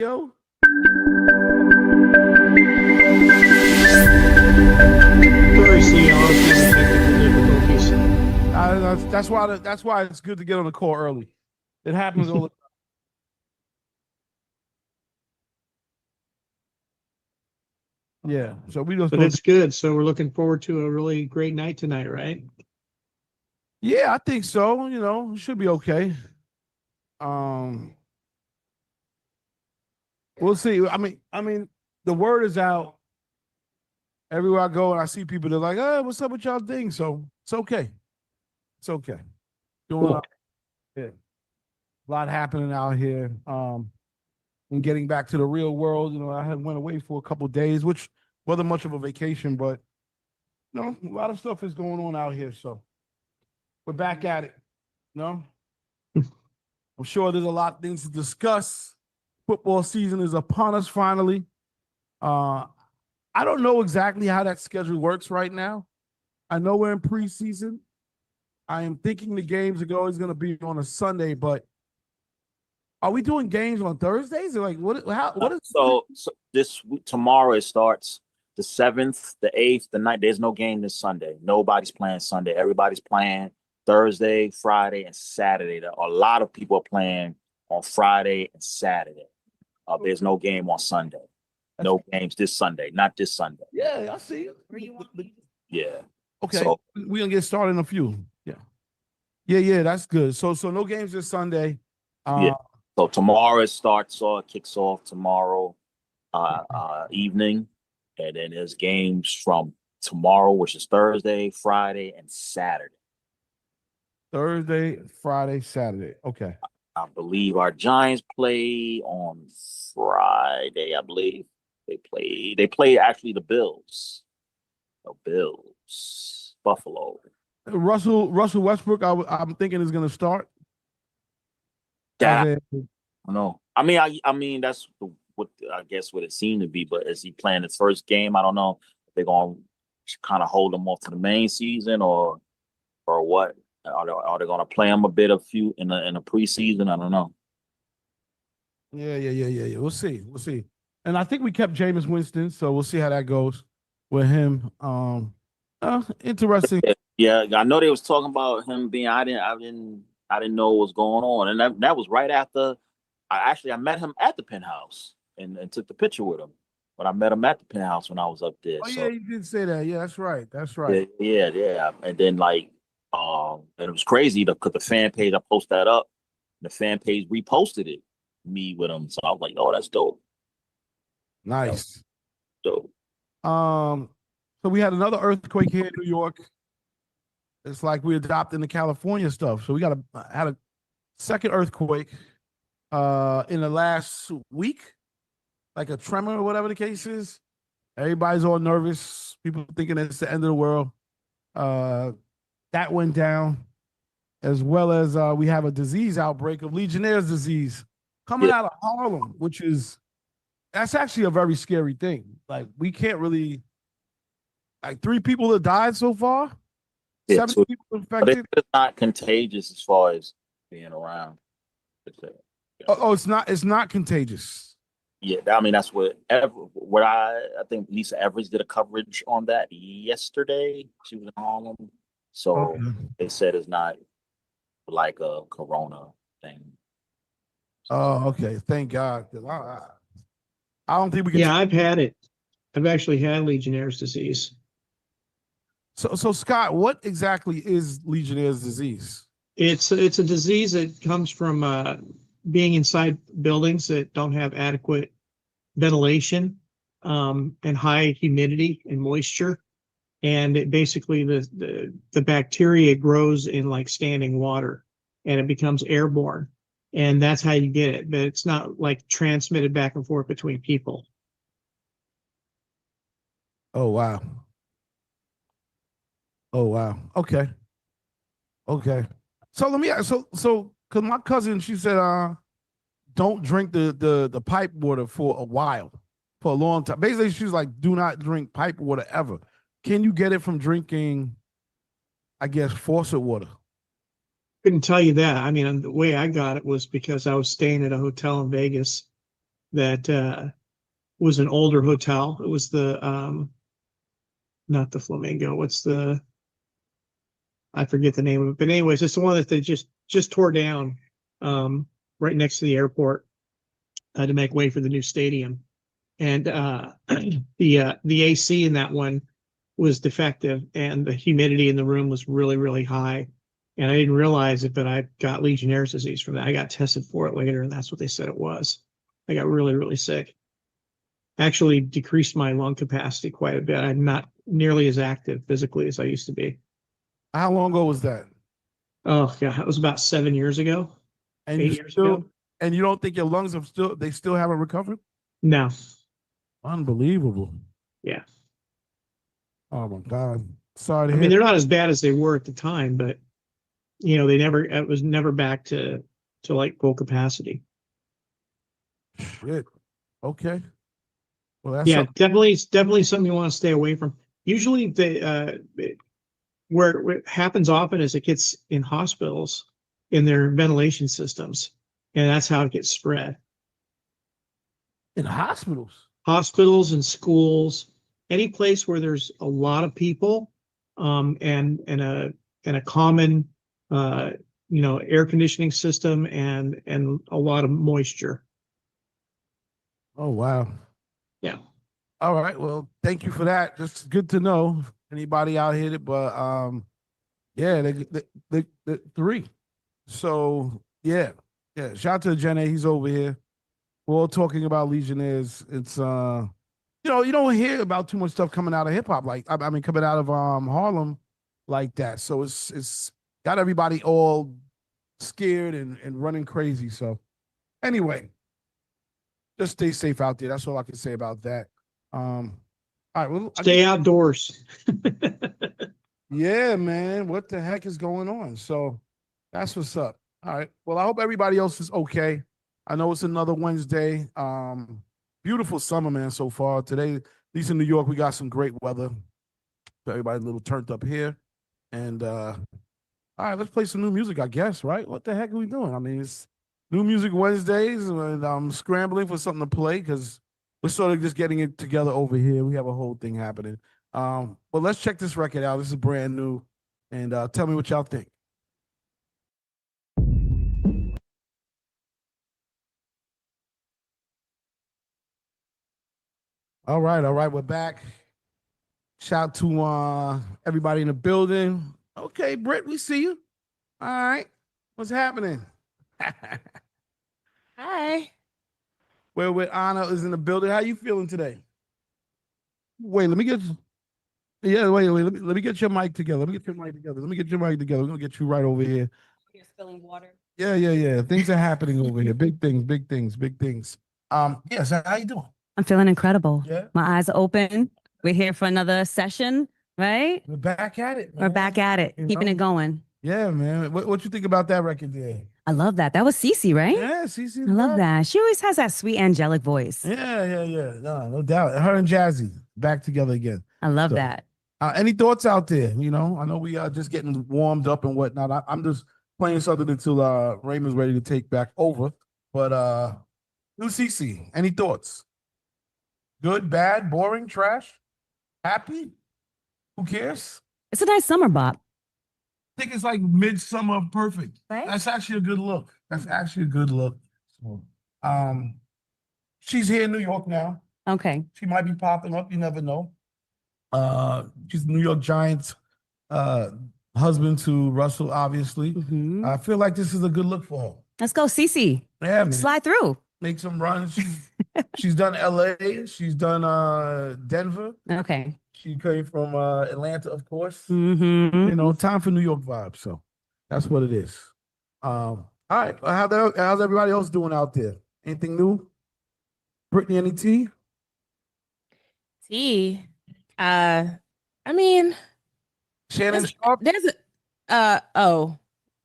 Sorry, See, all technical difficulties. that's why it's good to get on the call early. It happens all the time. Yeah, so we just. But it's good. So we're looking forward to a really great night tonight, right? Yeah, I think so. You know, it should be okay. Um, we'll see. I mean, the word is out. Everywhere I go and I see people, they're like, "Oh, what's up with y'all thing?" So it's okay. It's okay. Doing Cool. a lot happening out here. And getting back to the real world, you know, I had went away for a couple of days, which wasn't much of a vacation, but you know, a lot of stuff is going on out here. So we're back at it. You know, I'm sure there's a lot of things to discuss. Football season is upon us finally. I don't know exactly how that schedule works right now. I know we're in preseason. I am thinking the games are always going to be on a Sunday, but are we doing games on Thursdays? Or like what? How? What is? So this tomorrow it starts the 7th, the 8th, the 9th. There's no game this Sunday. Nobody's playing Sunday. Everybody's playing Thursday, Friday, and Saturday. A lot of people are playing on Friday and Saturday. There's no game on Sunday. No games this Sunday. Not this Sunday. Yeah, I see. Yeah. Okay, So we're gonna get started in a few. Yeah. That's good. So no games this Sunday. Yeah. So tomorrow it starts or kicks off tomorrow evening, and then there's games from tomorrow, which is Thursday, Friday, and Saturday. Thursday, Friday, Saturday. Okay. I believe our Giants play on Friday. I believe they play actually the Bills. The Bills, Buffalo. Russell Westbrook, I'm thinking is going to start. Yeah, no. I mean that's what I guess what it seemed to be. But is he playing his first game? I don't know if they're going to kind of hold him off to the main season or what. Are they going to play him a bit of few in a preseason? I don't know. Yeah. We'll see. And I think we kept Jameis Winston, so we'll see how that goes with him. Interesting. Yeah, I know they was talking about him being. I didn't know what was going on, and that was right after. I met him at the penthouse and took the picture with him. But I met him at the penthouse when I was up there. Oh yeah, you did say that. Yeah, that's right. Yeah. And then and it was crazy because the fan page I posted that up, the fan page reposted it, me with him. So I was like, oh, that's dope. Nice. Dope. So we had another earthquake here in New York. It's like we adopting the California stuff. So we had a second earthquake in the last week, like a tremor or whatever the case is. Everybody's all nervous. People thinking it's the end of the world. That went down, as well as we have a disease outbreak of Legionnaire's disease coming out of Harlem, that's actually a very scary thing. Like we can't really, 3 people have died so far. Yeah, 7 people infected. But it's not contagious as far as being around. It's not contagious. Yeah, I mean that's what I think Lisa Evers did a coverage on that yesterday. She was in Harlem, so they said it's not like a corona thing. Oh, okay. Thank God. I don't think we can. Yeah, I've had it. I've actually had Legionnaire's disease. So Scott, what exactly is Legionnaire's disease? It's a disease that comes from being inside buildings that don't have adequate ventilation and high humidity and moisture. And it basically the bacteria grows in like standing water and it becomes airborne. And that's how you get it. But it's not like transmitted back and forth between people. Oh wow. Okay. So let me ask, so because my cousin, she said don't drink the pipe water for a while, for a long time. Basically, she's like, do not drink pipe water ever. Can you get it from drinking, I guess, faucet water? Couldn't tell you that. I mean, the way I got it was because I was staying at a hotel in Vegas that was an older hotel. It was the not the Flamingo. What's the, I forget the name of it. But anyways, it's the one that they just tore down right next to the airport to make way for the new stadium. And the AC in that one was defective, and the humidity in the room was really, really high. And I didn't realize it, but I got Legionnaire's disease from that. I got tested for it later, and that's what they said it was. I got really, really sick. Actually decreased my lung capacity quite a bit. I'm not nearly as active physically as I used to be. How long ago was that? Oh, yeah, that was about 7 years ago. And 8 you years still, ago. and you don't think your lungs have they still haven't recovered? No. Unbelievable. Yeah. Oh my God. Sorry to I hear. mean, they're not as bad as they were at the time, but it was never back to like full capacity. Shit. Okay. Well, that's Yeah, definitely something you want to stay away from. Usually where it happens often is it gets in hospitals in their ventilation systems, and that's how it gets spread. in hospitals. Hospitals and schools, any place where there's a lot of people, and a common air conditioning system and a lot of moisture. Oh wow. Yeah. All right. Well, thank you for that. Just good to know. Anybody out here, but yeah, the three. So yeah. Shout out to Jenny. He's over here. We're all talking about Legionnaires. It's you don't hear about too much stuff coming out of hip hop, like I mean coming out of Harlem like that. So it's got everybody all scared and running crazy. So anyway, just stay safe out there. That's all I can say about that. All right, well, Stay outdoors. yeah, man. What the heck is going on? So that's what's up. All right. Well, I hope everybody else is okay. I know it's another Wednesday. Beautiful summer, man, so far. Today, at least in New York, we got some great weather. So everybody's a little turned up here. And all right, let's play some new music, I guess, right? What the heck are we doing? I mean, it's New Music Wednesdays, and I'm scrambling for something to play because we're sort of just getting it together over here. We have a whole thing happening. But let's check this record out. This is brand new. And tell me what y'all think. All right, we're back. Shout to everybody in the building. Okay, Britt, we see you. All right. What's happening? Hi. Well, with Anna is in the building. How you feeling today? Wait, let me get wait. Let me get your mic together. We're gonna get you right over here. You're spilling water. Yeah. Things are happening over here. Big things. Yes, how you doing? I'm feeling incredible. Yeah. My eyes are open. We're here for another session, right? We're back at it, man. We're back at it, You keeping know? it going. Yeah, man. What you think about that record there? I love that. That was Cece, right? Yeah, CC. I love that. She always has that sweet angelic voice. Yeah. No doubt. Her and Jazzy back together again. I love So, that. Any thoughts out there? You know, I know we are just getting warmed up and whatnot. I'm just playing something until Raymond's ready to take back over. But new CC, any thoughts? Good, bad, boring, trash, happy? Who cares? It's a nice summer bop. I think it's like midsummer perfect. Right? That's actually a good look. So, she's here in New York now. Okay. She might be popping up. You never know. She's the New York Giants husband to Russell, obviously. Mhm. I feel like this is a good look for her. Let's go, Cece. Yeah, man. Slide through. Make some runs. She's done LA. She's done Denver. Okay. She came from Atlanta, of course. Mm-hmm. You know, time for New York vibes. So that's what it is. All right. How's everybody else doing out there? Anything new? Brittany, any tea? Tea. I mean, Shannon Sharp? there's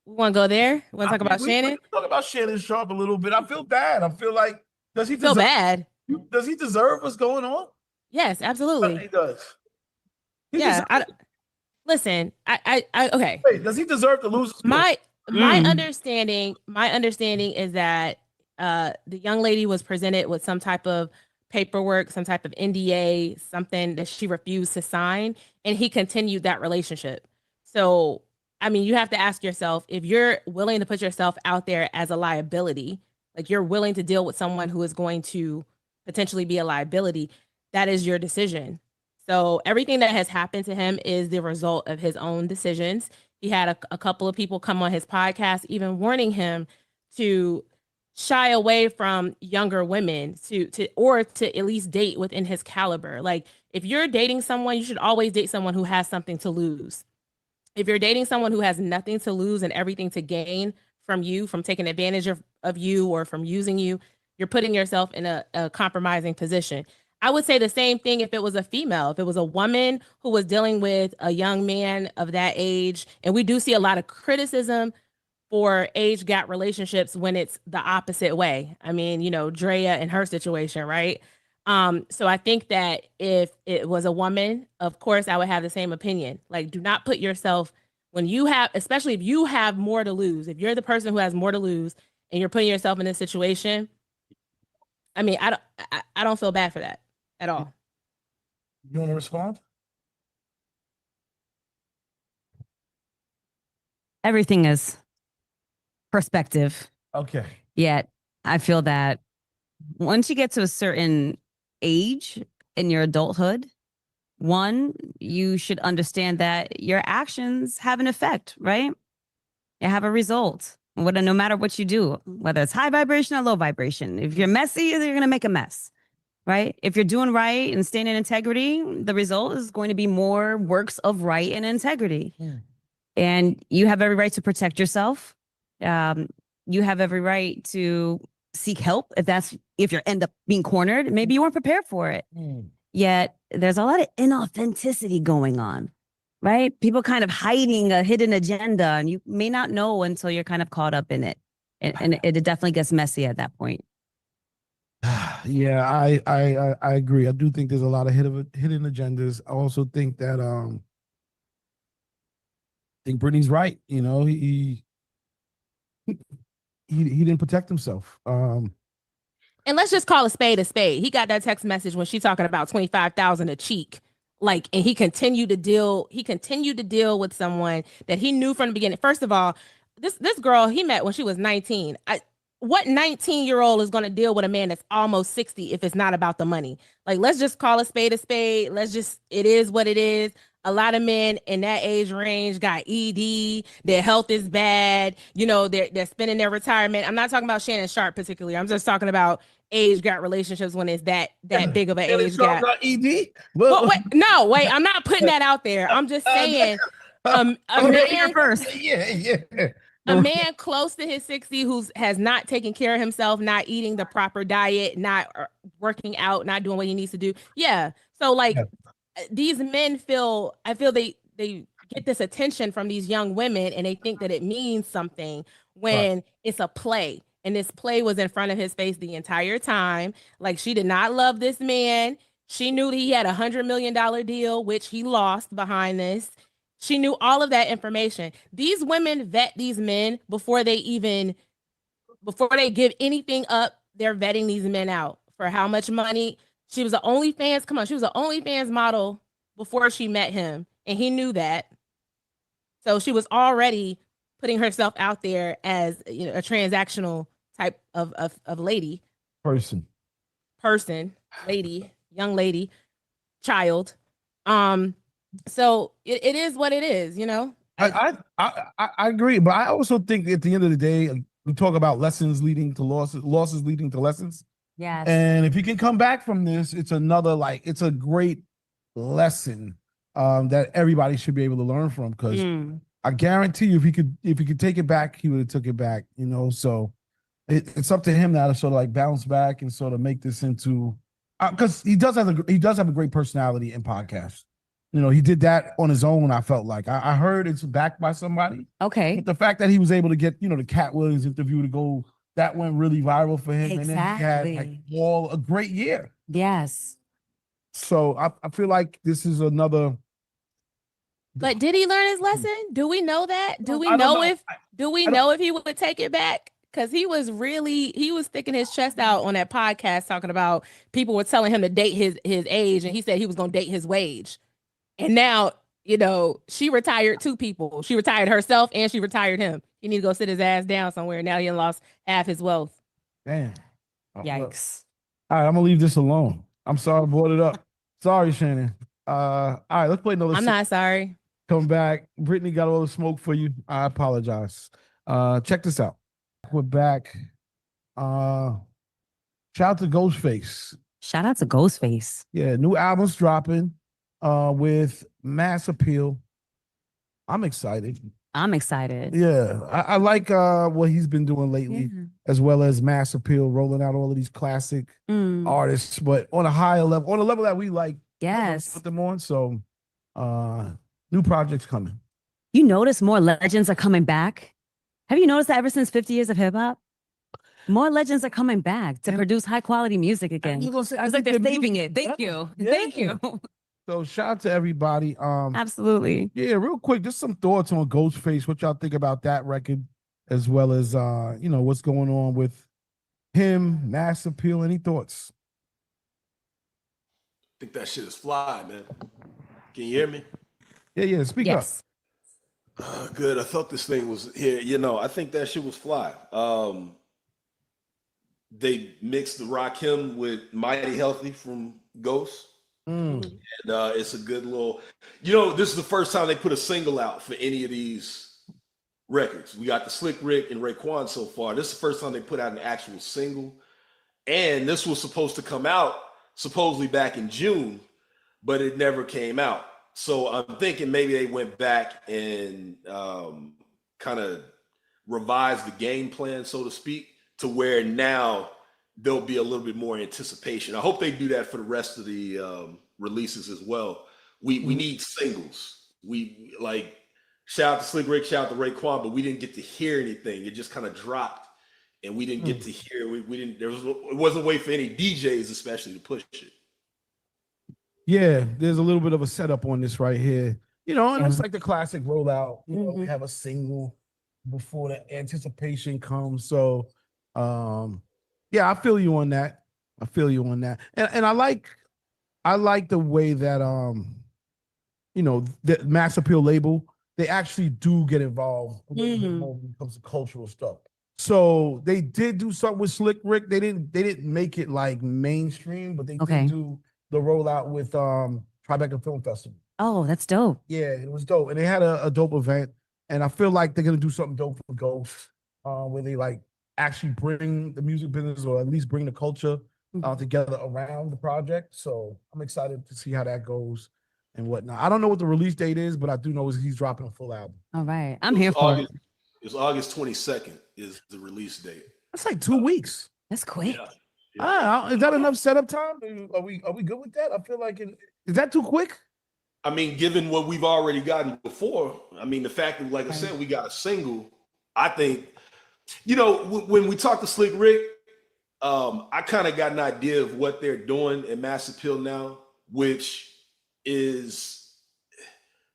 we want to go there? We want to talk about Shannon? We talk about Shannon Sharp a little bit. I feel bad. I feel like does he Feel deserve, bad. Does he deserve what's going on? Yes, absolutely. He does. He Yeah. deserves- Listen, I okay. Wait, does he deserve to lose? My Mm. understanding is that The young lady was presented with some type of paperwork, some type of NDA, something that she refused to sign, and he continued that relationship. So, I mean, you have to ask yourself, if you're willing to put yourself out there as a liability, like you're willing to deal with someone who is going to potentially be a liability, that is your decision. So everything that has happened to him is the result of his own decisions. He had a couple of people come on his podcast, even warning him to shy away from younger women or to at least date within his caliber. Like if you're dating someone, you should always date someone who has something to lose. If you're dating someone who has nothing to lose and everything to gain from you, from taking advantage of you or from using you, you're putting yourself in a compromising position. I would say the same thing if it was a female, if it was a woman who was dealing with a young man of that age. And we do see a lot of criticism for age gap relationships when it's the opposite way. I mean, you know, Drea and her situation, right? So I think that if it was a woman, of course, I would have the same opinion. Like, do not put yourself when you have, especially if you have more to lose, if you're the person who has more to lose and you're putting yourself in this situation. I mean, I don't feel bad for that at all. You want to respond? Everything is perspective. Okay. Yet I feel that once you get to a certain age in your adulthood, one, you should understand that your actions have an effect, right? They have a result. No matter what you do, whether it's high vibration or low vibration. If you're messy, you're going to make a mess, right? If you're doing right and staying in integrity, the result is going to be more works of right and integrity. And you have every right to protect yourself. You have every right to seek help if you end up being cornered. Maybe you weren't prepared for it. Yet there's a lot of inauthenticity going on, right? People kind of hiding a hidden agenda, and you may not know until you're kind of caught up in it. And it definitely gets messy at that point. Yeah, I agree. I do think there's a lot of hidden agendas. I also think that I think Brittany's right. You know, he didn't protect himself. And let's just call a spade a spade. He got that text message when she's talking about 25,000 a cheek. Like, and he continued to deal with someone that he knew from the beginning. First of all, this girl he met when she was 19. What 19-year-old is going to deal with a man that's almost 60 if it's not about the money? Like, let's just call a spade a spade. It is what it is. A lot of men in that age range got ED. Their health is bad. You know, they're spending their retirement. I'm not talking about Shannon Sharp particularly. I'm just talking about age gap relationships when it's that big of an age gap. ED? Well, wait. I'm not putting that out there. I'm just saying a man first. A man close to his 60 who has not taken care of himself, not eating the proper diet, not working out, not doing what he needs to do. Yeah. So like these men I feel they get this attention from these young women and they think that it means something when it's a play. And this play was in front of his face the entire time. Like, she did not love this man. She knew that he had $100 million deal, which he lost behind this. She knew all of that information. These women vet these men before they give anything up. They're vetting these men out for how much money. She was an OnlyFans. She was an OnlyFans model before she met him, and he knew that. So she was already putting herself out there as, you know, a transactional type of lady, person, lady, young lady, child. So it is what it is, you know. I agree, but I also think at the end of the day, we talk about lessons leading to losses, losses leading to lessons. Yes. And if you can come back from this, it's a great lesson that everybody should be able to learn from. Because I guarantee you, if he could take it back, he would have took it back. You know, so it's up to him now to sort of like bounce back and sort of make this into because he does have a great personality in podcasts. You know, he did that on his own. I felt like I heard it's backed by somebody. Okay. But the fact that he was able to get, you know, the Cat Williams interview to go, that went really viral for him. Exactly. And then he had like a great year. Yes. So I feel like this is another. But did he learn his lesson? Do we know that? Do we I don't know if he would take it back? Because he was sticking his chest out on that podcast talking about people were telling him to date his age, and he said he was going to date his wage. And now, she retired 2 people. She retired herself and she retired him. He need to go sit his ass down somewhere. Now he lost half his wealth. Damn. Oh, look. Yikes. All right, I'm gonna leave this alone. I'm sorry I brought it up. Sorry, Shannon. All right, let's play another. I'm not sorry. Come back. Brittany got all the smoke for you. I apologize. Check this out. We're back. Shout out to Ghostface. Shout out to Ghostface. Yeah, new album's dropping with Mass Appeal. I'm excited. I'm excited. Yeah, I like what he's been doing lately, as well as Mass Appeal, rolling out all of these classic artists, but on a higher level, on a level that we like. Yes. Put them on. So new projects coming. You notice more legends are coming back? Have you noticed that ever since 50 years of hip hop? More legends are coming back to produce high quality music again. It's like they're saving it. Thank you. Yeah. Thank you. So shout out to everybody. Absolutely. Yeah, real quick, just some thoughts on Ghostface. What y'all think about that record, as well as what's going on with him, Mass Appeal. Any thoughts? I think that shit is fly, man. Can you hear me? Yeah, speak up. Yes. Good. I thought this thing was here. I think that shit was fly. They mixed the Rakim with Mighty Healthy from Ghost. And it's a good little, this is the first time they put a single out for any of these records. We got the Slick Rick and Raekwon so far. This is the first time they put out an actual single. And this was supposed to come out supposedly back in June, but it never came out. So I'm thinking maybe they went back and kind of revised the game plan, so to speak, to where now there'll be a little bit more anticipation. I hope they do that for the rest of the releases as well. We need singles. We like, shout out to Slick Rick, shout out to Raekwon, but we didn't get to hear anything. It just kind of dropped, and we didn't get to hear. We didn't. It wasn't a way for any DJs, especially, to push it. Yeah, there's a little bit of a setup on this right here. And it's like the classic rollout. We have a single before the anticipation comes. So, yeah, I feel you on that. And I like the way that the Mass Appeal label, they actually do get involved when it comes to cultural stuff. So they did do something with Slick Rick. They didn't make it like mainstream, but they did do the rollout with Tribeca Film Festival. Oh, that's dope. Yeah, it was dope. And they had a dope event. And I feel like they're gonna do something dope for Ghost, where they like actually bring the music business, or at least bring the culture together around the project. So I'm excited to see how that goes and whatnot. I don't know what the release date is, but I do know he's dropping a full album. All right. I'm here for it. It's August 22nd is the release date. That's like 2 weeks. That's quick. Yeah. Is that enough setup time? Are we good with that? I feel like is that too quick? I mean, given what we've already gotten before, the fact that, like I said, we got a single, I think, when we talk to Slick Rick, I kind of got an idea of what they're doing in Mass Appeal now, which is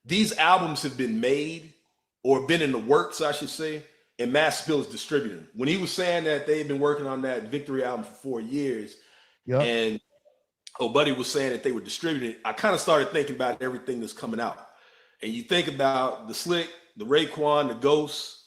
these albums have been made or been in the works, I should say, and Mass Appeal is distributing. When he was saying that they've been working on that Victory album for 4 years, and Buddy was saying that they were distributing, I kind of started thinking about everything that's coming out. And you think about the Slick, the Raekwon, the Ghost,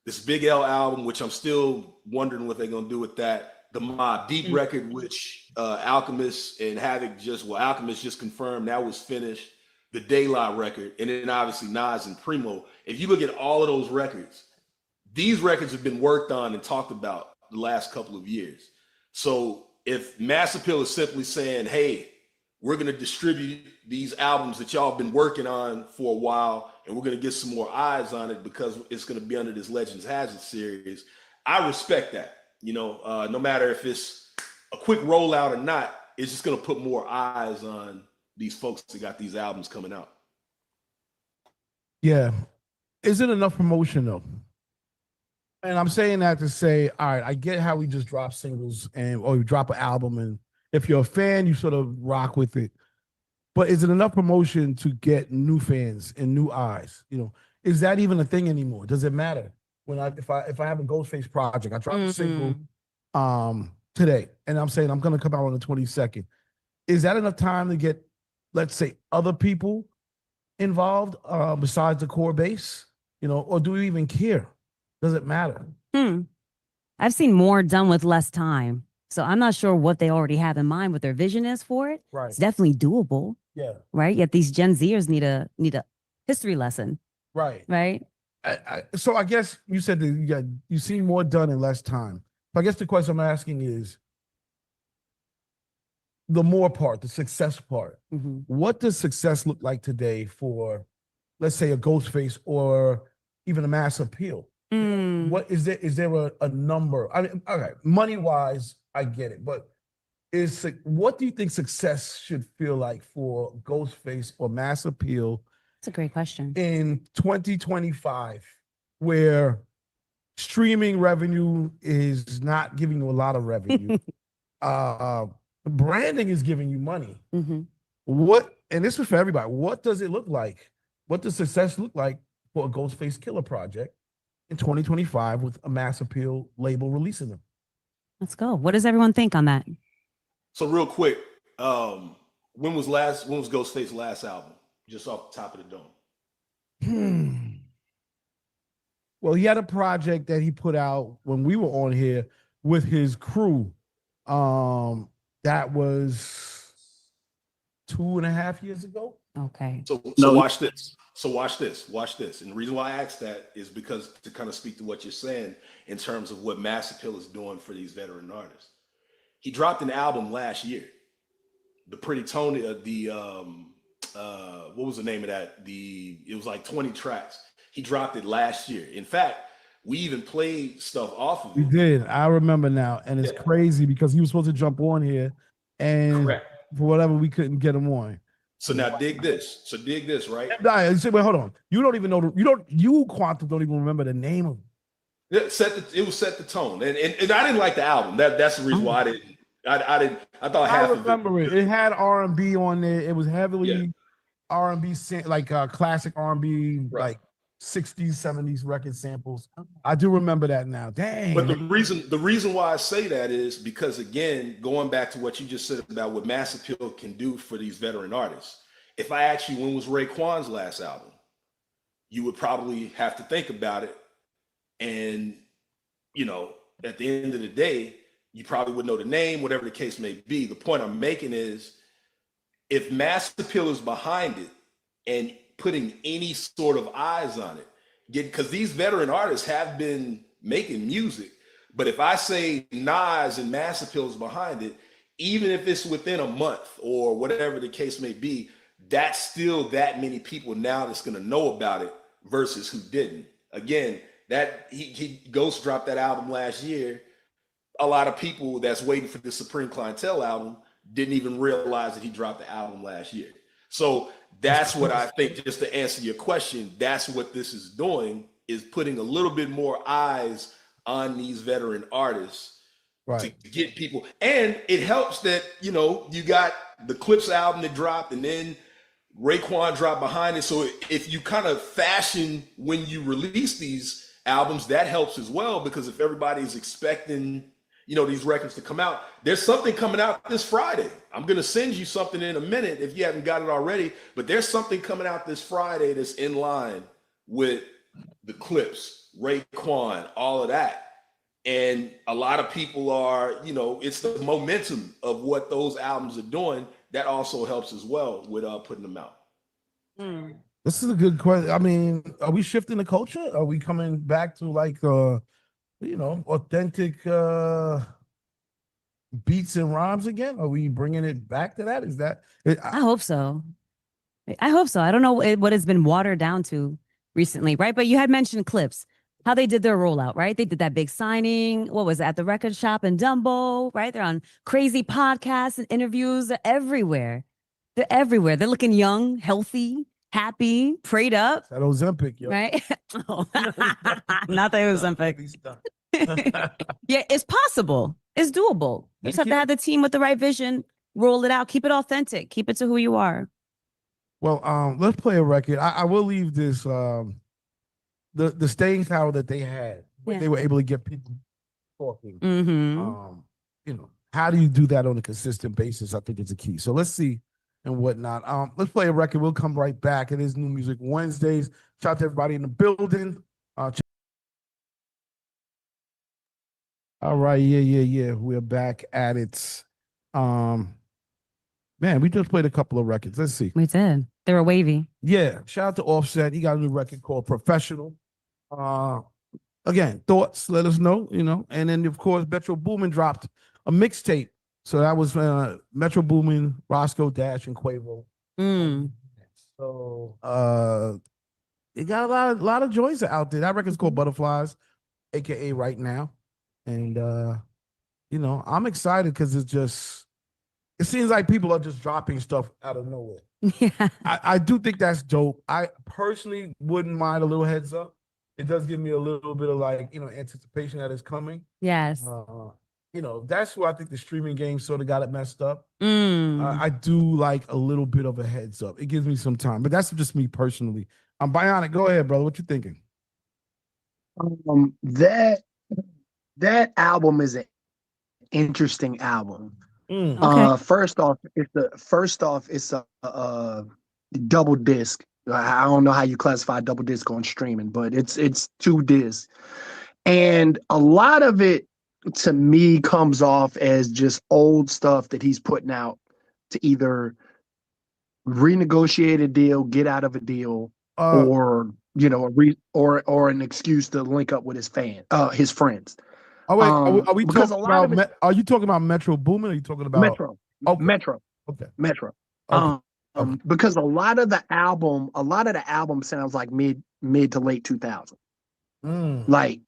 this Big L album, which I'm still wondering what they're going to do with that. The Mobb Deep record, which Alchemist and Havoc Alchemist just confirmed that was finished. The De La record, and then obviously Nas and Primo. If you look at all of those records, these records have been worked on and talked about the last couple of years. So if Mass Appeal is simply saying, hey, we're going to distribute these albums that y'all have been working on for a while, and we're going to get some more eyes on it because it's going to be under this Legends Has It series, I respect that. No matter if it's a quick rollout or not, it's just going to put more eyes on these folks that got these albums coming out. Yeah. Is it enough promotion though? And I'm saying that to say, all right, I get how we just drop singles or you drop an album, and if you're a fan, you sort of rock with it. But is it enough promotion to get new fans and new eyes? Is that even a thing anymore? Does it matter? when if I have a Ghostface project, I drop a single Mhm. today, and I'm saying I'm gonna come out on the 22nd. Is that enough time to get, let's say, other people involved besides the core base? You know, or do we even care? Does it matter? I've seen more done with less time. So I'm not sure what they already have in mind, what their vision is for it. Right. It's definitely doable, Yeah. right? Yet these Gen Zers need a history lesson, Right. right? So I guess you said that you see more done in less time. But I guess the question I'm asking is the more part, the success part. Mhm. What does success look like today for, let's say, a Ghostface or even a Mass Appeal? Mm. What is there? Is there a number? I mean, okay, money wise, I get it, but what do you think success should feel like for Ghostface or Mass Appeal That's a great question. in 2025, where streaming revenue is not giving you a lot of revenue? Branding is giving you money. Mhm. And this is for everybody, what does it look like? What does success look like for a Ghostface Killer project in 2025 with a Mass Appeal label releasing them? Let's go. What does everyone think on that? So real quick, when was Ghostface's last album? Just off the top of the dome. Well, he had a project that he put out when we were on here with his crew. That was 2.5 years ago. Okay. So watch this. Watch this. And the reason why I asked that is because to kind of speak to what you're saying in terms of what Mass Appeal is doing for these veteran artists. He dropped an album last year. The Pretty Tony, what was the name of that? It was like 20 tracks. He dropped it last year. In fact, we even played stuff off of it. We did. I remember now. And it's crazy because he was supposed to jump on here, and Correct. for whatever, we couldn't get him on. So now dig this. Right? I said, wait, hold on. You don't even know you Quantum don't even remember the name of it. It was set the tone. And I didn't like the album. That's the reason why I didn't. I thought half of it. I remember it. It had R&B on there. It was heavily R&B, like classic R&B, like 60s, 70s record samples. I do remember that now. Dang. But the reason why I say that is because, again, going back to what you just said about what Mass Appeal can do for these veteran artists. If I asked you when was Raekwon's last album, you would probably have to think about it. And, at the end of the day, you probably would know the name, whatever the case may be. The point I'm making is if Mass Appeal is behind it and putting any sort of eyes on it, because these veteran artists have been making music, but if I say Nas and Mass Appeal is behind it, even if it's within a month or whatever the case may be, that's still that many people now that's going to know about it versus who didn't. Again, that he Ghost dropped that album last year. A lot of people that's waiting for the Supreme Clientele album didn't even realize that he dropped the album last year. So that's what I think, just to answer your question, that's what this is doing, is putting a little bit more eyes on these veteran artists to get people. And it helps that, you got the Clips album that dropped and then Raekwon dropped behind it. So if you kind of fashion when you release these albums, that helps as well, because if everybody's expecting these records to come out, there's something coming out this Friday. I'm going to send you something in a minute if you haven't got it already, but there's something coming out this Friday that's in line with the Clips, Raekwon, all of that. And a lot of people are, it's the momentum of what those albums are doing that also helps as well with putting them out. This is a good question. I mean, are we shifting the culture? Are we coming back to like authentic beats and rhymes again? Are we bringing it back to that? Is that it? I hope so. I don't know what it's been watered down to recently, right? But you had mentioned Clips, how they did their rollout, right? They did that big signing. What was it, at the record shop in Dumbo, right? They're on crazy podcasts and interviews. They're everywhere. They're looking young, healthy, happy, prayed up. That Ozempic, yo. Right? Not the Ozempic. Yeah, it's possible. It's doable. You just have to have the team with the right vision, roll it out, keep it authentic, keep it to who you are. Well, let's play a record. I will leave this the staying power that they had, when Yeah. they were able to get people talking. Mm-hmm. You know, how do you do that on a consistent basis? I think it's a key. So let's see and whatnot. Let's play a record. We'll come right back. It is New Music Wednesdays. Shout out to everybody in the building. All right, yeah. We're back at it. Man, we just played a couple of records. Let's see. We did. They were wavy. Yeah, shout out to Offset. He got a new record called Professional. Again, thoughts, let us know, you know. And then, of course, Metro Boomin dropped a mixtape. So that was Metro Boomin, Roscoe Dash, and Quavo. So it got a lot of joints out there. That record's called Butterflies, aka Right Now. And you know, I'm excited because it seems like people are just dropping stuff out of nowhere. Yeah. I do think that's dope. I personally wouldn't mind a little heads up. It does give me a little bit of like, you know, anticipation that it's coming. Yes. You know, that's where I think the streaming game sort of got it messed up. Mm. I do like a little bit of a heads up. It gives me some time, but that's just me personally. I'm Bionic. Go ahead, brother. What you thinking? That album is an interesting album. Okay. First off, it's a double disc. I don't know how you classify double disc on streaming, but it's 2 discs, and a lot of it to me comes off as just old stuff that he's putting out to either renegotiate a deal, get out of a deal, or you know, or an excuse to link up with his friends. Oh wait, are we because talking a lot of about? Are you talking about Metro Boomin? Or are you talking about Metro, Okay. Metro, Okay. Metro. Okay. Okay. Because a lot of the album sounds like mid to late 2000, like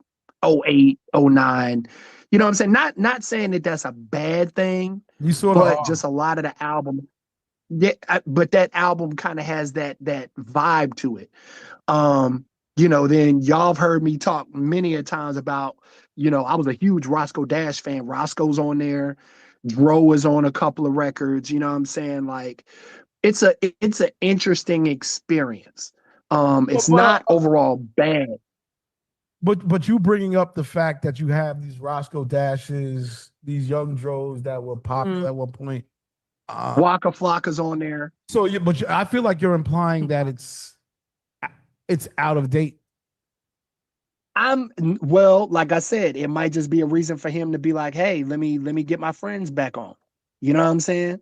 08, 09. You know what I'm saying? Not saying that that's a bad thing, You sort but of just a lot of the album. Yeah, but that album kind of has that vibe to it. You know, then y'all have heard me talk many a times about, you know, I was a huge Roscoe Dash fan. Roscoe's on there. Dro is on a couple of records. You know what I'm saying? Like, it's an interesting experience. It's not overall bad. But you bringing up the fact that you have these Roscoe Dashes, these young Dros that were popular at one point. Waka Flocka's on there. So, I feel like you're implying that it's out of date. Well, like I said, it might just be a reason for him to be like, hey, let me get my friends back on. You know what I'm saying?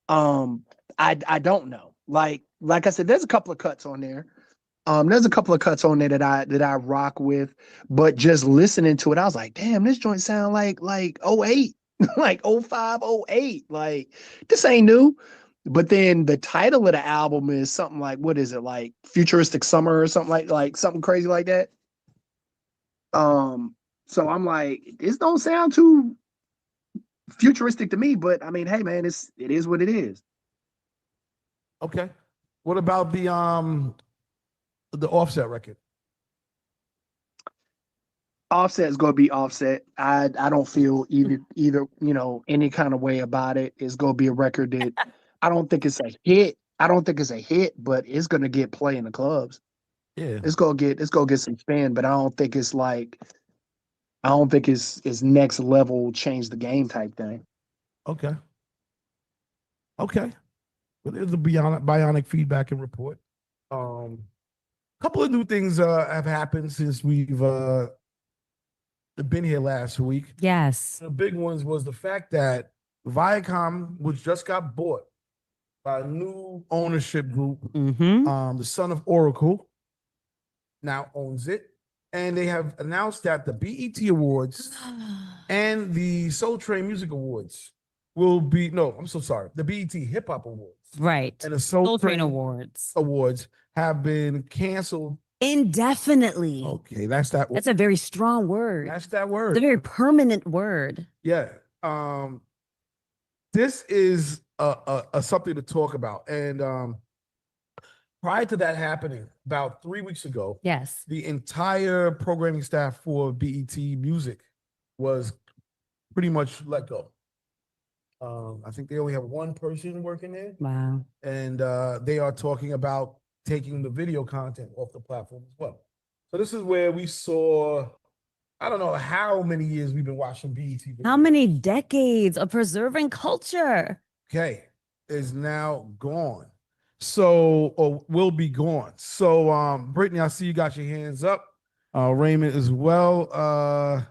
I don't know. Like I said, there's a couple of cuts on there. There's a couple of cuts on there that I rock with, but just listening to it, I was like, damn, this joint sound like 08, like 05, 08. Like, this ain't new. But then the title of the album is something like, what is it, like Futuristic Summer or something like something crazy like that. So I'm like, this don't sound too futuristic to me, but I mean, hey man, it is what it is. Okay. What about the Offset record? Offset is going to be Offset. I don't feel either you know, any kind of way about it. It's going to be a record that I don't think it's a hit. But it's going to get play in the clubs. Yeah. It's going to get some spin, but I don't think it's next level change the game type thing. Okay. Well, there's a bionic feedback and report. Couple of new things have happened since we've been here last week. Yes. The big ones was the fact that Viacom, which just got bought by a new ownership group, the son of Oracle, now owns it. And they have announced that the BET Awards and the Soul Train Music Awards will be, no, I'm so sorry, the BET Hip Hop Awards. Right. And the Soul Train Awards have been canceled indefinitely. Okay, that's that. That's a very strong word. That's that word. It's a very permanent word. Yeah. This is a something to talk about. And prior to that happening, about 3 weeks ago, yes, the entire programming staff for BET Music was pretty much let go. I think they only have one person working there. Wow. And they are talking about taking the video content off the platform as well. So this is where we saw, I don't know how many years we've been watching BET. How many decades of preserving culture? Okay, is now gone. So, or will be gone. So, Brittany, I see you got your hands up. Raymond as well.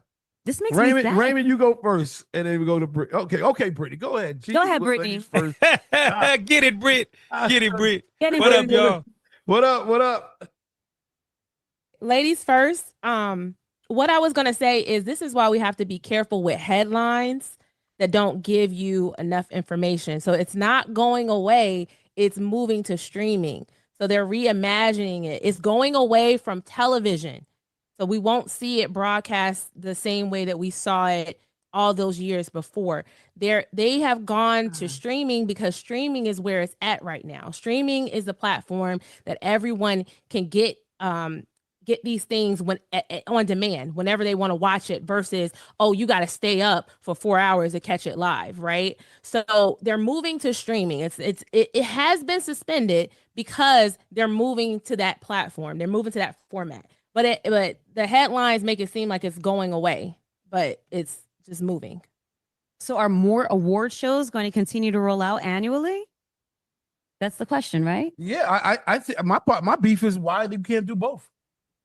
This makes me Raymond, sad. Raymond, you go first, and then we go to Brittany. Okay, Brittany, go ahead. Go ahead, ladies Brittany. First. Get it, Brit. Get it, Brit. Get it, What up, Brittany. y'all? What up? What up? Ladies first. What I was gonna say is this is why we have to be careful with headlines that don't give you enough information. So it's not going away, it's moving to streaming. So they're reimagining it. It's going away from television. So we won't see it broadcast the same way that we saw it all those years before. They have gone to streaming because streaming is where it's at right now. Streaming is the platform that everyone can get these things when on demand whenever they want to watch it versus, oh, you got to stay up for 4 hours to catch it live, right? So they're moving to streaming. It has been suspended because they're moving to that platform. They're moving to that format. But the headlines make it seem like it's going away, but it's just moving. So are more award shows going to continue to roll out annually? That's the question, right? Yeah, I think my beef is why they can't do both.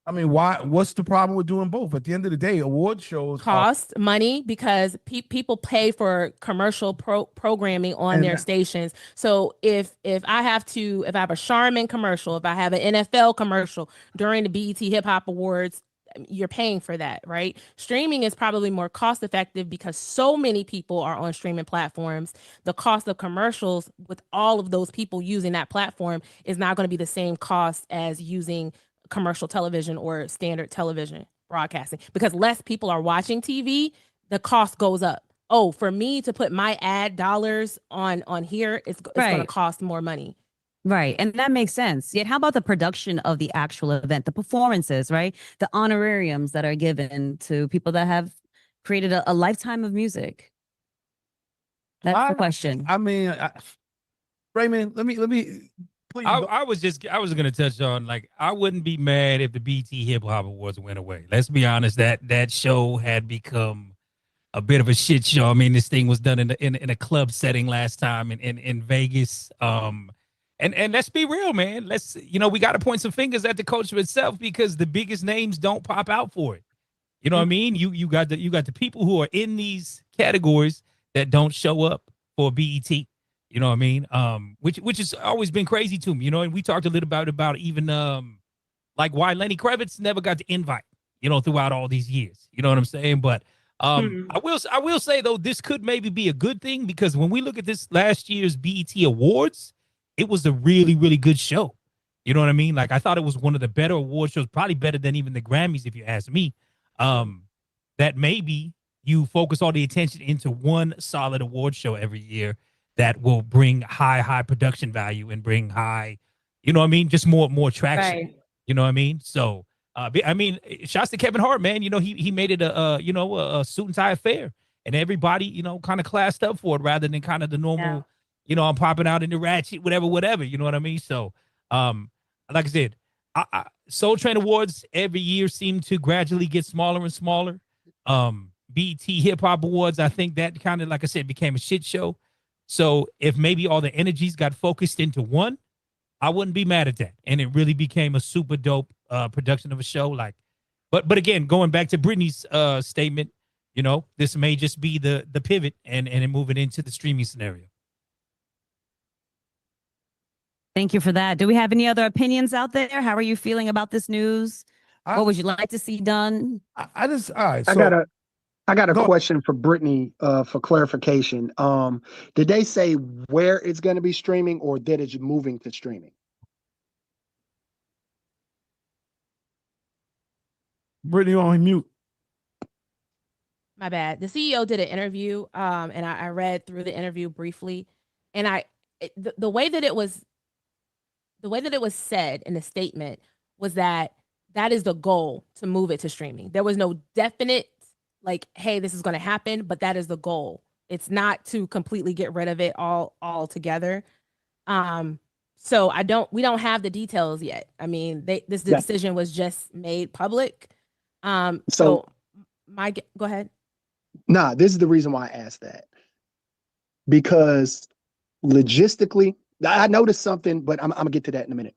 I mean, why? What's the problem with doing both? At the end of the day, award shows Cost money because people pay for commercial programming on their stations. So if I have a Charmin commercial, if I have an NFL commercial during the BET Hip Hop Awards, you're paying for that, right? Streaming is probably more cost effective because so many people are on streaming platforms. The cost of commercials with all of those people using that platform is not going to be the same cost as using commercial television or standard television broadcasting because less people are watching TV, the cost goes up. Oh, for me to put my ad dollars on here, it's going to cost more money. Right. And that makes sense. Yet how about the production of the actual event, the performances, right? The honorariums that are given to people that have created a lifetime of music. That's the question. I mean, Raymond, let me please. I was going to touch on, like, I wouldn't be mad if the BT Hip Hop Awards went away. Let's be honest, that show had become a bit of a shit show. I mean, this thing was done in a club setting last time in Vegas. And let's be real, man. We got to point some fingers at the culture itself because the biggest names don't pop out for it. You know what I mean? You got the people who are in these categories that don't show up for BET. You know what I mean? Which has always been crazy to me. And we talked a little about even like why Lenny Kravitz never got the invite. Throughout all these years. You know what I'm saying? But I will say though, this could maybe be a good thing because when we look at this last year's BET Awards, it was a really, really good show. You know what I mean? Like, I thought it was one of the better award shows, probably better than even the Grammys, if you ask me. That maybe you focus all the attention into one solid award show every year that will bring high production value and bring high, just more traction. Right. You know what I mean? So, shouts to Kevin Hart, man. He made it a suit and tie affair, and everybody, kind of classed up for it rather than kind of the normal. Yeah. I'm popping out in the ratchet, whatever. You know what I mean? So, like I said, Soul Train Awards every year seem to gradually get smaller and smaller. BET Hip Hop Awards, I think that kind of, like I said, became a shit show. So if maybe all the energies got focused into one, I wouldn't be mad at that. And it really became a super dope production of a show. But again, going back to Brittany's statement, this may just be the pivot and moving into the streaming scenario. Thank you for that. Do we have any other opinions out there? How are you feeling about this news? What would you like to see done? All right. I got a question for Brittany for clarification. Did they say where it's going to be streaming or that it's moving to streaming? Brittany on mute. My bad. The CEO did an interview, and I read through the interview briefly, and the way that it was said in the statement was that is the goal, to move it to streaming. There was no definite like, hey, this is going to happen, but that is the goal. It's not to completely get rid of it all together. So we don't have the details yet. I mean, this Yeah. decision was just made public. So- So go ahead. Nah, this is the reason why I asked that. Because logistically, I noticed something, but I'm gonna get to that in a minute.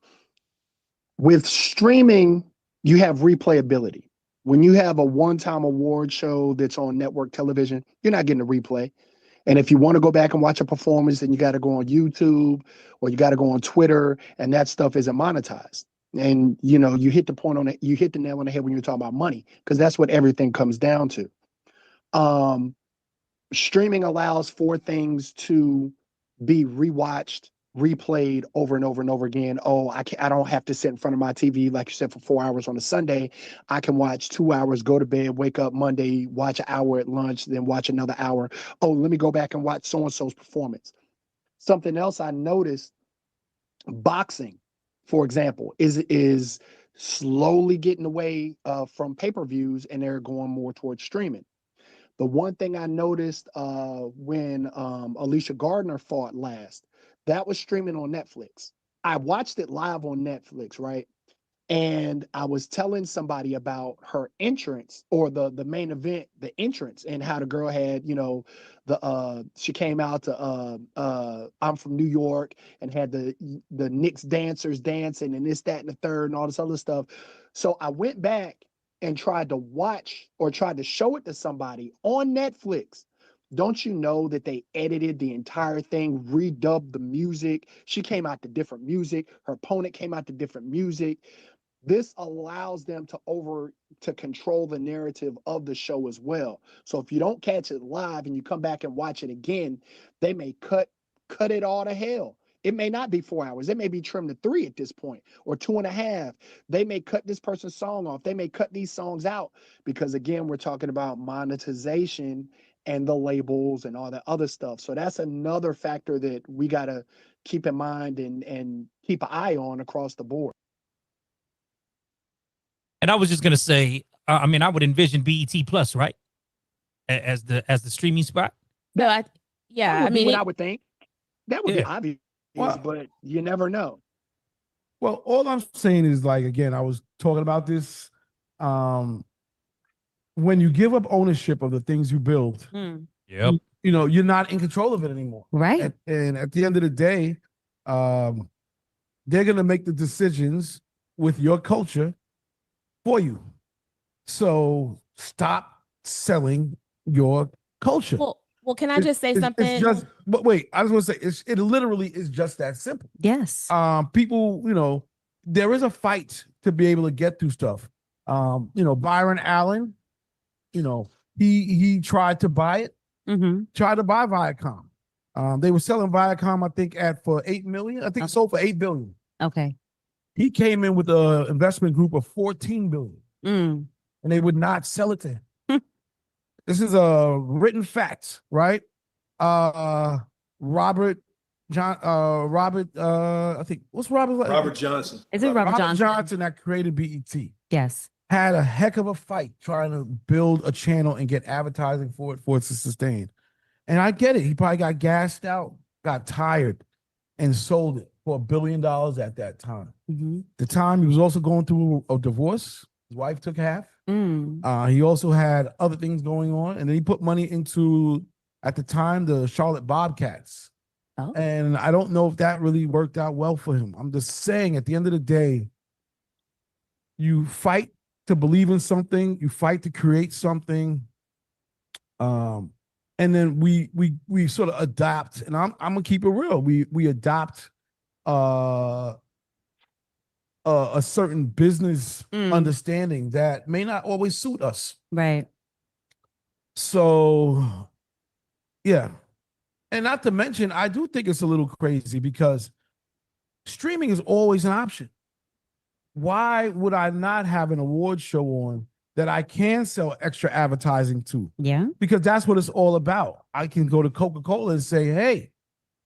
With streaming, you have replayability. When you have a one-time award show that's on network television, you're not getting a replay. And if you want to go back and watch a performance, then you got to go on YouTube or you got to go on Twitter, and that stuff isn't monetized. And you know, you hit the point on it, you hit the nail on the head when you're talking about money, because that's what everything comes down to. Streaming allows for things to be rewatched, replayed over and over and over again. Oh, I don't have to sit in front of my TV, like you said, for 4 hours on a Sunday. I can watch 2 hours, go to bed, wake up Monday, watch an hour at lunch, then watch another hour. Oh, let me go back and watch so-and-so's performance. Something else I noticed, boxing, for example, is slowly getting away from pay-per-views, and they're going more towards streaming. The one thing I noticed when Alicia Gardner fought last, that was streaming on Netflix. I watched it live on Netflix, right? And I was telling somebody about her entrance, or the main event, the entrance, and how the girl had, you know, she came out to I'm from New York, and had the Knicks dancers dancing and this, that, and the third, and all this other stuff. So I went back and tried to watch, or tried to show it to somebody on Netflix. Don't you know that they edited the entire thing, redubbed the music? She came out to different music. Her opponent came out to different music. This allows them to control the narrative of the show as well. So if you don't catch it live and you come back and watch it again, they may cut it all to hell. It may not be 4 hours. It may be trimmed to 3 at this point, or 2.5. They may cut this person's song off. They may cut these songs out, because again, we're talking about monetization and the labels and all that other stuff. So that's another factor that we got to keep in mind and keep an eye on across the board. And I was just gonna say, I mean, I would envision BET Plus, right, as the streaming spot. So That would be what I he- would think. That would be Yeah. obvious, Well- but you never know. Well, all I'm saying is, like, again, I was talking about this. When you give up ownership of the things you build, Yep. you know, you're not in control of it anymore. Right. And at the end of the day, they're gonna make the decisions with your culture for you. So stop selling your culture. well, can I just say It's something? just, but wait, I was gonna say it literally is just that simple. Yes. People, you know, there is a fight to be able to get through stuff. You know, Byron Allen, you know, he tried to buy it, Mm-hmm. tried to buy Viacom. They were selling Viacom, I think, for $8 million. I think it sold for $8 billion. Okay. He came in with an investment group of $14 billion, and they would not sell it to him. This is a written fact, right? Robert I think, what's Robert's name? Robert Johnson. Is it Robert Johnson? that created BET Yes. had a heck of a fight trying to build a channel and get advertising for it to sustain. And I get it. He probably got gassed out, got tired, and sold it for $1 billion at that time. Mm-hmm. The time he was also going through a divorce. His wife took half. He also had other things going on, and then he put money into, at the time, the Charlotte Bobcats. Oh. And I don't know if that really worked out well for him. I'm just saying, at the end of the day, you fight to believe in something, you fight to create something, and then we sort of adapt. And I'm gonna keep it real. We adopt a certain business understanding that may not always suit us. Right. So, yeah. And not to mention, I do think it's a little crazy because streaming is always an option. Why would I not have an award show on that I can sell extra advertising to? Yeah. Because that's what it's all about. I can go to Coca-Cola and say, hey,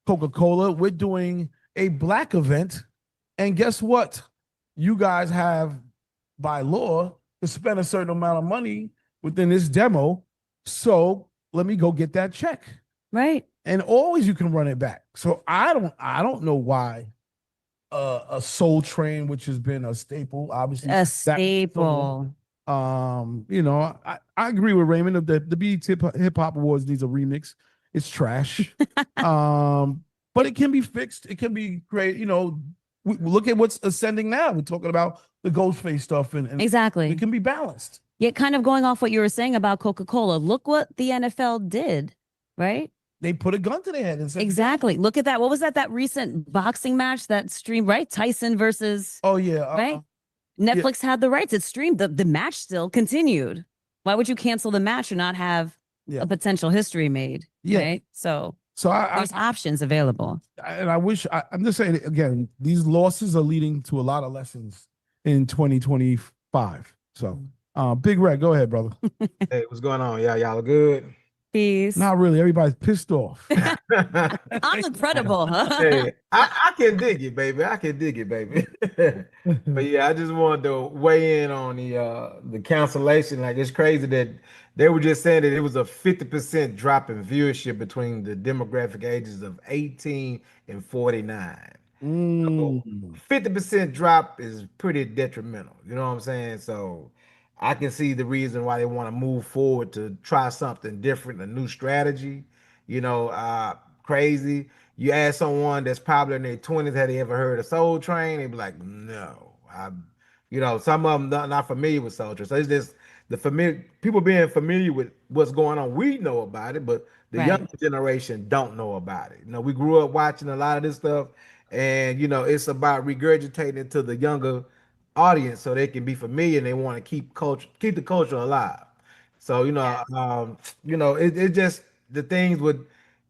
Coca-Cola, we're doing a Black event. And guess what? You guys have, by law, to spend a certain amount of money within this demo. So let me go get that check. Right. And always you can run it back. So I don't know why a Soul Train, which has been a staple, obviously. A staple. You know, I agree with Raymond. The BET Hip Hop Awards needs a remix. It's trash. But it can be fixed. It can be great. You know, look at what's ascending now. We're talking about the Ghostface stuff, and Exactly. it can be balanced. Yet, kind of going off what you were saying about Coca-Cola, look what the NFL did, right? They put a gun to their head and said, Exactly. Look at that. What was that recent boxing match that streamed, right? Tyson versus, "Oh yeah, right? Netflix had the rights. It streamed. The match still continued. Why would you cancel the match and not have a potential history made? Yeah. Right? So I there's options available. and I wish I'm just saying again, these losses are leading to a lot of lessons in 2025. So Big Red, go ahead, brother. Hey, what's going on? Y'all are good. Peace. Not really. Everybody's pissed off. I'm incredible, huh? Hey, I can dig it, baby. I can dig it, baby. But yeah, I just wanted to weigh in on the cancellation. Like, it's crazy that they were just saying that it was a 50% drop in viewership between the demographic ages of 18 and 49. 50% drop is pretty detrimental. You know what I'm saying? So I can see the reason why they want to move forward to try something different, a new strategy. You know, crazy. You ask someone that's probably in their 20s, have they ever heard of Soul Train? They'd be like, no. You know, some of them not familiar with Soul Train. So it's just the people being familiar with what's going on. We know about it, but the younger generation don't know about it. You know, we grew up watching a lot of this stuff, and you know, it's about regurgitating it to the younger audience so they can be familiar and they want to keep the culture alive. So it just the things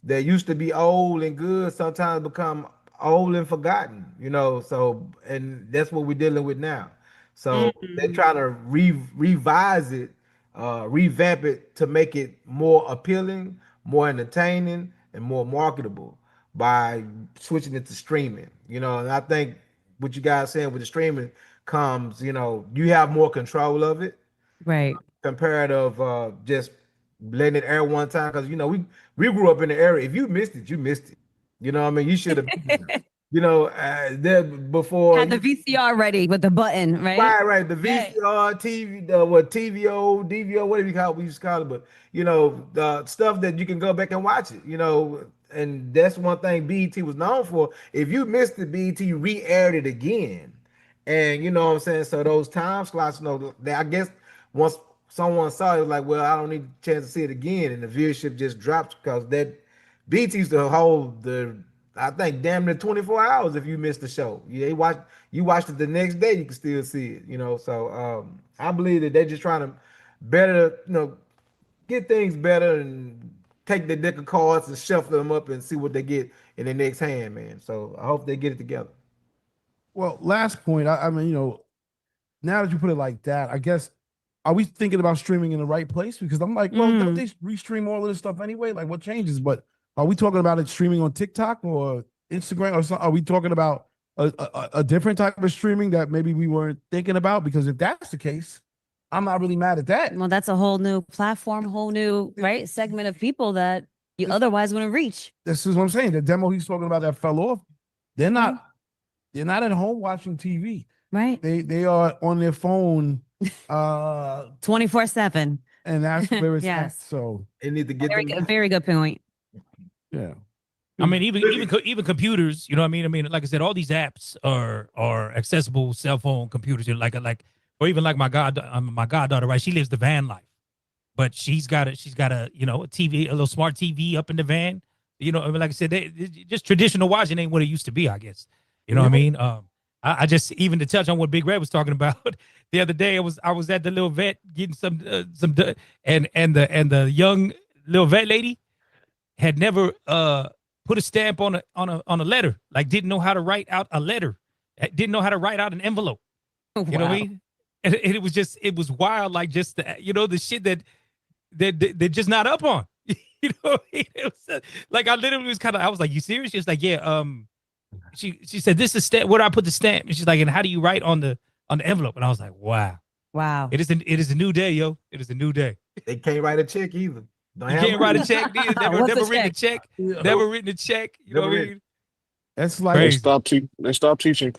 that used to be old and good sometimes become old and forgotten, you know. So, and that's what we're dealing with now. So they're trying to revise it, revamp it to make it more appealing, more entertaining, and more marketable by switching it to streaming. You know, and I think what you guys saying with the streaming comes, you know, you have more control of it, Right? compared of just letting it air one time. Because you know, we grew up in the era. If you missed it, you missed it. You know what I mean? You should have. You know, there before Had the VCR ready with the button, right? right. The VCR, TV, TVO, DVO, whatever we used to call it. But you know, the stuff that you can go back and watch it. You know, and that's one thing BET was known for. If you missed it, BET re-aired it again, and you know what I'm saying. So those time slots, you know, I guess once someone saw it, was like, well, I don't need a chance to see it again, and the viewership just dropped because that BET used to hold I think damn near 24 hours if you missed the show. You watched it the next day, you can still see it, you know. So I believe that they're just trying to better, you know, get things better and take the deck of cards and shuffle them up and see what they get in their next hand, man. So I hope they get it together. Well, last point. I mean, you know, now that you put it like that, I guess, are we thinking about streaming in the right place? Because I'm like, well, don't they restream all of this stuff anyway? Like, what changes? But are we talking about it streaming on TikTok or Instagram or something? Are we talking about a different type of streaming that maybe we weren't thinking about? Because if that's the case, I'm not really mad at that. Well, that's a whole new platform, whole new segment of people that you otherwise wouldn't reach. This is what I'm saying. The demo he's talking about that fell off, they're not at home watching TV. Right. They are on their phone 24/7. And that's where it's Yes. at. So they need to get very good point. Yeah. I mean, even computers, you know what I mean? I mean, like I said, all these apps are accessible cell phone computers. Or even like my goddaughter, right? She lives the van life, but she's got a you know, a TV, a little smart TV up in the van. You know, I mean, like I said, just traditional watching ain't what it used to be, I guess. You know what I mean? I just, even to touch on what Big Red was talking about the other day, I was at the little vet getting some and the young little vet lady had never put a stamp on a letter, like didn't know how to write out a letter, didn't know how to write out an envelope. You know what I mean? And it was wild, like just the shit that they're just not up on. You know, it was like I literally was I was like, "You serious?" She was like, "Yeah." She said, "This is stamp. Where do I put the stamp?" And she's like, "And how do you write on the envelope?" And I was like, "Wow, it is a new day, yo. It is a new day." They can't write a check either. You can't write a check. Never written a check. Never written a check. You know what I mean? It's like Crazy. They stopped teaching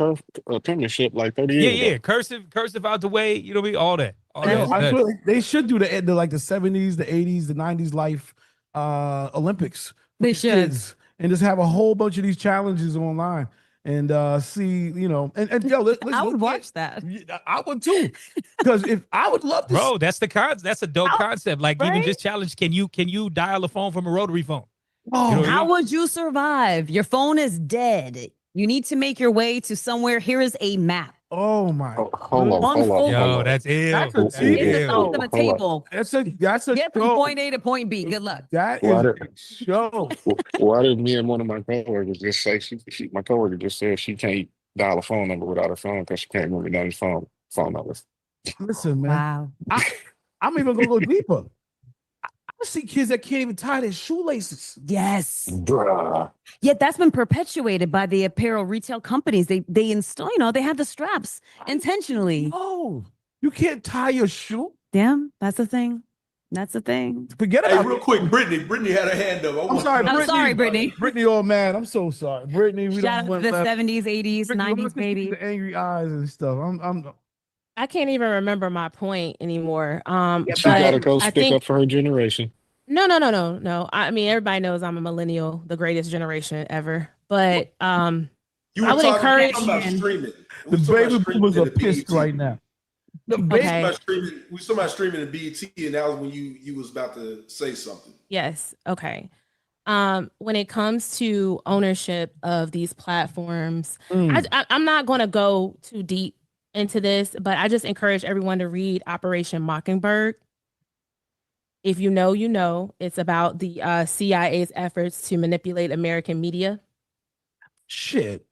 penmanship like 30 Yeah, years ago. yeah. Cursive out the way. You know what I mean? All that. All I that. I Nuts. feel like they should do the like the 70s, the 80s, the 90s life Olympics for They the should. kids, and just have a whole bunch of these challenges online and see, you know, and yo, listen, I would watch that. I would too, because if I would love to, Bro, that's a dope concept. Like even right? just challenge, can you dial a phone from a rotary phone? oh, You know what I How mean? would you survive? Your phone is dead. You need to make your way to somewhere. Here is a map. oh my, Oh, hold goodness. on, hold on, Yo, hold on. that's ill. That's a That's team. It's a ill. song of a Hold on. table. That's a Get from show. point A to point B. Good luck. That Why is did- a show. Why did me and one of my coworkers just say my coworker just said she can't dial a phone number without her phone because she can't remember down his phone numbers. Listen, man, Wow. I'm even gonna go deeper. I see kids that can't even tie their shoelaces. Yes. Bruh. Yet that's been perpetuated by the apparel retail companies. They install, you know, they have the straps intentionally. Oh, you can't tie your shoe. Damn, that's the thing. That's the thing. Forget Hey, about real quick, Brittany had her hand up. I'm sorry, I'm Brittany. sorry, Brittany. Brittany, old man. I'm so sorry, Brittany. We Shout out don't to want the left. 70s, 80s, Brittany, why 90s, don't you baby. see the angry eyes and stuff. I'm I can't even remember my point anymore. She gotta But go I stick think up for her generation. no. I mean, everybody knows I'm a millennial, the greatest generation ever. But You I were would talking encourage- about streaming. the baby boomers are pissed right now. The baby, Okay. We were talking about streaming in BET, and that was when you was about to say something. Yes. Okay. When it comes to ownership of these platforms, I'm not going to go too deep into this, but I just encourage everyone to read Operation Mockingbird. If you know, you know. It's about the CIA's efforts to manipulate American media. shit.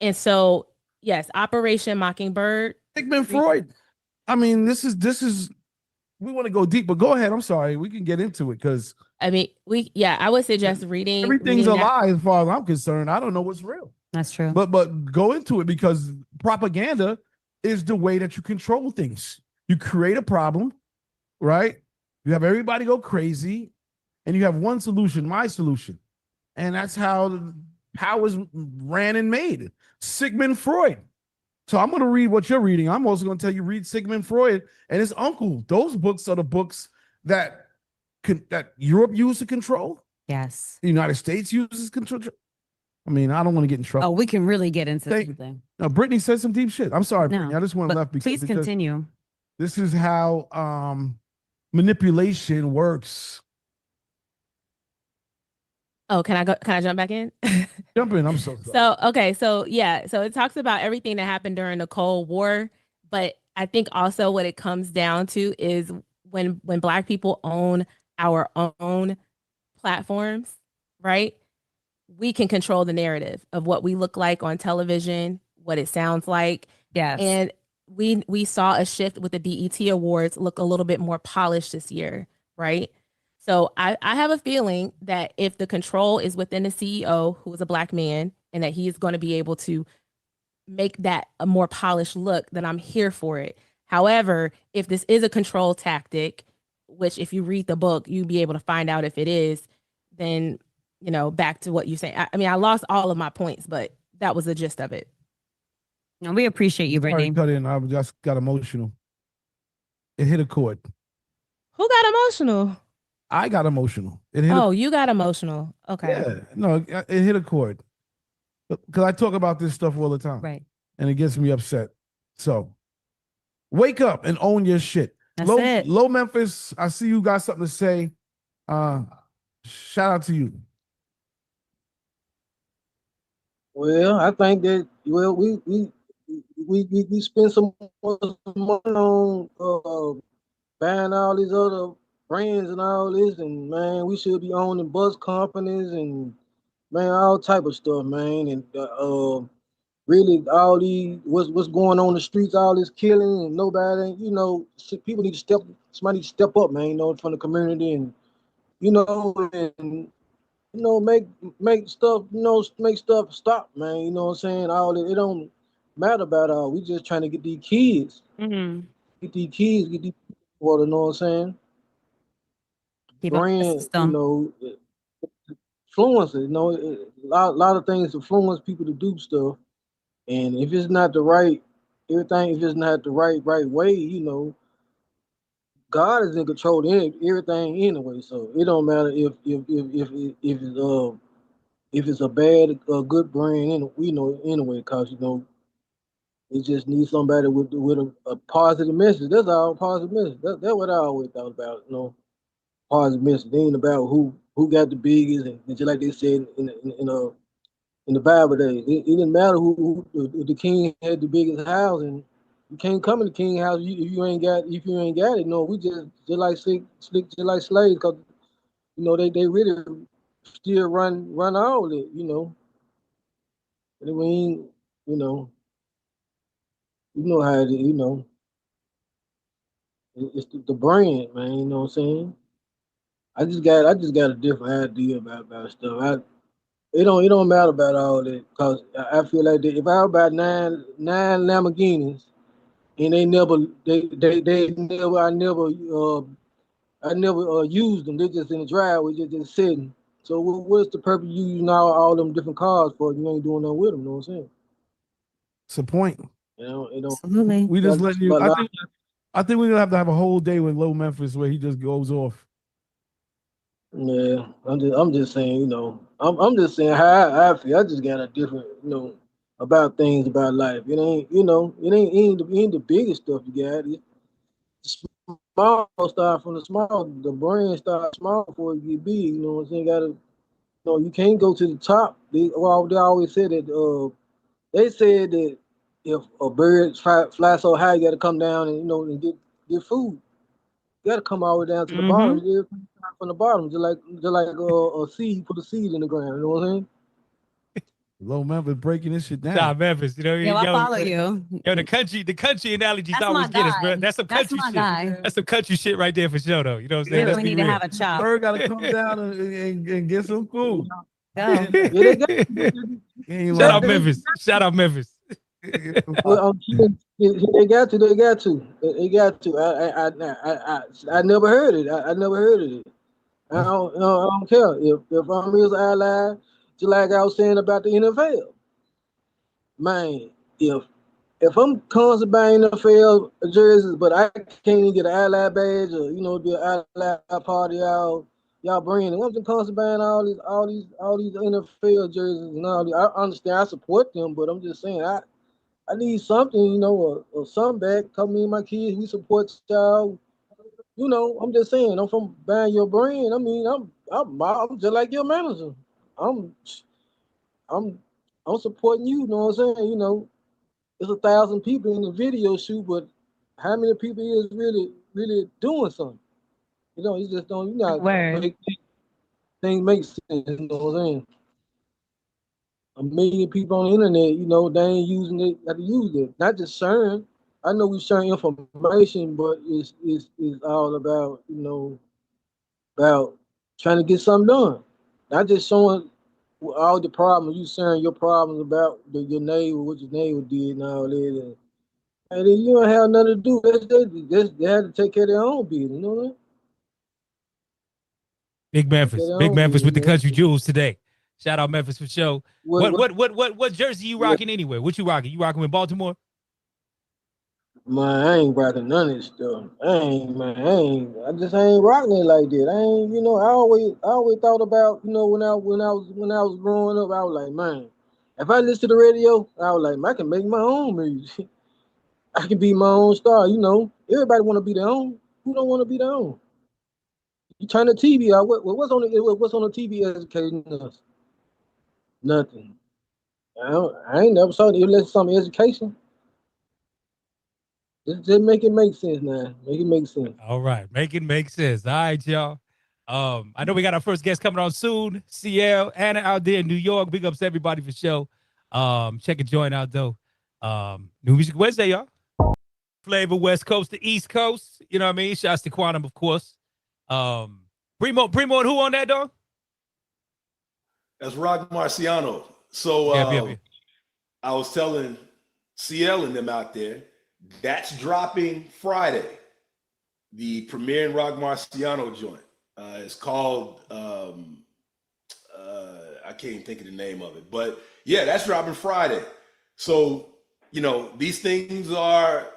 And so, yes, Operation Mockingbird. Sigmund Freud. I mean, this is. We want to go deep, but go ahead. I'm sorry. We can get into it because I mean, I would suggest reading. everything's a reading that. lie as far as I'm concerned. I don't know what's real. That's true. But go into it because propaganda is the way that you control things. You create a problem, right? You have everybody go crazy, and you have one solution, my solution. And that's how the powers ran and made. Sigmund Freud. So I'm going to read what you're reading. I'm also going to tell you read Sigmund Freud and his uncle. Those books are the books that Europe used to control. Yes. The United States uses control. I mean, I don't want to get in trouble. Oh, we can really get into Thank- something. Now, Brittany said some deep shit. I'm sorry, No, Brittany. I just went But left because please continue. this is how manipulation works. Oh, can I jump back in? Jump in. I'm so sorry. So it talks about everything that happened during the Cold War, but I think also what it comes down to is when Black people own our own platforms, right? We can control the narrative of what we look like on television, what it sounds like. Yes. And we saw a shift with the BET Awards look a little bit more polished this year, right? So I have a feeling that if the control is within the CEO, who is a Black man, and that he is going to be able to make that a more polished look, then I'm here for it. However, if this is a control tactic, which if you read the book, you'll be able to find out if it is, then, you know, back to what you say. I mean, I lost all of my points, but that was the gist of it. No, we appreciate you, Sorry, Brittany. cut in. I just got emotional. It hit a chord. Who got emotional? I got emotional. It hit. Oh, you got emotional. Okay. Yeah, no, it hit a chord. Because I talk about this stuff all the time, Right. and it gets me upset. So, wake up and own your shit. That's Low, it. Low Memphis, I see you got something to say. Shout out to you. Well, I think that we spend some money on buying all these other brands and all this, and man, we should be owning bus companies and man, all type of stuff, man, and really all these what's going on in the streets, all this killing and nobody, you know, people need to somebody need to step up, man, you know, from the community and make stuff, make stuff stop, man. You know what I'm saying? All it don't matter about all. We just trying to get these kids, Mm-hmm. get these water. You know what I'm saying? Keep up the Brand, system. influences. You know, lot of things influence people to do stuff, and if it's not the right everything, if it's not the right way, you know, God is in control of everything anyway. So it don't matter if it's a bad good brand, you know, anyway, because you know it just needs somebody with a positive message. That's all, positive message. That's what I always thought about. You know, positive message. It ain't about who got the biggest, and just like they said in the Bible days, it didn't matter who the king had the biggest house, and you can't come in the king house if you ain't got it. No, we just like just like slaves, because you know they really still run all of it. You know, and we ain't, you know how it is. You know, it's the brand, man. You know what I'm saying? I just got a different idea about stuff. It don't matter about all that, because I feel like that if I about nine Lamborghinis and they never I never used them. They just in the driveway, just sitting. So what's the purpose of using all them different cars for if you ain't doing nothing with them? You know what I'm saying? It's a point. You know, it don't. Absolutely. We just let you. But I think we're gonna have a whole day with Low Memphis where he just goes off. yeah, I'm just saying, you know, I'm just saying how I feel. I just got a different, you know, about things about life. It ain't, you know, it ain't the biggest stuff you got. It's small start from the small. The brain start small before it get big. You know what I'm saying? You can't go to the top. They always said that. They said that if a bird fly so high, you got to come down and and get food. You got to come all the way down to the bottom. Mm-hmm. Everything start from the bottom, just like a seed. Put a seed in the ground. You know what I'm saying? Low Memphis breaking this shit down. Nah, Memphis, you know, Yo, I follow you. Yo, the country analogies That's always my get us, bro. guy. That's some country my shit. guy. That's some country shit right there for sure, though. You know what I'm We saying? Let's really be need to real. have a chop. Bird got to come down and get some food. Go. Yeah, they got. Ain't Shout out lying. Memphis. Shout out Memphis. Well, they got to. They got to. They got to. I never heard it. I never heard of it. I don't care if I'm his ally. Just like I was saying about the NFL, man. If I'm constant buying NFL jerseys, but I can't even get an ally badge or do an ally party, y'all bringing it. I'm just constant buying all these NFL jerseys and all these. I understand, I support them, but I'm just saying I need something, or something back. Come me and my kids, we support y'all. I'm just saying, I'm from buying your brand. I mean, I'm just like your manager. I'm I'm I'm supporting you. You know what I'm saying? It's 1,000 people in the video shoot, but how many people is really doing something? You just don't. You not Word. make things make sense. You know what I'm saying? A million people on the internet, they ain't using it. Got to use it, not just sharing. I know we sharing information, but it's all about about trying to get something done, not just showing all the problems. You sharing your problems about your neighbor, what your neighbor did, and all that. And then you don't have nothing to do. They had to take care of their own business. You know what I mean? Big Memphis. their Big own Memphis with the business. country jewels today. Shout out Memphis for show. What- What jersey you rocking anyway? What you rocking? You rocking with Baltimore? Man, I ain't rocking none of this stuff. I just ain't rocking it like that. I ain't, I always thought about, when I was growing up, I was like, man, if I listen to the radio, I was like, man, I can make my own music. I can be my own star. Everybody want to be their own. Who don't want to be their own? You turn the TV out. What's on the TV educating us? Nothing. I ain't never saw it unless some education. Just make it make sense now. Make it make sense. All right. Make it make sense. All right, y'all. I know we got our first guest coming on soon. CL, Anna out there in New York. Big ups to everybody for show. Check a joint out though. New Music Wednesday, y'all. Flavor West Coast to East Coast. You know what I mean? Shouts to Quantum, of course. Primo and who on that, dog? That's Rock Marciano. So Yeah. I was telling CL and them out there, that's dropping Friday. The premiere Rock Marciano joint. It's called I can't even think of the name of it, but yeah, that's dropping Friday. So, you know, these things are,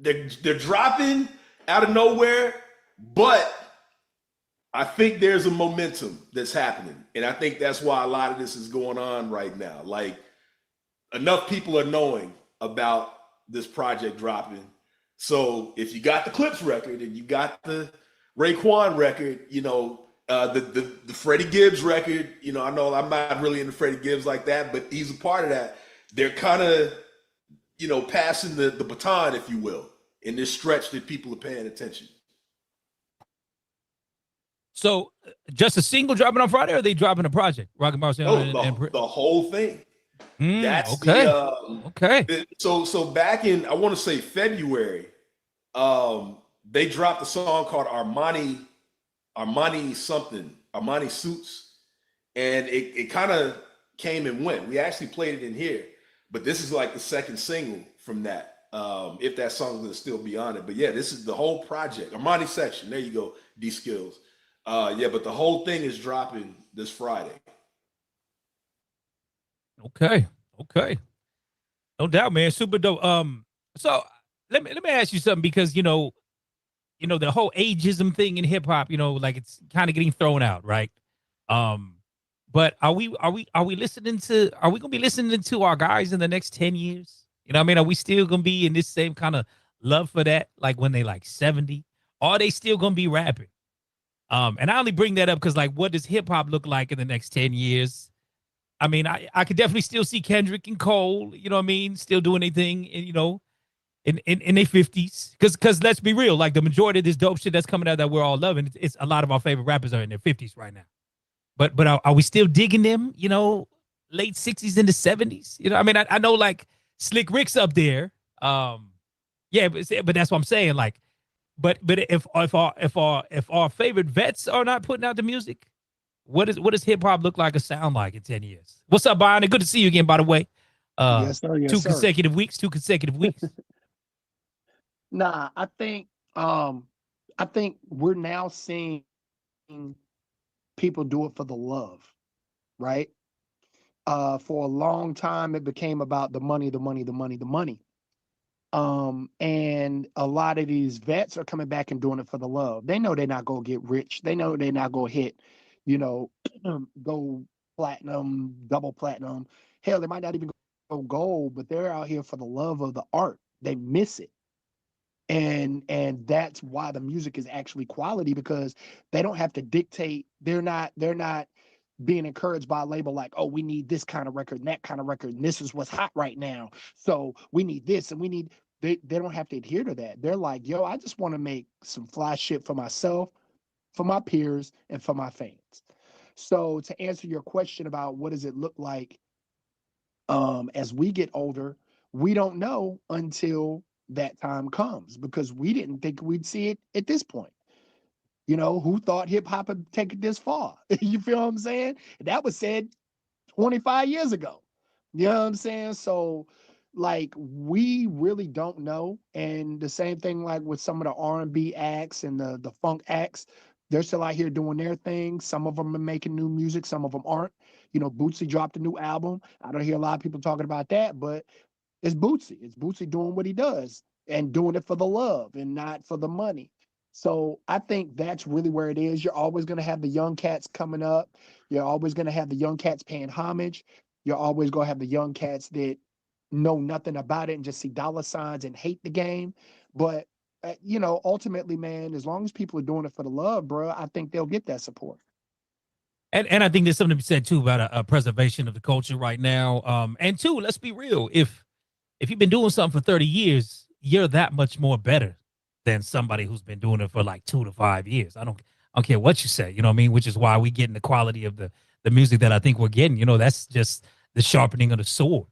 they're dropping out of nowhere, but I think there's a momentum that's happening. And I think that's why a lot of this is going on right now. Like, enough people are knowing about this project dropping. So if you got the Clips record and you got the Raekwon record, you know, the Freddie Gibbs record, you know I'm not really into Freddie Gibbs like that, but he's a part of that. They're kind of, you know, passing the baton, if you will, in this stretch that people are paying attention. So just a single dropping on Friday, or are they dropping a project? Rocket Marciano The whole thing. That's okay. Okay. So back in, I want to say February, they dropped a song called Armani Suits, and it kind of came and went. We actually played it in here, but this is like the second single from that. If that song's gonna still be on it, but yeah, this is the whole project. Armani Section. There you go, D Skills. Yeah, but the whole thing is dropping this Friday. Okay. No doubt, man. Super dope. So let me ask you something, because you know the whole ageism thing in hip hop, you know, like it's kind of getting thrown out, right? But are we listening to, are we gonna be listening to our guys in the next 10 years? You know what I mean? Are we still gonna be in this same kind of love for that, like when they like 70? Or are they still gonna be rapping? And I only bring that up because, like, what does hip hop look like in the next 10 years? I mean, I could definitely still see Kendrick and Cole, you know what I mean, still doing anything, you know, in their 50s. Because let's be real, like the majority of this dope shit that's coming out that we're all loving, it's a lot of our favorite rappers are in their 50s right now. But are we still digging them, you know, late 60s into 70s? You know, I mean, I know like Slick Rick's up there. Yeah, but that's what I'm saying. Like, but if our favorite vets are not putting out the music, what does hip hop look like or sound like in 10 years? What's up, Brian? Good to see you again, by the way. Yes, sir. Yes, two sir. consecutive weeks. Nah, I think we're now seeing people do it for the love, right? For a long time, it became about the money. And a lot of these vets are coming back and doing it for the love. They know they're not gonna get rich. They know they're not gonna hit, you know, go platinum, double platinum. Hell, they might not even go gold, but they're out here for the love of the art. They miss it. And that's why the music is actually quality, because they don't have to dictate. They're not being encouraged by a label like, oh, we need this kind of record and that kind of record, and this is what's hot right now, so we need this, and we need, they don't have to adhere to that. They're like, yo, I just want to make some fly shit for myself, for my peers, and for my fans. So to answer your question about what does it look like as we get older, we don't know until that time comes, because we didn't think we'd see it at this point. You know, who thought hip hop would take it this far? You feel what I'm saying? That was said 25 years ago. You know what I'm saying? So, like, we really don't know. And the same thing, like with some of the R&B acts and the funk acts, they're still out here doing their thing. Some of them are making new music, some of them aren't. You know, Bootsy dropped a new album. I don't hear a lot of people talking about that, but it's Bootsy. It's Bootsy doing what he does and doing it for the love and not for the money. So I think that's really where it is. You're always going to have the young cats coming up. You're always going to have the young cats paying homage. You're always going to have the young cats that know nothing about it and just see dollar signs and hate the game. But, you know, ultimately, man, as long as people are doing it for the love, bro, I think they'll get that support. And I think there's something to be said too about a preservation of the culture right now. And two, let's be real. If you've been doing something for 30 years, you're that much more better than somebody who's been doing it for like 2 to 5 years. I don't care what you say, you know what I mean? Which is why we getting the quality of the music that I think we're getting. You know, that's just the sharpening of the sword.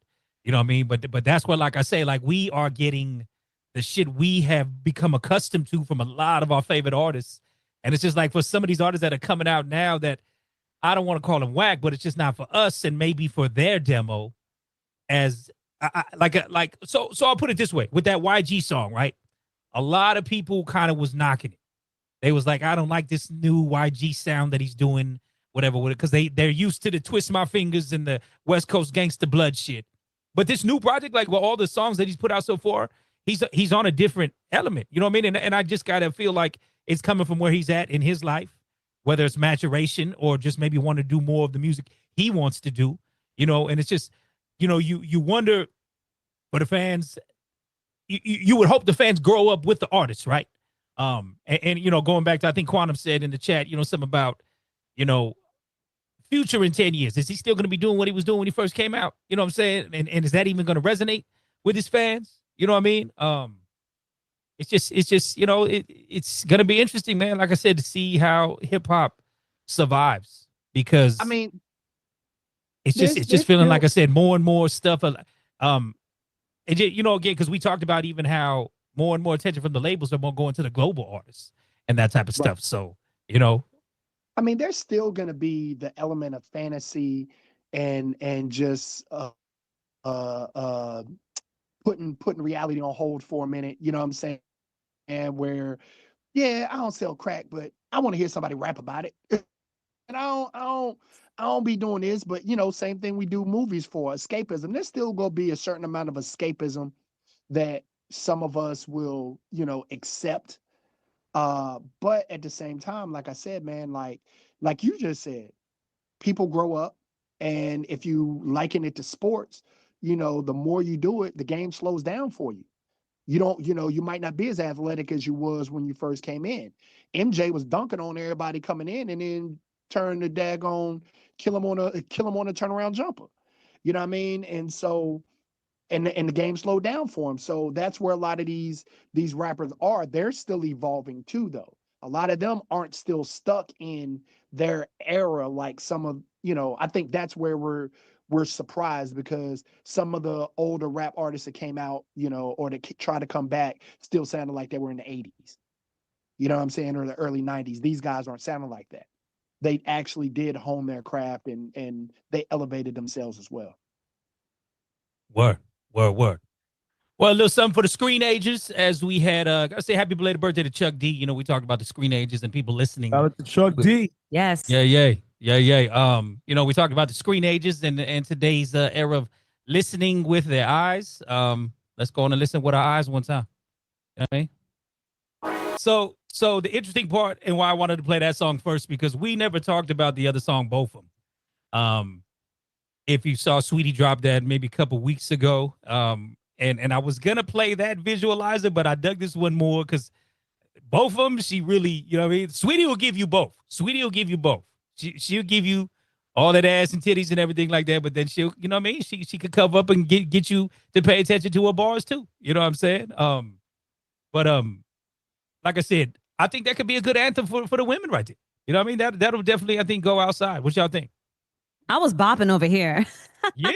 You know what I mean? But that's what, like I say, like we are getting the shit we have become accustomed to from a lot of our favorite artists. And it's just like for some of these artists that are coming out now that I don't want to call them whack, but it's just not for us and maybe for their demo. As so I'll put it this way, with that YG song, right? A lot of people kind of was knocking it. They was like, I don't like this new YG sound that he's doing whatever, because they're used to the twist my fingers and the West Coast gangster blood shit. But this new project, like all the songs that he's put out so far, he's on a different element. You know what I mean? And I just gotta feel like it's coming from where he's at in his life, whether it's maturation or just maybe want to do more of the music he wants to do. You know, and it's just, you know, you wonder for the fans. You would hope the fans grow up with the artists, right? And you know, going back to, I think Quantum said in the chat, you know, something about, you know, Future in 10 years. Is he still going to be doing what he was doing when he first came out? You know what I'm saying? And is that even going to resonate with his fans? You know what I mean? It's just, you know, it's going to be interesting, man. Like I said, to see how hip hop survives, because I mean, it's just feeling like I said, more and more stuff. And you know, again, because we talked about even how more and more attention from the labels are more going to the global artists and that type of stuff. So, you know, I mean, there's still going to be the element of fantasy and just putting reality on hold for a minute. You know what I'm saying? And where, yeah, I don't sell crack, but I want to hear somebody rap about it. And I don't be doing this, but you know, same thing we do movies for, escapism. There's still gonna be a certain amount of escapism that some of us will, you know, accept. But at the same time, like I said, man, like you just said, people grow up, and if you liken it to sports, you know, the more you do it, the game slows down for you. You don't, you know, you might not be as athletic as you was when you first came in. MJ was dunking on everybody coming in, and then turn the daggone kill him on a turnaround jumper. You know what I mean? And so, and the game slowed down for him. So that's where a lot of these rappers are. They're still evolving too, though. A lot of them aren't still stuck in their era like some of, you know, I think that's where we're surprised, because some of the older rap artists that came out, you know, or that try to come back still sounded like they were in the 80s. You know what I'm saying? Or the early 90s. These guys aren't sounding like that. They actually did hone their craft, and they elevated themselves as well. Word. Well, a little something for the screen ages, as we had, gotta say happy belated birthday to Chuck D. You know, we talked about the screen ages and people listening. Shout out to Chuck D. Yes. Yeah. You know, we talked about the screen ages and today's era of listening with their eyes. Let's go on and listen with our eyes one time. You know what I mean? So the interesting part, and why I wanted to play that song first, because we never talked about the other song, both of them. If you saw Sweetie drop that maybe a couple weeks ago, and I was gonna play that visualizer, but I dug this one more because both of them, she really, you know what I mean? Sweetie will give you both. She'll give you all that ass and titties and everything like that, but then she'll, you know what I mean? She could cover up and get you to pay attention to her bars too. You know what I'm saying? But like I said, I think that could be a good anthem for the women right there. You know what I mean? That'll definitely, I think, go outside. What y'all think? I was bopping over here. Yeah.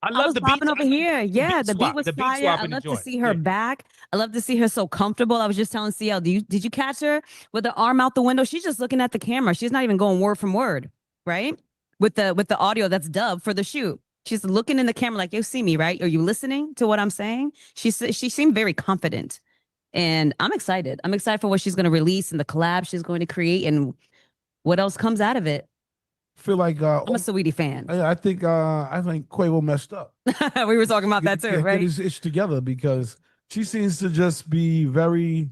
I was love the beat. bopping over here. Yeah, the beat was The beat fire. swap I and the love to joint. see her Yeah. back. I love to see her so comfortable. I was just telling CL, did you catch her with the arm out the window? She's just looking at the camera. She's not even going word from word, right? With the audio that's dubbed for the shoot. She's looking in the camera like, you see me, right? Are you listening to what I'm saying? She seemed very confident. And I'm excited. I'm excited for what she's going to release and the collab she's going to create and what else comes out of it. Feel like I'm a Saweetie fan. I think Quavo messed up. We were talking about that too, right? Get his itch together, because she seems to just be very.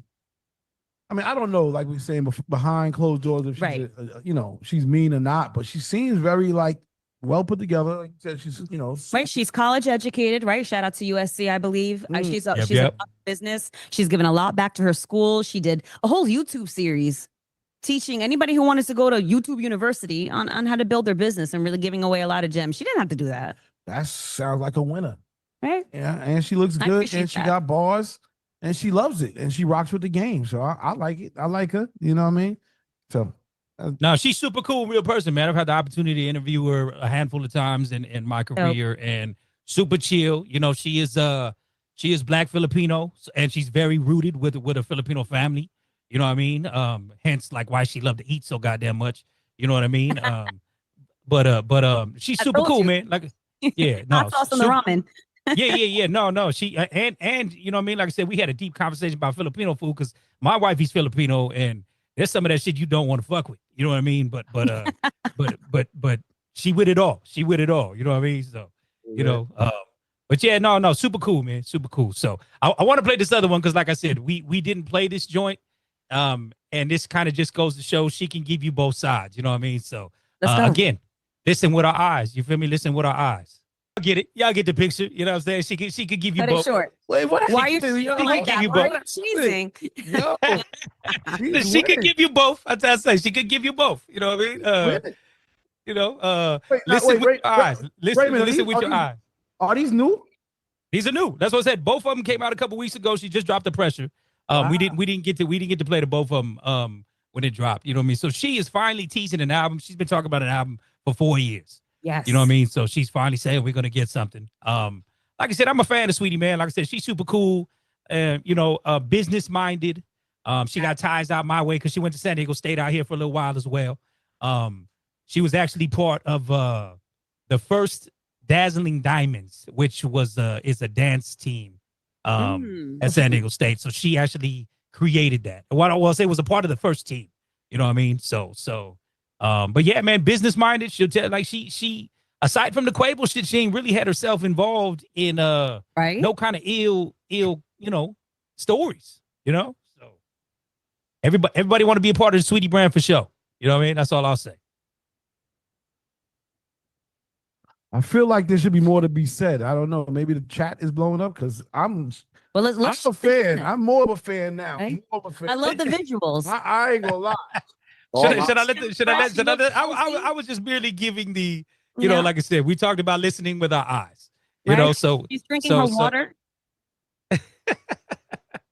I mean, I don't know, like we were saying, behind closed doors, if she's, Right. you know, she's mean or not, but she seems very like well put together. Like you said, she's, you know, Right, she's college educated, right? Shout out to USC, I believe. She's Yep. a business. She's given a lot back to her school. She did a whole YouTube series teaching anybody who wanted to go to YouTube University on how to build their business, and really giving away a lot of gems. She didn't have to do that, that sounds like a winner. right? Yeah, and she looks I good, appreciate and she that. got bars, and she loves it, and she rocks with the game. So I like it. I like her. You know what I mean? So No, she's super cool, real person, man. I've had the opportunity to interview her a handful of times in my career, and super chill. You know, she is Black Filipino, and she's very rooted with a Filipino family. You know what I mean? Hence, like, why she loved to eat so goddamn much. You know what I mean? But she's I super told cool, you. man. Like, yeah, no, Hot sauce on the ramen. yeah. No. She and you know what I mean? Like I said, we had a deep conversation about Filipino food, because my wife is Filipino, and There's some of that shit you don't want to fuck with. You know what I mean? But but she with it all. She with it all. You know what I mean? So you know. But yeah, no, super cool, man, super cool. So I want to play this other one because, like I said, we didn't play this joint, and this kind of just goes to show she can give you both sides. You know what I mean? So again, listen with our eyes. You feel me? Listen with our eyes. I get it. Y'all get the picture. You know what I'm saying? She could give you Cut both. it short. Wait, what? Why are you Yo, like give that? you Why are both. you cheesing? Yo, She could give you both. That's what I say. She could give you both. You know what I mean? Wait, You know, wait, listen wait, with wait, your eyes. Listen minute, with your eyes. Are these new? These are new. That's what I said. Both of them came out a couple weeks ago. She just dropped the pressure. We didn't get to play the both of them when it dropped. You know what I mean? So she is finally teasing an album. She's been talking about an album for 4 years. Yes. You know what I mean? So she's finally saying we're gonna get something. Like I said, I'm a fan of Sweetie, man. Like I said, she's super cool and business minded. She got ties out my way because she went to San Diego State out here for a little while as well. She was actually part of the first Dazzling Diamonds, which was is a dance team at San Diego State. So she actually created that. What I will say was a part of the first team. You know what I mean? So but yeah, man, business minded. She'll tell like she aside from the Quavo shit, she ain't really had herself involved in no kind of ill stories. You know, so everybody want to be a part of the Sweetie brand for sure. You know what I mean? That's all I'll say. I feel like there should be more to be said. I don't know. Maybe the chat is blowing up because I'm a fan. I'm more of a fan now. Right? More of a fan. I love the visuals. I ain't gonna lie. I was just merely giving the, like I said, we talked about listening with our eyes. You know, so she's drinking her water.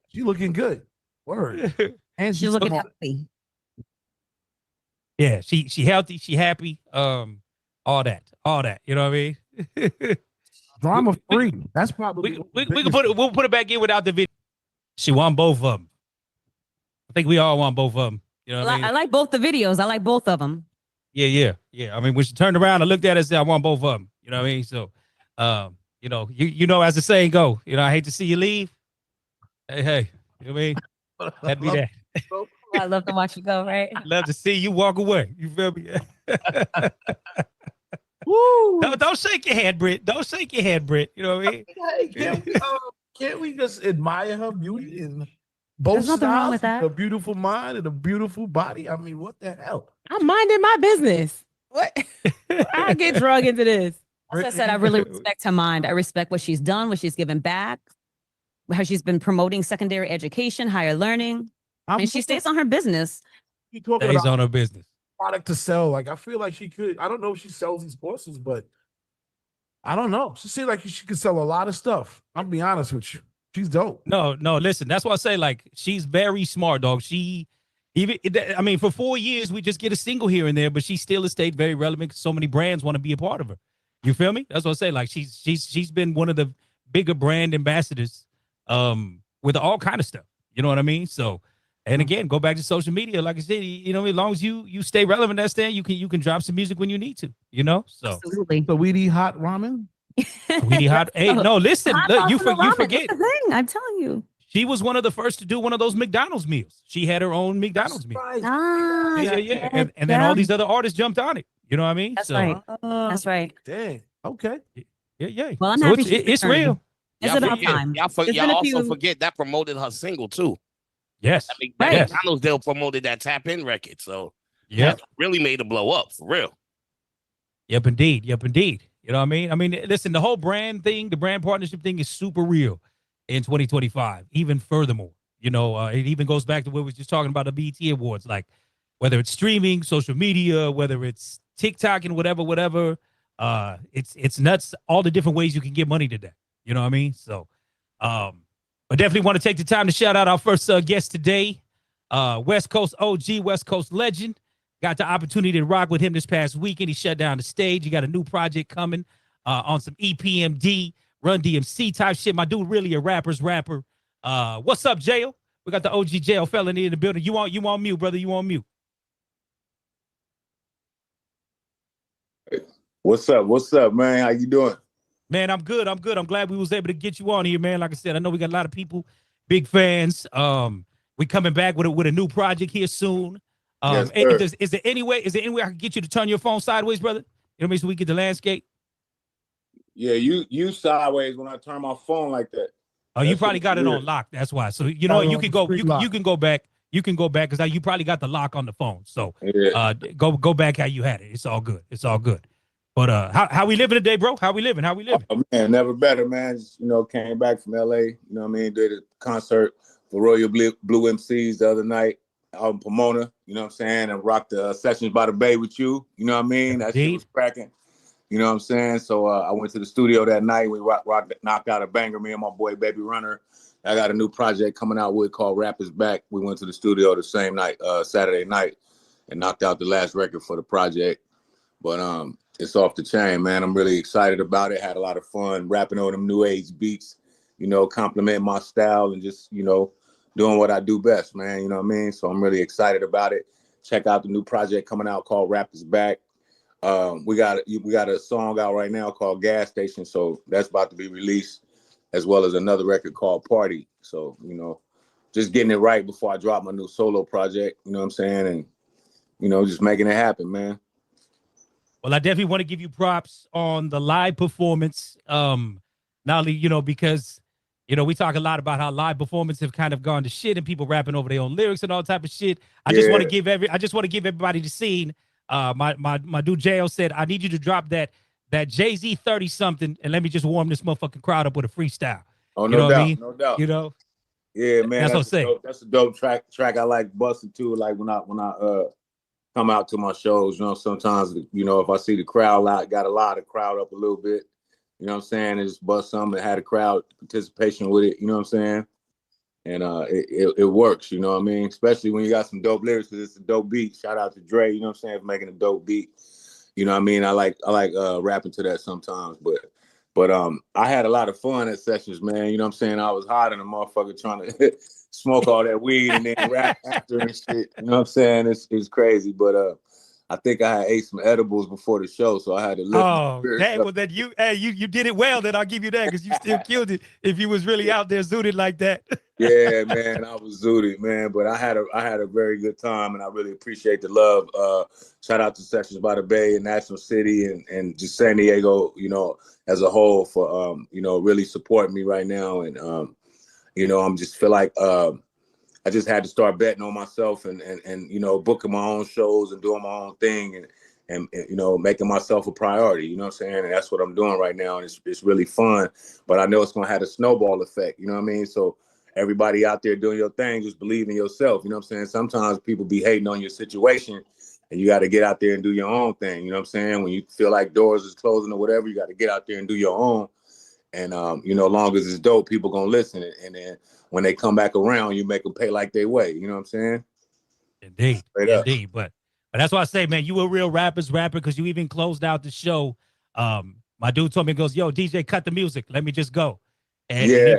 She looking good. Word. And She's looking healthy. Yeah, she healthy, she happy. All that. You know what I mean? Drama free. That's probably we can we'll put it back in without the video. She won both of them. I think we all want both of them. You know what I mean? I like both the videos. I like both of them. Yeah. I mean, when she turned around and looked at it and said, I want both of them. You know what I mean? So, as the saying go, I hate to see you leave. Hey, you know what I mean? That'd be that. I love to watch you go, right? Love to see you walk away. You feel me? Woo! Don't shake your head, Britt. Don't shake your head, Britt. You know what I mean? Hey, can't we just admire her beauty in both There's nothing wrong with styles? that. A beautiful mind and a beautiful body. I mean, what the hell? I'm minding my business. What? I get drug into this. As I said, I really respect her mind. I respect what she's done, what she's given back, how she's been promoting secondary education, higher learning. And she stays on her business. You talking Stays about on her business. product to sell? Like, I feel like she could. I don't know if she sells these courses, but I don't know. She seems like she could sell a lot of stuff. I'll be honest with you. She's dope. No, listen. That's why I say, like, she's very smart, dog. For 4 years, we just get a single here and there, but she still has stayed very relevant because so many brands want to be a part of her. You feel me? That's what I say. Like, she's been one of the bigger brand ambassadors with all kind of stuff. You know what I mean? So, and again, go back to social media. Like I said, as long as you stay relevant, that's there. You can drop some music when you need to. So Absolutely. So we need hot ramen. We need hot. Hey, no, listen. Look, you forget. That's the thing. I'm telling you. She was one of the first to do one of those McDonald's meals. She had her own McDonald's meal. Ah, Yeah. And then all these other artists jumped on it. You know what I mean? That's right. That's right. Dang. Okay. Yeah. Well, I'm so happy it's real. It's about time. Y'all also forget that promoted her single too. Yes. McDonald's Dale promoted that Tap In record, so that really made it blow up for real. Yep, indeed. You know what I mean? I mean, listen, the whole brand thing, the brand partnership thing is super real in 2025. Even furthermore, it even goes back to what we were just talking about the BET Awards, like whether it's streaming, social media, whether it's TikTok and whatever. It's nuts. All the different ways you can get money today. You know what I mean? So, I definitely want to take the time to shout out our first guest today, West Coast OG, West Coast legend. Got the opportunity to rock with him this past weekend. He shut down the stage. He got a new project coming on some EPMD, Run DMC type shit. My dude really a rapper's rapper. What's up, Jayo? We got the OG Jayo Felony in the building. You on mute, brother. You on mute. What's up, man? How you doing? Man, I'm good. I'm glad we was able to get you on here, man. Like I said, I know we got a lot of people, big fans. We coming back with a new project here soon. Yes, sir. Is there any way I can get you to turn your phone sideways, brother? You know what I mean? So we get the landscape. Yeah, you sideways when I turn my phone like that. Oh, you probably got it on lock. That's why. So you know what? You can go. You can go back. You can go back because you probably got the lock on the phone. So go back how you had it. It's all good. It's all good. But how we living today, bro? How we living? How we living? Oh, man, never better, man. Just, came back from LA. You know what I mean? Did a concert for Royal Blue MCs the other night out in Pomona. You know what I'm saying? And rocked the Sessions by the Bay with you. You know what I mean? That shit was cracking. You know what I'm saying? So I went to the studio that night. We knocked out a banger. Me and my boy Baby Runner. I got a new project coming out with called Rap Is Back. We went to the studio the same night, Saturday night, and knocked out the last record for the project. But it's off the chain, man. I'm really excited about it. Had a lot of fun rapping on them new age beats, complimenting my style and just, doing what I do best, man. You know what I mean? So I'm really excited about it. Check out the new project coming out called Rap Is Back. We got a song out right now called Gas Station. So that's about to be released, as well as another record called Party. So, just getting it right before I drop my new solo project, you know what I'm saying? And, just making it happen, man. Well, I definitely want to give you props on the live performance. Not only, because, we talk a lot about how live performances have kind of gone to shit and people rapping over their own lyrics and all type of shit. I just want to give everybody the scene. My dude Jayo said, I need you to drop that Jay-Z 30 something and let me just warm this motherfucking crowd up with a freestyle. Oh, no doubt, no doubt. Yeah, man. That's what I'm saying. That's a dope track I like busting too. Like when I come out to my shows, sometimes, if I see the crowd got a lot of crowd up a little bit, you know what I'm saying? And just bust something and had a crowd participation with it, you know what I'm saying? And it works, you know what I mean? Especially when you got some dope lyrics, because it's a dope beat. Shout out to Dre, you know what I'm saying, for making a dope beat. You know what I mean? I like rapping to that sometimes, but I had a lot of fun at Sessions, man. You know what I'm saying? I was hot in a motherfucker trying to smoke all that weed and then rap after and shit. You know what I'm saying? It's crazy, but I think I had ate some edibles before the show, so I had to lift. Oh, that well, that you did it well. Then I'll give you that because you still killed it. If you was really out there zooted like that. Yeah, man, I was zooted, man. But I had a very good time, and I really appreciate the love. Shout out to Sessions by the Bay and National City and just San Diego, as a whole for really supporting me right now. And I'm just feel like I just had to start betting on myself and booking my own shows and doing my own thing and making myself a priority, you know what I'm saying? And that's what I'm doing right now. And it's really fun, but I know it's going to have a snowball effect, you know what I mean? So everybody out there doing your thing, just believe in yourself, you know what I'm saying? Sometimes people be hating on your situation and you got to get out there and do your own thing, you know what I'm saying? When you feel like doors is closing or whatever, you got to get out there and do your own. And, long as it's dope, people going to listen. And then when they come back around, you make them pay like they weigh. You know what I'm saying? Indeed. But that's why I say, man, you a real rapper because you even closed out the show. My dude told me, he goes, yo, DJ, cut the music. Let me just go. And he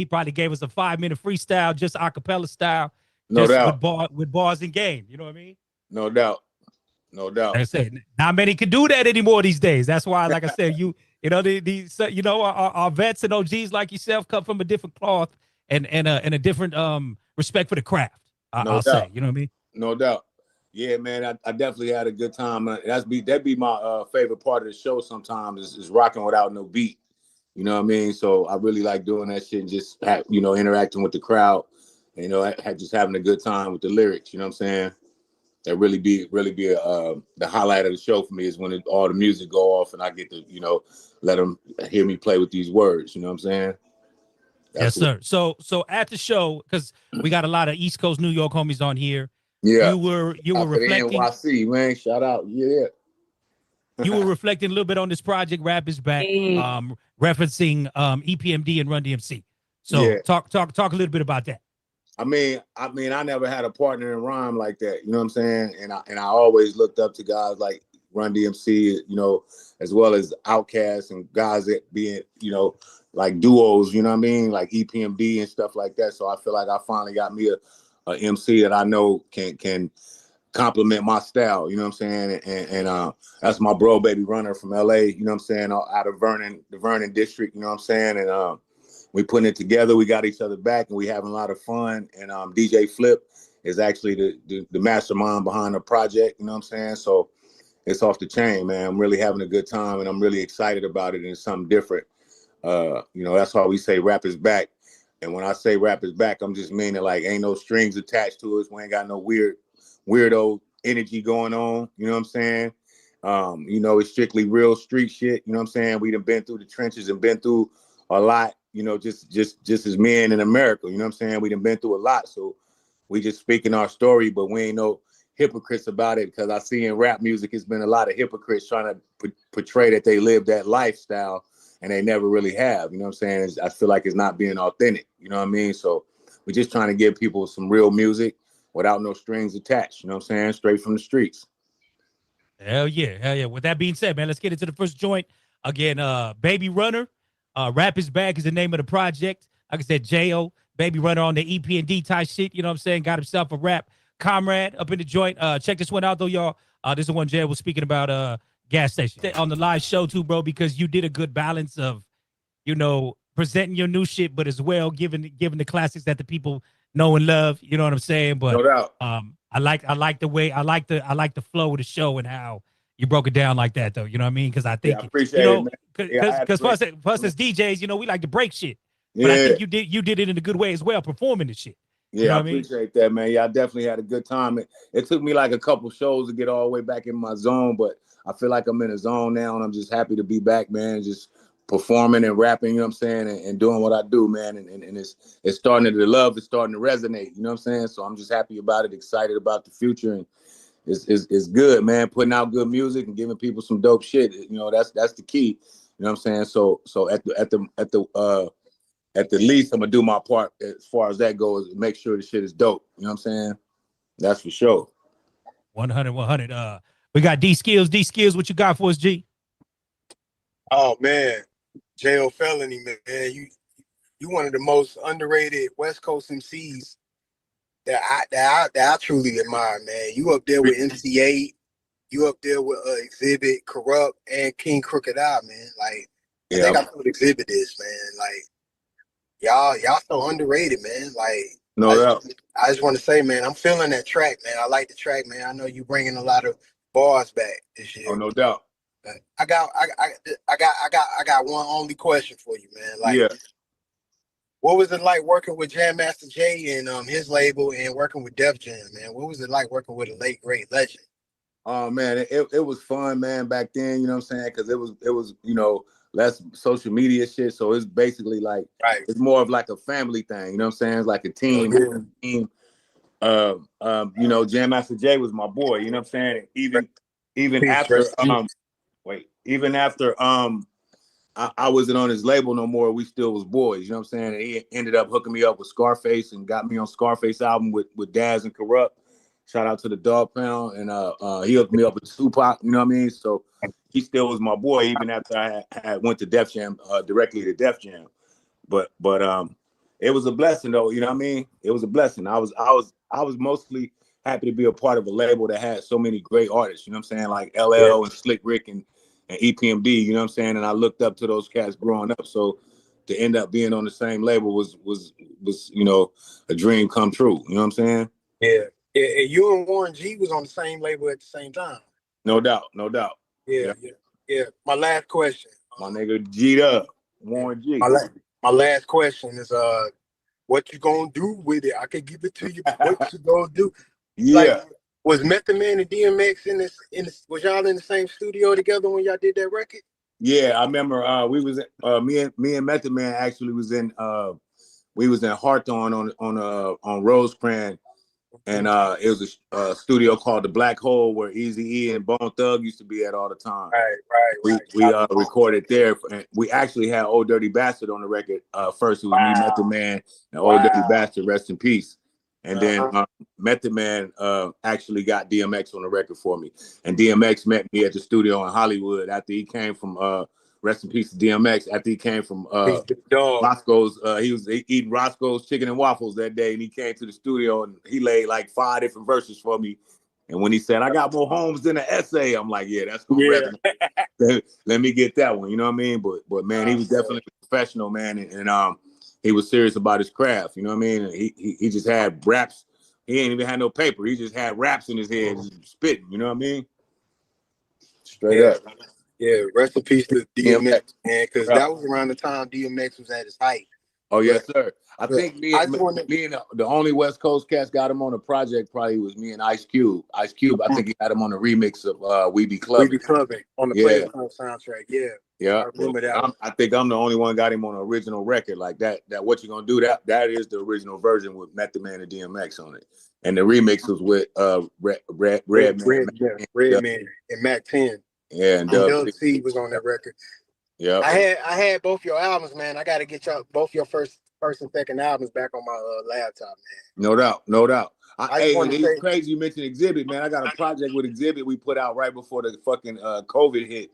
probably gave us a 5-minute freestyle, just a cappella style. No doubt. With bars and game. You know what I mean? No doubt. Like I said, not many can do that anymore these days. That's why, like I said, our vets and OGs like yourself come from a different cloth and a different respect for the craft. I'll say, you know what I mean? No doubt. Yeah, man, I definitely had a good time. That'd be my favorite part of the show sometimes is rocking without no beat. You know what I mean? So I really like doing that shit and just interacting with the crowd. Just having a good time with the lyrics. You know what I'm saying? That really be the highlight of the show for me is when all the music go off and I get to let them hear me play with these words. You know what I'm saying? Yes, sir. So at the show, because we got a lot of East Coast New York homies on here. Yeah, you were reflecting. NYC, man, shout out. Yeah. You were reflecting a little bit on this project, Rap Is Back, referencing EPMD and Run DMC. So talk a little bit about that. I mean, I never had a partner in rhyme like that. You know what I'm saying? And I always looked up to guys like Run DMC, as well as Outkast and guys that being, like duos. You know what I mean? Like EPMD and stuff like that. So I feel like I finally got me a MC that I know can complement my style. You know what I'm saying? And that's my bro, Baby Runner from LA. You know what I'm saying? Out of the Vernon district. You know what I'm saying? And we putting it together. We got each other back, and we having a lot of fun. And DJ Flip is actually the mastermind behind the project. You know what I'm saying? So it's off the chain, man. I'm really having a good time, and I'm really excited about it. And it's something different. You know, that's why we say rap is back. And when I say rap is back, I'm just meaning like ain't no strings attached to us. We ain't got no weirdo energy going on. You know what I'm saying? You know, it's strictly real street shit. You know what I'm saying? We done been through the trenches and been through a lot, you know, just as men in America. You know what I'm saying? We done been through a lot. So we just speaking our story, but we ain't no hypocrites about it, because I see in rap music, it's been a lot of hypocrites trying to portray that they live that lifestyle, and they never really have. You know what I'm saying? I feel like it's not being authentic. You know what I mean? So we're just trying to give people some real music without no strings attached. You know what I'm saying? Straight from the streets. Hell yeah, hell yeah. With that being said, man, let's get into the first joint. Again, Baby Runner. Rap is Back is the name of the project. Like I said, Jayo, Baby Runner on the EP&D type shit. You know what I'm saying? Got himself a rap comrade up in the joint. Check this one out, though, y'all. This is the one Jay was speaking about gas station on the live show, too, bro, because you did a good balance of, you know, presenting your new shit, but as well giving the classics that the people know and love. You know what I'm saying? But No doubt. I like the way I like the flow of the show and how you broke it down like that, though. You know what I mean? Because I think I appreciate you know, it, man. because for us as DJs, you know, we like to break shit. But Yeah. I think you did it in a good way as well, performing the shit. Yeah, You know I what I mean? appreciate that, man. Yeah, I definitely had a good time. It took me like a couple shows to get all the way back in my zone, but I feel like I'm in a zone now, and I'm just happy to be back, man. Just performing and rapping, you know what I'm saying, and doing what I do, man. And it's starting to, the love is starting to resonate, you know what I'm saying? So I'm just happy about it, excited about the future, and it's good, man. Putting out good music and giving people some dope shit, you know, that's the key, you know what I'm saying? So at the least, I'm gonna do my part as far as that goes, make sure the shit is dope. You know what I'm saying? That's for sure. 100. We got D Skills. What you got for us, G? Oh man, Jayo Felony, man, you one of the most underrated West Coast MCs that I truly admire, man. You up there with MC8, you up there with Exhibit, Corrupt, and King Crooked Eye, man. Like, I think I told Exhibit this, man. Like, y'all so underrated, man. Like, no doubt. I just want to say, man, I'm feeling that track, man. I like the track, man. I know you bringing a lot of bars back this year. Oh, no doubt. I got one only question for you, man. Like, yeah. What was it like working with Jam Master Jay and his label, and working with Def Jam, man? What was it like working with a late great legend? Oh man, it was fun, man, back then, you know what I'm saying? Because it was, you know, less social media shit. So it's basically like, it's more of like a family thing, you know what I'm saying? It's like a team. You know, Jam Master Jay was my boy, you know what I'm saying? Even after I wasn't on his label no more, we still was boys, you know what I'm saying? And he ended up hooking me up with Scarface and got me on Scarface album with Daz and Corrupt. Shout out to the Dog Pound, and he hooked me up with Tupac, you know what I mean? So he still was my boy even after I had went to Def Jam, directly to Def Jam. But it was a blessing though, you know what I mean? It was a blessing. I was mostly happy to be a part of a label that had so many great artists, you know what I'm saying? Like LL and Slick Rick and EPMD, you know what I'm saying? And I looked up to those cats growing up. So to end up being on the same label was you know, a dream come true, you know what I'm saying? Yeah. Yeah, and you and Warren G was on the same label at the same time. No doubt. Yeah. My last question. My nigga G'd up, Warren G. My last question is what you gonna do with it? I can give it to you, but what you gonna do? Yeah. Like, was Method Man and DMX was y'all in the same studio together when y'all did that record? Yeah, I remember we was me and Method Man actually was in we was in Hawthorne on Rosecrans. And it was a studio called The Black Hole where Eazy-E and Bone Thug used to be at all the time. Right. We recorded there. And we actually had Old Dirty Bastard on the record first. It was me, Method Man, and Old Dirty Bastard, rest in peace. And then Method Man actually got DMX on the record for me. And DMX met me at the studio in Hollywood after he came from rest in peace to DMX, after he came from Roscoe's, he was eating Roscoe's chicken and waffles that day, and he came to the studio and he laid like 5 different verses for me. And when he said, I got more homes than an essay, I'm like, yeah, that's gonna resonate. Let me get that one, you know what I mean? But man, he was definitely a professional, man. And he was serious about his craft. You know what I mean? And he just had raps. He ain't even had no paper. He just had raps in his head, just spitting. You know what I mean? Straight up. Yeah, rest in peace to DMX, man, because Yeah. that was around the time DMX was at his height. Oh yes, sir. I But think me I and just wanna- the only West Coast cats got him on the project probably was me and Ice Cube. Ice Cube, I think he had him on the remix of We Be Clubbing. We Be Clubbing on the Players Club soundtrack. Yeah, Yeah, I remember that. I think I'm the only one got him on an original record like that. That What You Gonna Do, that is the original version with Method Man and DMX on it, and the remix was with Redman and Mac 10. Yeah, and Dub C was on that record. Yeah, I had both your albums, man. I got to get both your first and second albums back on my laptop, man. No doubt. Hey, wanna it's say- crazy you mentioned Exhibit, man. I got a project with Exhibit we put out right before the fucking COVID hit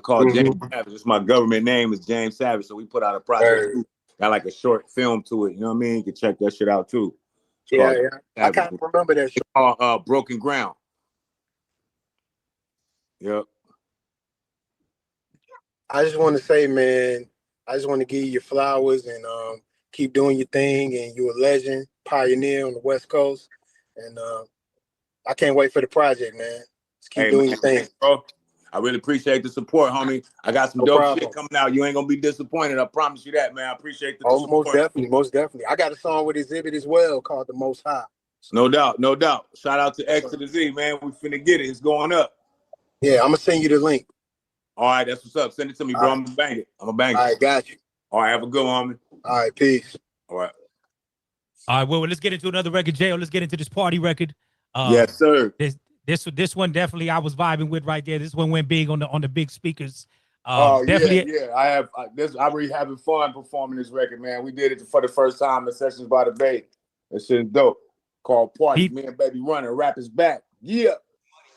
called James Savage. It's my government name is James Savage, so we put out a project too. Got like a short film to it. You know what I mean? You can check that shit out too. Yeah. I kind of remember that shit. It's called Broken Ground. Yep. I just want to say, man, I just want to give you your flowers and keep doing your thing. And you're a legend, pioneer on the West Coast. And I can't wait for the project, man. Just keep doing your thing, bro. I really appreciate the support, homie. I got some dope shit coming out. You ain't gonna be disappointed. I promise you that, man. I appreciate the support. Most definitely. I got a song with Exhibit as well called The Most High. No doubt. Shout out to X to the Z, man. We finna get it. It's going up. Yeah, I'm gonna send you the link. All right, that's what's up. Send it to me, bro. I'm gonna bang it. All right, got you. All right, have a good one, homie. All right, peace. All right. All right, well, let's get into another record, Jayo. Let's get into this party record. Yes, sir. This one definitely I was vibing with right there. This one went big on the big speakers. Definitely. Yeah. I'm really having fun performing this record, man. We did it for the first time at Sessions by the Bay. That shit's dope. Called Party. Me and Baby Runner. Rap is back. Yeah.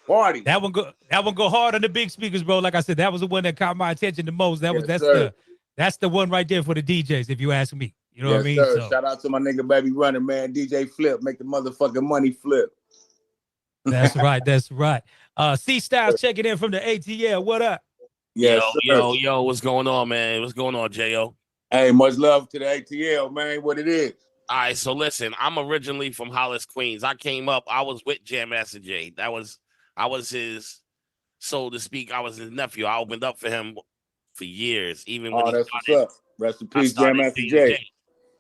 Party. That one go hard on the big speakers, bro. Like I said, that was the one that caught my attention the most. That's the one right there for the DJs, if you ask me. You know what I mean? Sir. So, shout out to my nigga Baby Runner, man. DJ Flip, make the motherfucking money flip. that's right. That's right. C Styles checking in from the ATL. What up? Yo, what's going on, man? What's going on, Jayo? Hey, much love to the ATL, man. What it is. All right, so listen, I'm originally from Hollis, Queens. I came up, I was with Jam Master Jay. I was his, so to speak, I was his nephew. I opened up for him for years, even when that's what's up. Rest in peace, Jam Master Jay.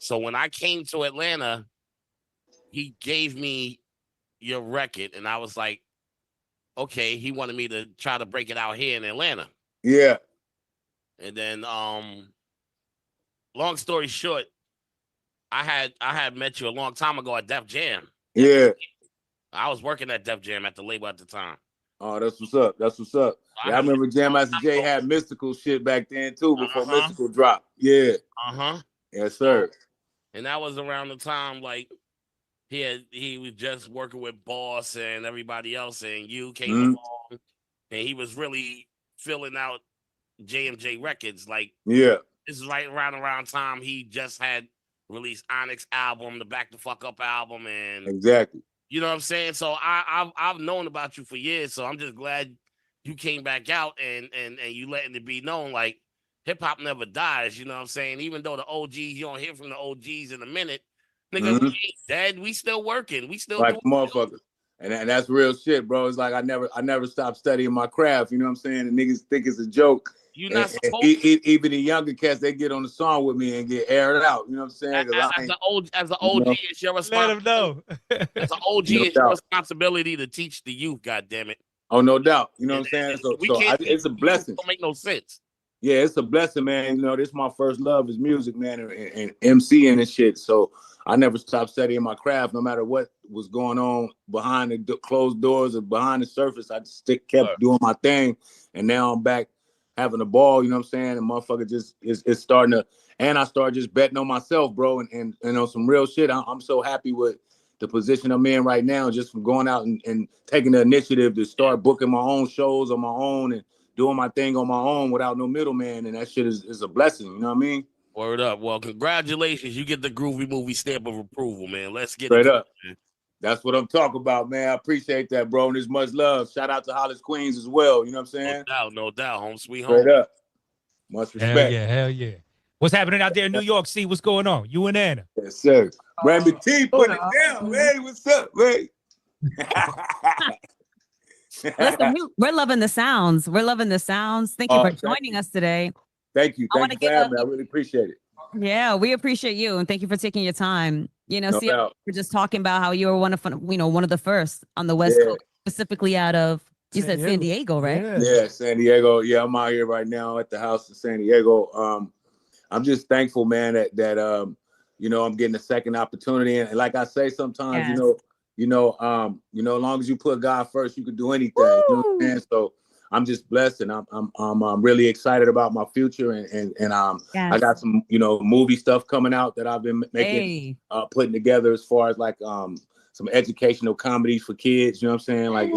So when I came to Atlanta, he gave me your record, and I was like, okay, he wanted me to try to break it out here in Atlanta. Yeah. And then, long story short, I had met you a long time ago at Def Jam. Yeah. I was working at Def Jam at the label at the time. Oh, that's what's up. That's what's up. Yeah, I remember Jam Master Jay had Mystical shit back then too, before Mystical dropped. Yeah. Yes, sir. And that was around the time like he was just working with Boss and everybody else, and you came along, and he was really filling out JMJ Records. Like, yeah, this is right around time he just had released Onyx album, the Back the Fuck Up album, and exactly. You know what I'm saying? So I've known about you for years, so I'm just glad you came back out and you letting it be known like hip hop never dies. You know what I'm saying? Even though the OGs, you don't hear from the OGs in a minute, nigga, we ain't dead. We still working. We still like doing motherfucker. And that's real shit, bro. It's like I never stopped studying my craft. You know what I'm saying? The niggas think it's a joke. You're not supposed even the younger cats, they get on the song with me and get aired out. You know what I'm saying? As an OG, it's your responsibility. Let them know. As an OG, it's your responsibility to teach the youth. God damn it! Oh, no doubt. You know what I'm saying? It's a blessing. Don't make no sense. Yeah, it's a blessing, man. You know, this is my first love is music, man, and MCing and shit. So I never stopped studying my craft, no matter what was going on behind the closed doors or behind the surface. I just kept doing my thing, and now I'm back having a ball. You know what I'm saying? And motherfucker just is starting to, and I started just betting on myself, bro, and on some real shit. I'm so happy with the position I'm in right now, just from going out and taking the initiative to start booking my own shows on my own and doing my thing on my own without no middleman, and that shit is a blessing. You know what I mean? Word up. Well, congratulations. You get the Groovy Movie stamp of approval, man. Let's get straight it up. Man. That's what I'm talking about, man. I appreciate that, bro. And there's much love. Shout out to Hollis, Queens as well. You know what I'm saying? No doubt, home sweet home. Straight up. Much respect. Hell yeah. What's happening out there in New York? See what's going on. You and Anna. Yes, sir. Randy T putting it down. Hey, what's up, man? Listen, we're loving the sounds. We're loving the sounds. Thank you for joining us today. Thank you. I Thank wanna you for give having me. I really appreciate it. Yeah, we appreciate you and thank you for taking your time. You know, No see, doubt. we're just talking about how you were one of the first on the West Yeah. Coast, specifically out of San Diego, right? Yeah, San Diego. Yeah, I'm out here right now at the house in San Diego. I'm just thankful, man, that I'm getting a second opportunity. And like I say, sometimes, Yes. as long as you put God first, you can do anything. You know what I'm saying? So I'm just blessed, and I'm really excited about my future, and I got some movie stuff coming out that I've been making, putting together as far as like some educational comedies for kids. You know what I'm saying? Like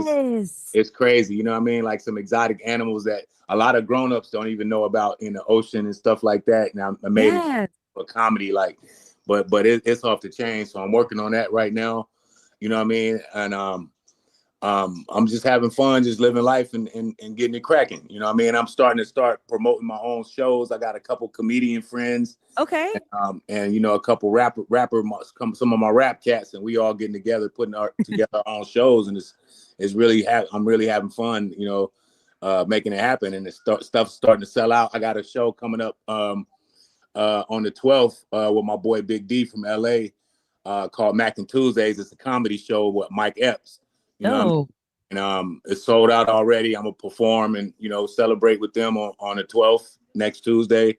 it's crazy. You know what I mean? Like some exotic animals that a lot of grown-ups don't even know about in the ocean and stuff like that. Now I made it a comedy, like, but it's off the chain. So I'm working on that right now. You know what I mean? And I'm just having fun, just living life and getting it cracking. You know what I mean? I'm starting to promoting my own shows. I got a couple comedian friends. Okay. And a couple rapper, some of my rap cats, and we all getting together, putting together our own shows, and it's really I'm really having fun, making it happen, and stuff's starting to sell out. I got a show coming up on the 12th with my boy Big D from LA called Mac and Tuesdays. It's a comedy show with Mike Epps. You know what I mean? And it's sold out already. I'm gonna perform and celebrate with them on the 12th next Tuesday.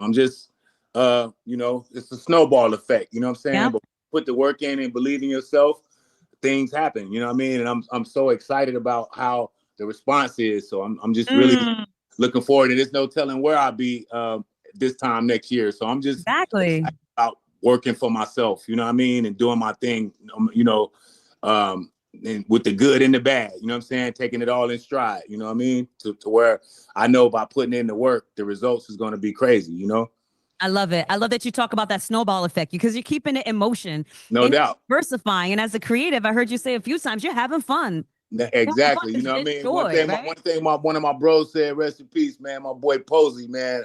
I'm just it's a snowball effect, you know what I'm saying? Yeah. But put the work in and believe in yourself, things happen, you know what I mean? And I'm so excited about how the response is. So I'm just really looking forward, and there's no telling where I'll be this time next year. So I'm just excited about working for myself, you know what I mean, and doing my thing, and with the good and the bad, you know what I'm saying, taking it all in stride, you know what I mean, to where I know by putting in the work, the results is going to be crazy, I love it. I love that you talk about that snowball effect because you're keeping it in motion. No doubt. Diversifying. And as a creative, I heard you say a few times, you're having fun. Exactly. You know what I mean? One thing one of my bros said, rest in peace, man, my boy Posey, man,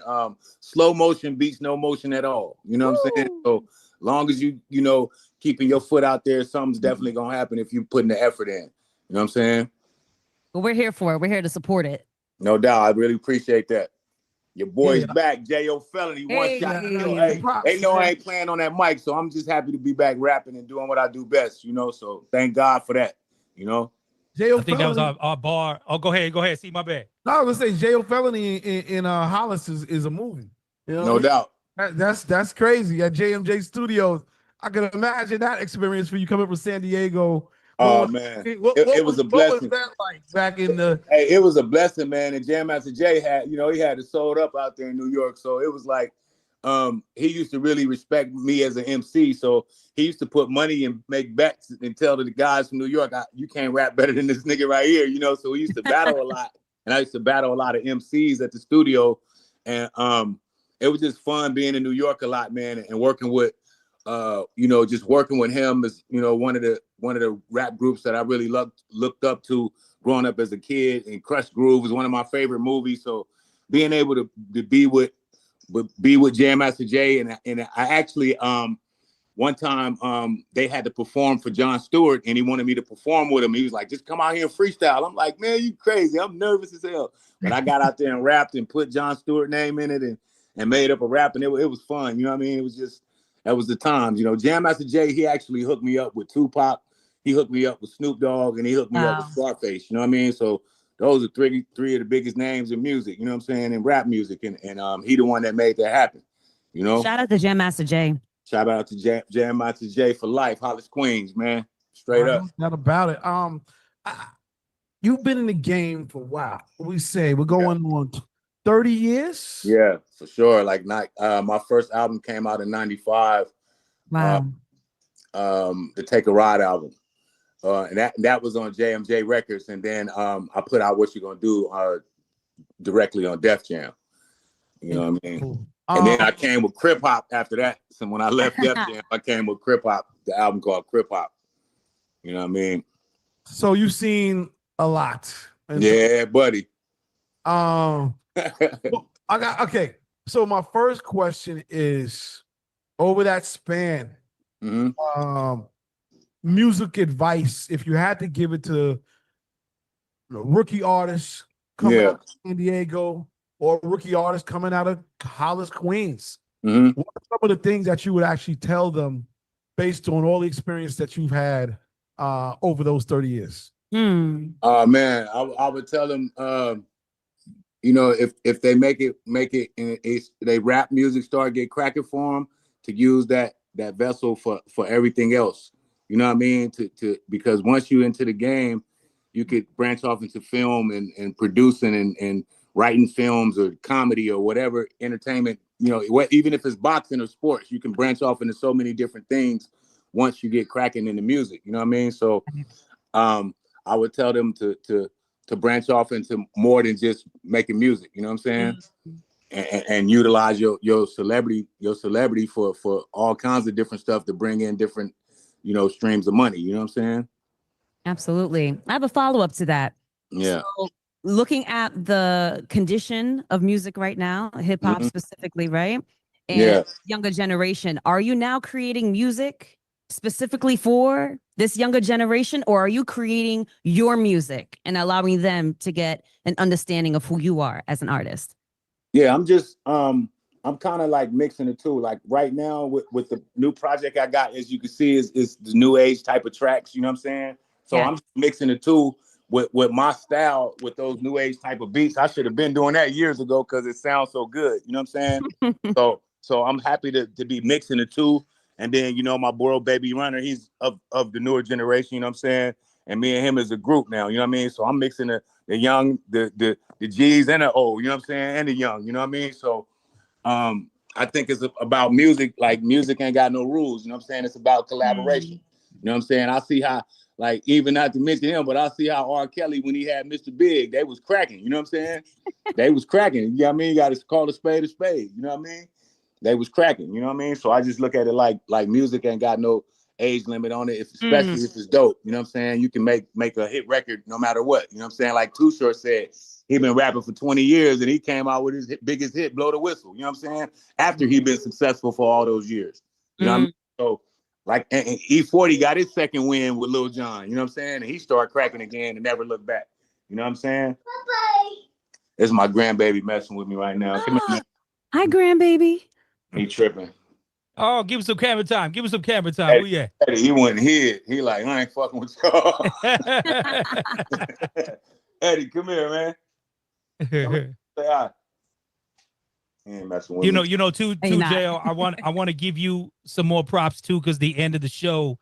slow motion beats no motion at all. You know what I'm saying? So long as you keeping your foot out there, something's definitely going to happen if you putting the effort in. You know what I'm saying? Well, we're here for it. We're here to support it. No doubt. I really appreciate that. Your boy's back, Jayo Felony. One shot. They know I ain't playing on that mic, so I'm just happy to be back rapping and doing what I do best, So thank God for that, Jayo I think that was our bar. Oh, go ahead. See, my bad. No, I was gonna say Jayo Felony in Hollis is a movie. No doubt. That's crazy. At JMJ Studios, I can imagine that experience for you coming from San Diego. Oh man, it was a blessing. What was that like back in the? Hey, it was a blessing, man. And Jam Master Jay had, he had it sold up out there in New York, so it was like, he used to really respect me as an MC. So he used to put money and make bets and tell the guys from New York, you can't rap better than this nigga right here, So we used to battle a lot, and I used to battle a lot of MCs at the studio, and it was just fun being in New York a lot, man, and working with. Just working with him is, one of the rap groups that I really looked up to growing up as a kid. And Crush Groove was one of my favorite movies. So being able to be with Jam Master Jay, and I actually one time they had to perform for Jon Stewart, and he wanted me to perform with him. He was like, "Just come out here and freestyle." I'm like, "Man, you crazy? I'm nervous as hell." But I got out there and rapped and put Jon Stewart name in it and made up a rap, and it was fun. You know what I mean? It was just. That was the times, Jam Master Jay, he actually hooked me up with Tupac. He hooked me up with Snoop Dogg, and he hooked me up with Scarface. You know what I mean? So those are three of the biggest names in music, you know what I'm saying, in rap music. And he the one that made that happen, Shout out to Jam Master Jay. Shout out to Jam Master Jay for life. Hollis Queens, man. Straight up. Not about it. You've been in the game for a while. We're going on 30 years? Yeah, for sure. Like my first album came out in 95. Wow. The Take a Ride album. And that was on JMJ Records. And then I put out What You Gonna Do directly on Def Jam. You know what I mean? And then I came with Crip Hop after that. So when I left Def Jam, I came with Crip Hop, the album called Crip Hop. You know what I mean? So you've seen a lot. Yeah, buddy. Well, okay. So my first question is, over that span, music advice, if you had to give it to rookie artists coming out of San Diego or rookie artists coming out of Hollis, Queens, what are some of the things that you would actually tell them based on all the experience that you've had over those 30 years? Man, I would tell them, you know, if they make it, and they rap music start get cracking for them, to use that vessel for everything else. You know what I mean? Because once you're into the game, you could branch off into film and producing and writing films or comedy or whatever entertainment. You know, even if it's boxing or sports, you can branch off into so many different things once you get cracking into music. You know what I mean? So, I would tell them to branch off into more than just making music. You know what I'm saying? And utilize your celebrity for all kinds of different stuff to bring in different, you know, streams of money. You know what I'm saying? Absolutely. I have a follow-up to that. Yeah. So, looking at the condition of music right now, hip hop specifically, right? And younger generation, are you now creating music specifically for this younger generation, or are you creating your music and allowing them to get an understanding of who you are as an artist? Yeah, I'm just I'm kind of like mixing the two. Like right now with the new project I got, as you can see, is the new age type of tracks. You know what I'm saying? So I'm mixing the two with my style with those new age type of beats. I should have been doing that years ago because it sounds so good. You know what I'm saying? So I'm happy to be mixing the two. And then, you know, my boy Baby Runner, he's of the newer generation, you know what I'm saying? And me and him as a group now, you know what I mean? So I'm mixing the young, the G's and the old, you know what I'm saying? And the young, you know what I mean? So I think it's about music. Like music ain't got no rules, you know what I'm saying? It's about collaboration. You know what I'm saying? I see how, like, even not to mention him, but I see how R. Kelly, when he had Mr. Big, they was cracking, you know what I'm saying? They was cracking, you know what I mean? You got to call a spade, you know what I mean? They was cracking, you know what I mean? So I just look at it like music ain't got no age limit on it, especially if it's dope, you know what I'm saying? You can make a hit record no matter what, you know what I'm saying? Like Too Short said, he been rapping for 20 years and he came out with his biggest hit, Blow the Whistle, you know what I'm saying? After he been successful for all those years, you know what I mean? So like, and E40 got his second win with Lil Jon, you know what I'm saying? And he started cracking again and never looked back, you know what I'm saying? Bye-bye. It's my grandbaby messing with me right now. Come here. Hi, grandbaby. He tripping. Oh, give him some camera time. Give him some camera time. Where you at? He wouldn't hit. He like, I ain't fucking with y'all. Eddie, come here, man. Say hi. He ain't messing with me. You know, too, Jayo, I want to give you some more props too, because the end of the show,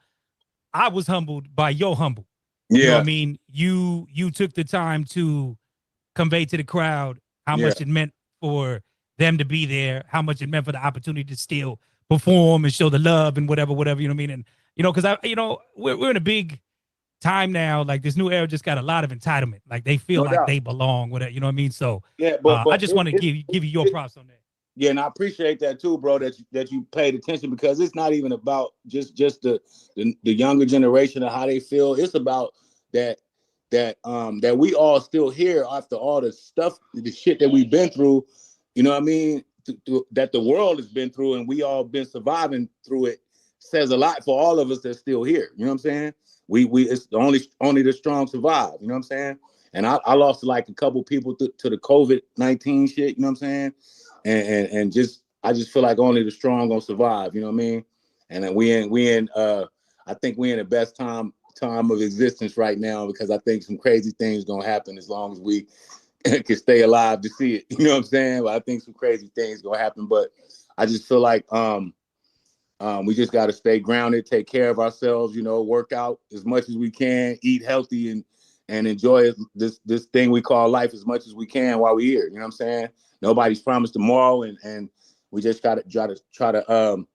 I was humbled by your humble. Yeah. You know what I mean? You took the time to convey to the crowd how much it meant for them to be there, how much it meant for the opportunity to still perform and show the love and whatever, you know what I mean? And, you know, because we're in a big time now, like this new era just got a lot of entitlement. Like they feel like they belong with it, you know what I mean? So yeah, but I just want to give you your props on that. Yeah, and I appreciate that too, bro, that you paid attention, because it's not even about just the younger generation and how they feel. It's about that we all still here after all the stuff, the shit that we've been through, you know what I mean? That the world has been through and we all been surviving through it, says a lot for all of us that's still here. You know what I'm saying? We it's only the strong survive, you know what I'm saying? And I lost like a couple people to the COVID-19 shit, you know what I'm saying? And I just feel like only the strong gonna survive, you know what I mean? And then I think we in the best time of existence right now, because I think some crazy things gonna happen as long as we can stay alive to see it. You know what I'm saying? But I think some crazy things gonna happen. But I just feel like we just gotta stay grounded, take care of ourselves, you know, work out as much as we can, eat healthy and enjoy this thing we call life as much as we can while we're here. You know what I'm saying? Nobody's promised tomorrow, and we just gotta try to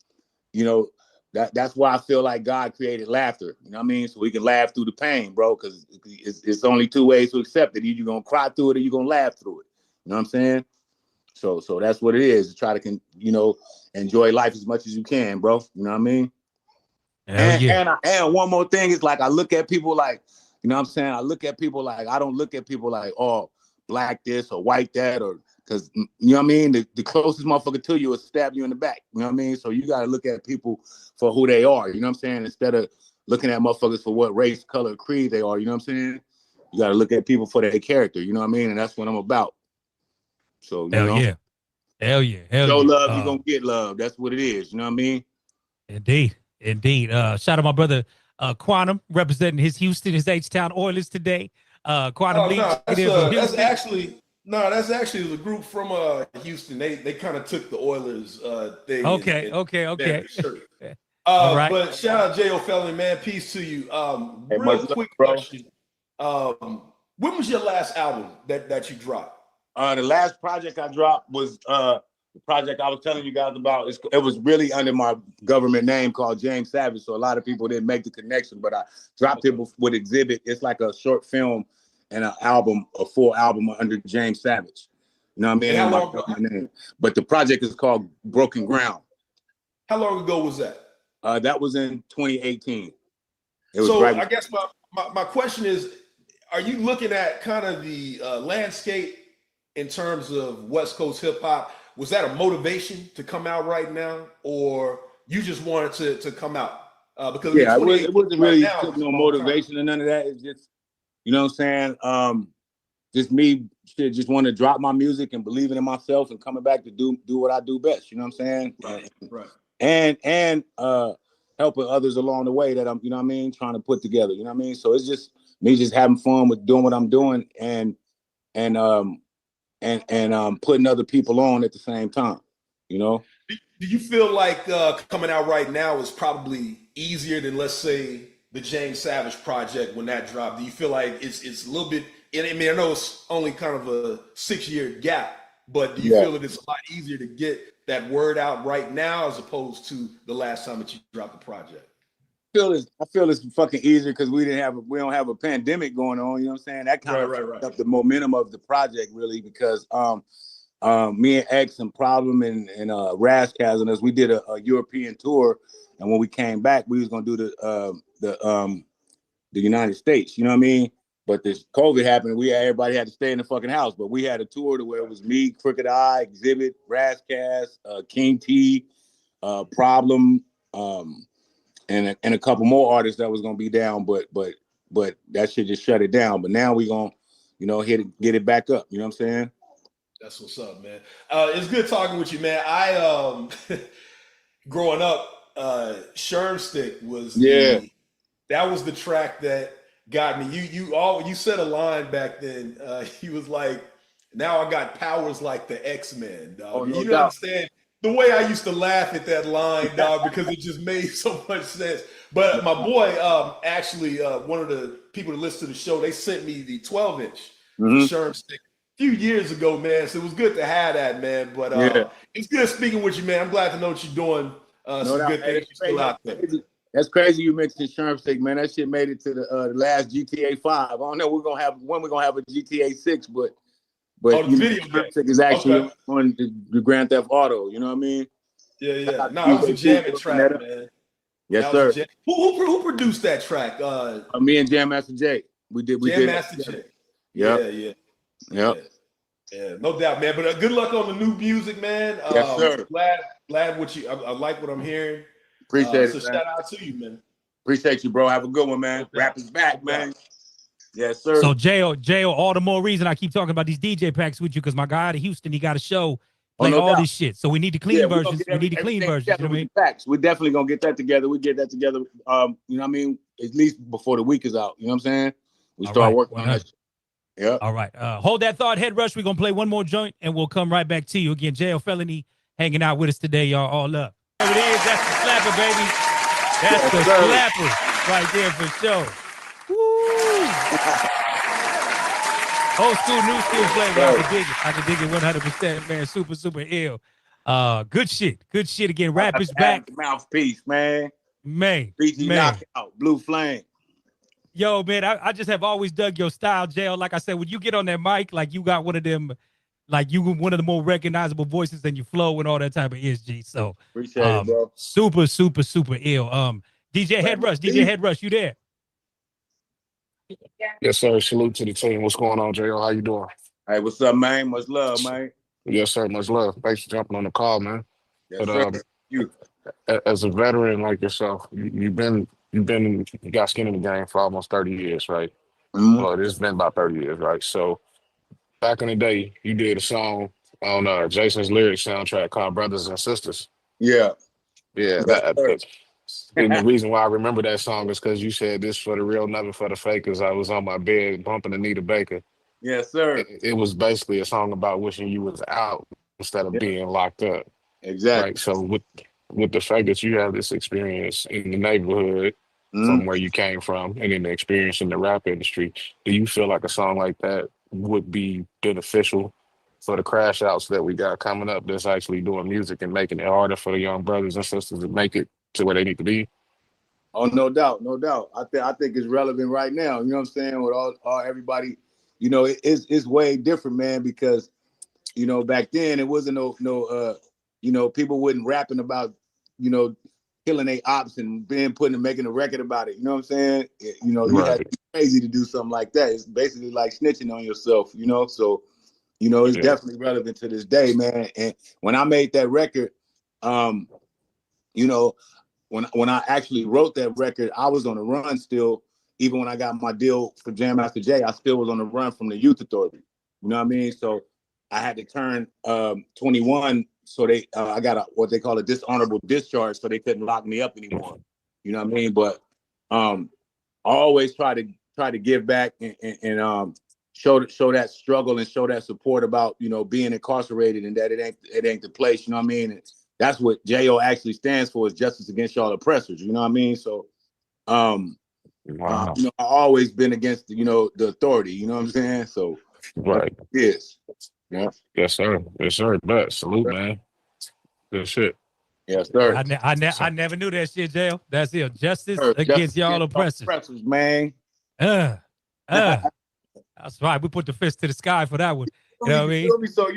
you know, that's why I feel like God created laughter. You know what I mean? So we can laugh through the pain, bro, because it's only two ways to accept it. Either you're gonna cry through it or you're gonna laugh through it. You know what I'm saying? So that's what it is. To try to enjoy life as much as you can, bro. You know what I mean? And one more thing is, like, I look at people like, you know what I'm saying? I look at people like, I don't look at people like, oh, black this or white that, or Because you know what I mean? The closest motherfucker to you will stab you in the back. You know what I mean? So you got to look at people for who they are. You know what I'm saying? Instead of looking at motherfuckers for what race, color, creed they are. You know what I'm saying? You got to look at people for their character. You know what I mean? And that's what I'm about. So, you know. Yeah. Hell yeah. Hell Show yeah. love, you're going to get love. That's what it is. You know what I mean? Indeed. Shout out my brother Quantum representing his H-Town Oilers today. Quantum Leach. That's actually the group from Houston. They kind of took the Oilers thing. Okay. All right. But shout out Jayo Felony, man. Peace to you. Real quick question. When was your last album that you dropped? The last project I dropped was the project I was telling you guys about. It was really under my government name called James Savage, so a lot of people didn't make the connection, but I dropped it with Exhibit. It's like a short film and an album, a full album under James Savage. You know what I mean? How long ago? My name. But the project is called Broken Ground. How long ago was that? That was in 2018. I guess my question is, are you looking at kind of the landscape in terms of West Coast hip hop? Was that a motivation to come out right now, or you just wanted to come out? Because it wasn't really no motivation or none of that. It's just, you know what I'm saying? Just me just want to drop my music and believing in myself and coming back to do what I do best. You know what I'm saying? Right. And helping others along the way that I'm, you know what I mean, trying to put together. You know what I mean? So it's just me just having fun with doing what I'm doing and putting other people on at the same time, you know? Do you feel like coming out right now is probably easier than, let's say, the James Savage project when that dropped? Do you feel like it's a little bit, I mean, I know it's only kind of a 6-year gap, but do you feel that it's a lot easier to get that word out right now as opposed to the last time that you dropped the project? I feel it's fucking easier because we don't have a pandemic going on. You know what I'm saying? That kind of fucked up the momentum of the project really, because me and X and Problem and Razzcast and us, we did a European tour, and when we came back, we was gonna do the United States. You know what I mean? But this COVID happened. Everybody had to stay in the fucking house. But we had a tour to where it was me, Crooked Eye, Exhibit, Razzcast, King T, Problem, and a couple more artists that was gonna be down, but that shit just shut it down. But now we gonna, you know, get it back up. You know what I'm saying? That's what's up, man. It's good talking with you, man. I growing up, Shermstick was that was the track that got me. You said a line back then. He was like, "Now I got powers like the X-Men, dog." Oh, no you don't doubt. understand the way I used to laugh at that line, dog, because it just made so much sense. But my boy, actually, one of the people that listen to the show, they sent me the 12-inch Shermstick a few years ago, man. So it was good to have that, man. But it's good speaking with you, man. I'm glad to know what you're doing. Some good things still out there. That's crazy you mentioned Shermstick, man. That shit made it to the last GTA 5. I don't know we're gonna have a GTA 6, but the video Shermstick is actually on the Grand Theft Auto. You know what I mean? Yeah. No, it was a jamming track, man. Yes, sir. Who produced that track? Me and Jam Master Jay. We did. Jam Master Jay. Yeah. Yeah, no doubt, man. But good luck on the new music, man. Yes, sir. Glad what you. I like what I'm hearing. Appreciate it. So man. shout out to you, man. Appreciate you, bro. Have a good one, man. Rap is back, man. Yes, sir. So Jayo, all the more reason I keep talking about these DJ packs with you, because my guy out of Houston, he got a show play all this shit. So we need the clean versions. We need the clean versions. You know what I mean? Facts. We're definitely gonna get that together. We get that together. You know what I mean? At least before the week is out. You know what I'm saying? We start working on that shit. Yeah. All right. Hold that thought, Head Rush. We're gonna play one more joint and we'll come right back to you again. Jayo Felony hanging out with us today, y'all. All up. There it is. That's the slapper, baby. That's the slapper right there for sure. Woo! Old school, new school flavor. I can dig it 100%, man. Super ill. Good shit. Good shit again. Rap is back. Mouthpiece, man. BG Knockout, Blue Flame. Yo, man, I just have always dug your style, Jayo. Like I said, when you get on that mic, like you got one of them, like you one of the more recognizable voices and you flow and all that type of ESG. So appreciate it, bro. Super ill. DJ Head Rush, you there? Yes, sir. Salute to the team. What's going on, Jayo? How you doing? Hey, what's up, man? Much love, man. Yes, sir. Much love. Thanks for jumping on the call, man. Yes, But sir. You. as a veteran like yourself, you got skin in the game for almost 30 years, right? Mhm. Well, it's been about 30 years, right? So back in the day, you did a song on Jason's lyrics soundtrack called Brothers and Sisters. Yeah. Yeah, Yes, sir. and the reason why I remember that song is because you said this for the real, nothing for the fakers. I was on my bed bumping Anita Baker. Yes, sir. It was basically a song about wishing you was out instead of Yeah, being locked up, exactly. right? So with the fact that you have this experience in the neighborhood Mhm. from where you came from and in the experience in the rap industry, do you feel like a song like that would be beneficial for the crash outs that we got coming up that's actually doing music and making it harder for the young brothers and sisters to make it to where they need to be? Oh, no doubt, no doubt. I think it's relevant right now. You know what I'm saying? With all everybody, it's way different, man, because back then it wasn't people wouldn't rapping about, killing their ops and making a record about it. You know what I'm saying? You had to Right. be crazy to do something like that. It's basically like snitching on yourself, So, it's Yeah. definitely relevant to this day, man. And when I made that record, you know, when I actually wrote that record, I was on the run still. Even when I got my deal for Jam Master Jay, I still was on the run from the Youth Authority. You know what I mean? So I had to turn 21, so I got what they call a dishonorable discharge, so they couldn't lock me up anymore. You know what I mean? But I always try to give back and show that struggle and show that support about being incarcerated, and that it ain't the place. You know what I mean? And that's what Jayo actually stands for, is justice against all oppressors. You know what I mean? So Wow. I always been against the authority. You know what I'm saying? So that's Right. what it is. Yeah. Yes, sir. Yes, sir. But salute, man. Good shit. Yes, sir. I never knew that shit, Jail. That's it. Justice Sir, against justice y'all against all oppressors. oppressors, man. That's right. We put the fist to the sky for that one. You know what I mean? Feel me? So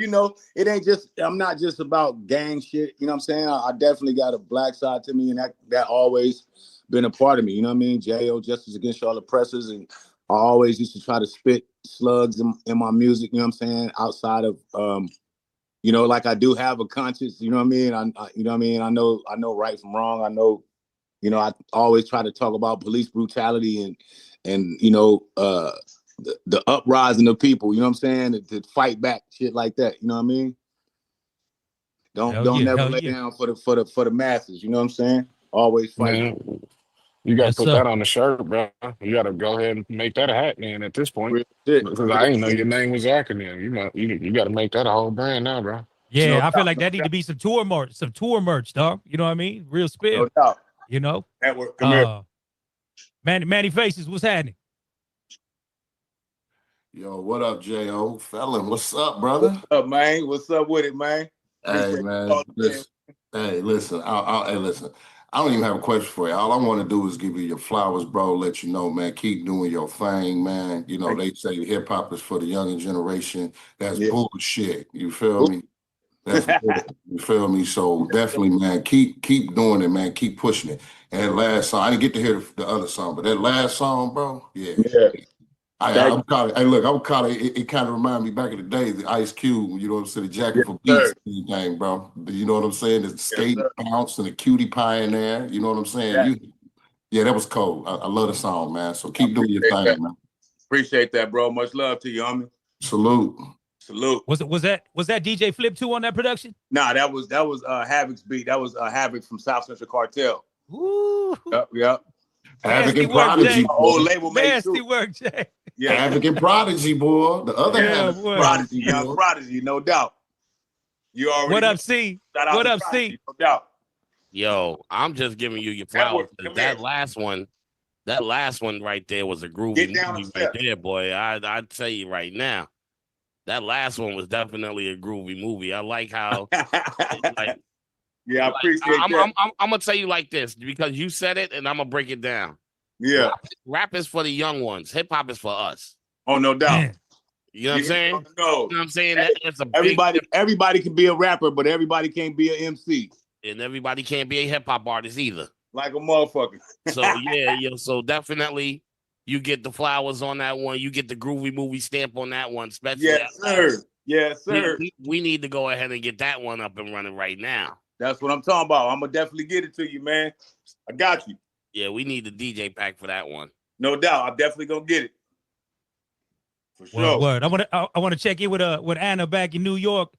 it ain't just, I'm not just about gang shit. You know what I'm saying? I definitely got a black side to me, and that always been a part of me. You know what I mean? Jayo, justice against all oppressors, and I always used to try to spit slugs in my music. You know what I'm saying? Outside of like I do have a conscience. You know what I mean? You know what I mean? I know right from wrong. I know. I always try to talk about police brutality and the uprising of people, you know what I'm saying? To fight back, shit like that. You know what I mean? Don't never lay down for the masses. You know what I'm saying? Always fight. Man, you got to put that on the shirt, bro. You got to go ahead and make that a hat, man. At this point, because I didn't know your name was acronym. You got to make that a whole brand now, bro. Yeah, I feel like that need to be some tour merch, dog. You know what I mean? Real spill. No doubt. You know? Network, come here. Manny Faces, what's happening? Yo, what up, Jayo Felon? What's up, brother? What's up, man? What's up with it, man? Hey, man. Listen. Hey, listen. Listen. I don't even have a question for you. All I want to do is give you your flowers, bro. Let you know, man. Keep doing your thing, man. They say hip hop is for the younger generation. That's bullshit. You feel me? That's you feel me? So definitely, man. Keep doing it, man. Keep pushing it. And that last song, I didn't get to hear the other song, but that last song, bro, yeah. I'm kind of, hey, look, I'm kind of, it kind of reminded me back in the day, the Ice Cube, you know what I'm saying, the Jacket for Beats thing, bro. You know what I'm saying? The skate bounce and the cutie pie in there, you know what I'm saying? Yeah, that was cold. I love the song, man. So keep doing your thing, man. Appreciate that, bro. Much love to you, homie. Salute. Was that DJ Flip 2 on that production? Nah, that was Havoc's beat. That was Havoc from South Central Cartel. Ooh. Yep. Havoc and Prodigy. Old label mate nasty work, Jay. Yeah. Havoc and Prodigy, boy. The other Havoc. Prodigy, young Prodigy, no doubt. You already. What up, C? What up, C? No doubt. Yo, I'm just giving you your flowers. That last one right there was a groovy movie right there, boy. I tell you right now, that last one was definitely a groovy movie. I like how, yeah, I appreciate that. I'm gonna tell you like this because you said it, and I'm gonna break it down. Yeah, rap is for the young ones. Hip hop is for us. Oh, no doubt. You know what I'm saying? No. You know what I'm saying? That's a everybody can be a rapper, but everybody can't be an MC. And everybody can't be a hip hop artist either. Like a motherfucker. So so definitely you get the flowers on that one. You get the groovy movie stamp on that one. Especially yes, sir. Yes, sir. We need to go ahead and get that one up and running right now. That's what I'm talking about. I'm gonna definitely get it to you, man. I got you. Yeah, we need the DJ pack for that one. No doubt. I'm definitely gonna get it. For sure. Word. I want to check in with Anna back in New York.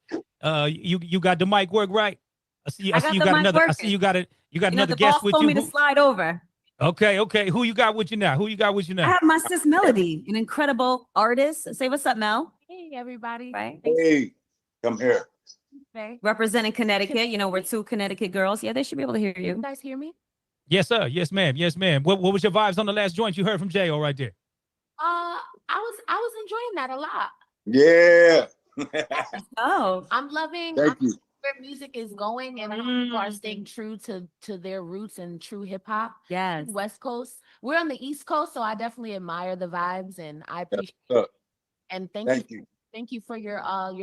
You got the mic work right? I see you got another. I see you got it. You got another the guest boss with told you. me to slide over. Okay. Who you got with you now? I have my sis Melody, an incredible artist. Say what's up, Mel. Hey, everybody. Right. Hey, come here. Okay. Representing Connecticut. You know, we're two Connecticut girls. Yeah, they should be able to hear you. You guys hear me? Yes, sir. Yes, ma'am. Yes, ma'am. What was your vibes on the last joint you heard from Jayo right there? I was enjoying that a lot. Yeah. Oh, I'm loving Thank you. where music is going, and people are staying true to their roots and true hip hop. yes. West Coast. We're on the East Coast, so I definitely admire the vibes, and I appreciate Look, and thank you. Thank you for your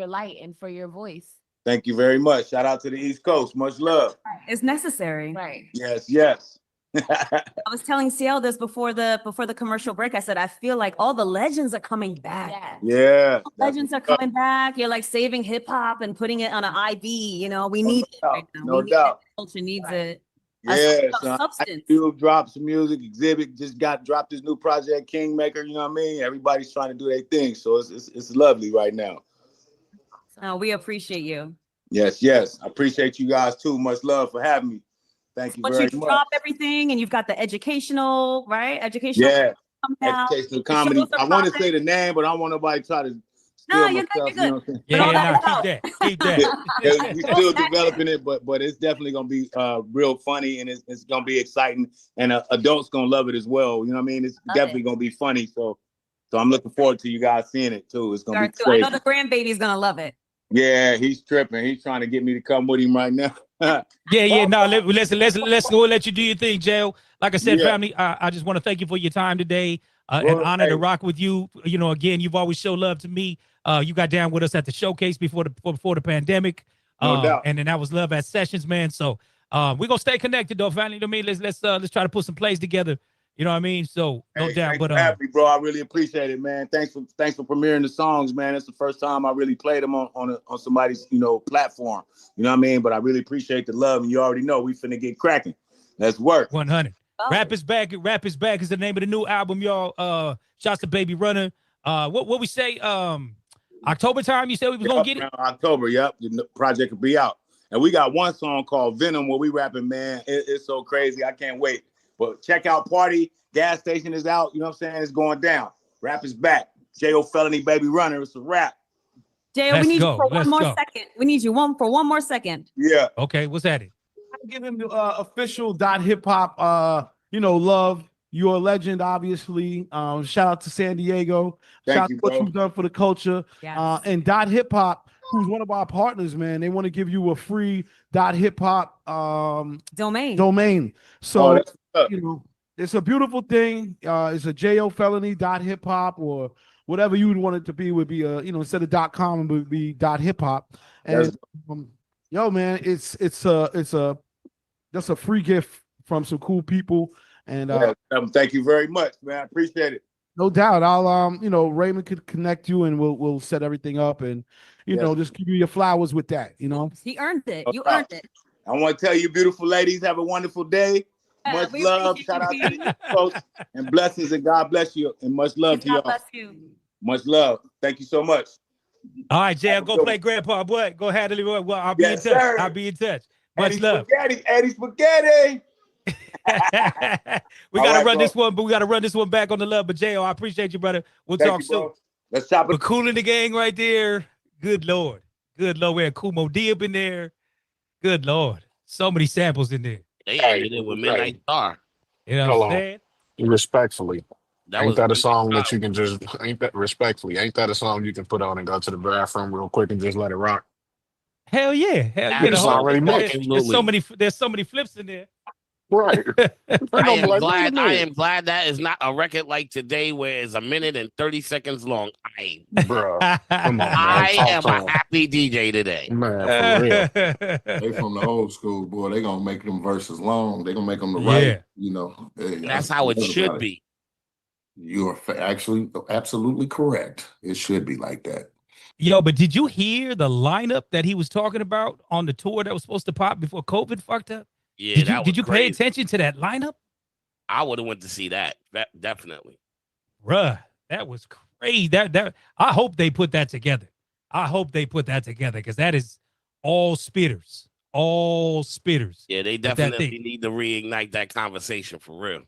light and for your voice. Thank you very much. Shout out to the East Coast. Much love. It's necessary. Right. Yes, yes. I was telling CL this before the commercial break. I said, I feel like all the legends are coming back. Yeah. Yeah. Legends are coming back. You're like saving hip hop and putting it on an IV. You know, we need it right now. No We need doubt. it. Culture needs it. Yeah, Some substance. you dropped some music. Exhibit just dropped his new project, Kingmaker. You know what I mean? Everybody's trying to do their thing, so it's lovely right now. No, we appreciate you. Yes, yes. I appreciate you guys too. Much love for having me. Thank you Once very you much. drop everything and you've got the educational, right? Educational. Yeah, come out. educational The comedy. shows are I want to popping. say the name, but I don't want nobody to try to steal No, my you're stuff. good. You know what I'm saying? Yeah, keep that. We're still developing it, but it's definitely gonna be real funny, and it's gonna be exciting, and adults gonna love it as well. You know what I mean? It's definitely gonna be funny. So I'm looking forward to you guys seeing it too. It's gonna be I crazy. know the grandbaby's gonna love it. Yeah, he's tripping. He's trying to get me to come with him right now. Yeah. No, let's go let you do your thing, Jayo. Like I said, Yeah. family, I just want to thank you for your time today. An honor to rock with you. You know, again, you've always showed love to me. You got down with us at the showcase before the pandemic. No doubt. And then that was love at Sessions, man. So we're gonna stay connected though, family. To me, let's try to put some plays together. You know what I mean? So no doubt. Thanks But for having me, bro. I really appreciate it, man. Thanks for premiering the songs, man. It's the first time I really played them on somebody's platform. You know what I mean? But I really appreciate the love, and you already know we finna get cracking. Let's work. 100. Rap is back. Rap is back is the name of the new album, y'all. Shouts to Baby Runner. What we say? October time. You said we was gonna get it. October. Yep. The project will be out, and we got one song called Venom where we rapping. Man, it's so crazy. I can't wait. But check out Party. Gas Station is out. You know what I'm saying? It's going down. Rap is back. Jayo Felony, Baby Runner. It's a rap. Jayo, we need you for one more second. We need you for one more second. Yeah. Okay. What's that? Give him the official hip hop. Love. You're a legend, obviously. Shout out to San Diego. Thank Shout you, out to what bro. you've done for the culture. Yes. And Hip Hop, who's one of our partners, man. They want to give you a free Hip Hop domain. So that's up. it's a beautiful thing. It's a Jayo Felony Hip Hop or whatever you would want it to be. Would be instead of .com it would be Hip Hop. And yo, man, it's just a free gift from some cool people. And thank you very much, man. I appreciate it. no doubt, I'll Raymond could connect you and we'll set everything up and just give you your flowers with that. He earned it. You earned it. I want to tell you, beautiful ladies, have a wonderful day. Much we love. appreciate Shout out you, to the East Coast and blessings, and God bless you, and much love to y'all. God bless you. Much love. Thank you so much. All right, Jayo, go play Grandpa, boy. Go handle it. Well, I'll be in touch. sir. I'll be in touch. Much Eddie love. Eddie Spaghetti. We gotta run this one, but we gotta run this one back on the love. But Jayo, I appreciate you, brother. We'll Thank talk you, soon. bro. Let's chop it. But Cool in the Gang right there. Good Lord. Good Lord. We had Kumo D up in there. Good Lord. So many samples in there. They ended it with Midnight Star. You know Hold what I'm on. saying? Respectfully. That Ain't that a was song that you can just ain't that a song you can put on and go to the bathroom real quick and just let it rock? Hell yeah. Hell yeah. It's already mixed. There's so many flips in there. Right. I am glad that is not a record like today where it's 1 minute and 30 seconds long. Bro, come on, man. I am Talk a to happy DJ today. Man, for real. They from the old school, boy. They gonna make them verses long. They gonna make them the Yeah. right. That's how it should be. You are actually absolutely correct. It should be like that. Yo, but did you hear the lineup that he was talking about on the tour that was supposed to pop before COVID fucked up? Yeah, that was did you pay crazy. attention to that lineup? I would have went to see that. Definitely. Bruh, that was crazy. That I hope they put that together. I hope they put that together because that is all spitters. All spitters. Yeah, they But that definitely thing- need to reignite that conversation for real.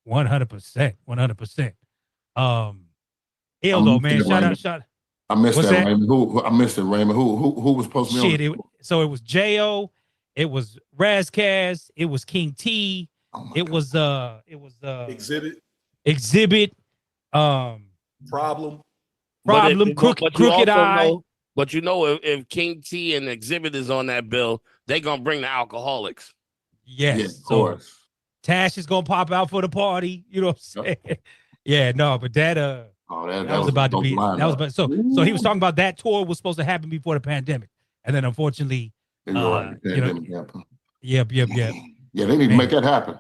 100%. 100%. I Ildo, missed man. it, Raymond. Shout. I missed What's that, that? Raymond. I missed it, Raymond. Who was supposed to be Shit. on? So it was Jayo, it was Razkaz, it was King T, it was Exhibit, Problem. Crooked Eye. But you know, if King T and Exhibit is on that bill, they're gonna bring the alcoholics. Yes, Yeah, of so course. Tash is gonna pop out for the party. You know what I'm saying? Yeah, no, but that that was about to be dope that was lineup. about so he was talking about that tour was supposed to happen before the pandemic, and then unfortunately, You're right, the pandemic happened. Yep. Yeah, they need to make that happen.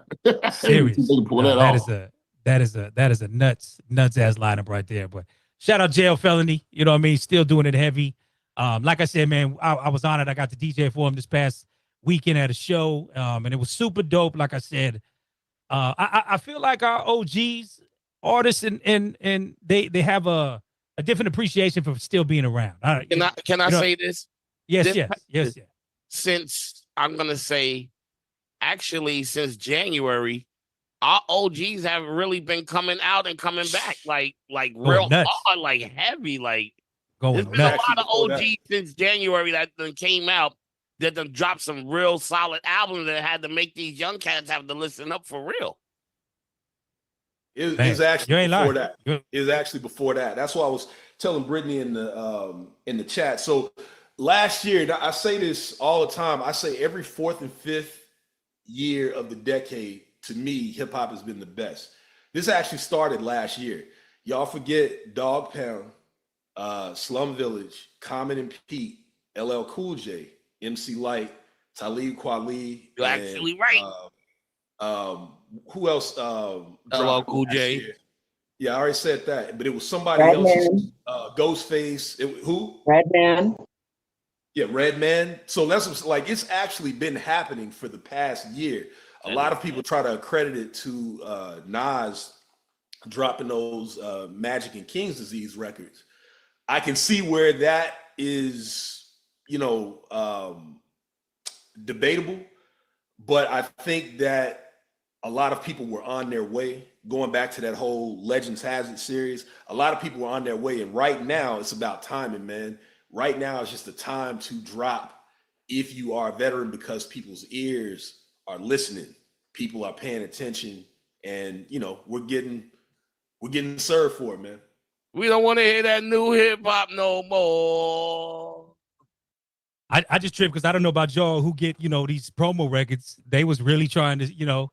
Serious. They can pull No, that that off. is a nuts ass lineup right there. But shout out Jayo Felony. You know what I mean? Still doing it heavy. Like I said, man, I was honored. I got to DJ for him this past weekend at a show, and it was super dope. Like I said, I feel like our OGs artists and they have a different appreciation for still being around. Can I say this? Yes, This- yes. Since I'm gonna say, actually, since January, our OGs have really been coming out and coming back like real nuts. hard, like heavy. Like Going there's been nuts. a lot of OGs since January that then came out that then dropped some real solid albums that had to make these young cats have to listen up for real. It Man, was actually you ain't before lying. that. It was actually before that. That's why I was telling Brittany in the chat. So last year, I say this all the time. I say every fourth and fifth year of the decade, to me, hip hop has been the best. This actually started last year. Y'all forget Dog Pound, Slum Village, Common and Pete, LL Cool J, MC Light, Talib Kweli. You're actually right. Who else? LL Cool J. Yeah, I already said that, but it was somebody else. Ghostface. Who? Redman. Yeah, Redman. So that's like it's actually been happening for the past year. A lot of people try to accredit it to Nas dropping those Magic and King's Disease records. I can see where that is, debatable, but I think that a lot of people were on their way. Going back to that whole Legends Has It series, a lot of people were on their way, and right now it's about timing, man. Right now it's just the time to drop if you are a veteran, because people's ears are listening, people are paying attention, and we're getting served for it, man. We don't want to hear that new hip hop no more. I just tripped because I don't know about y'all who get these promo records. They was really trying to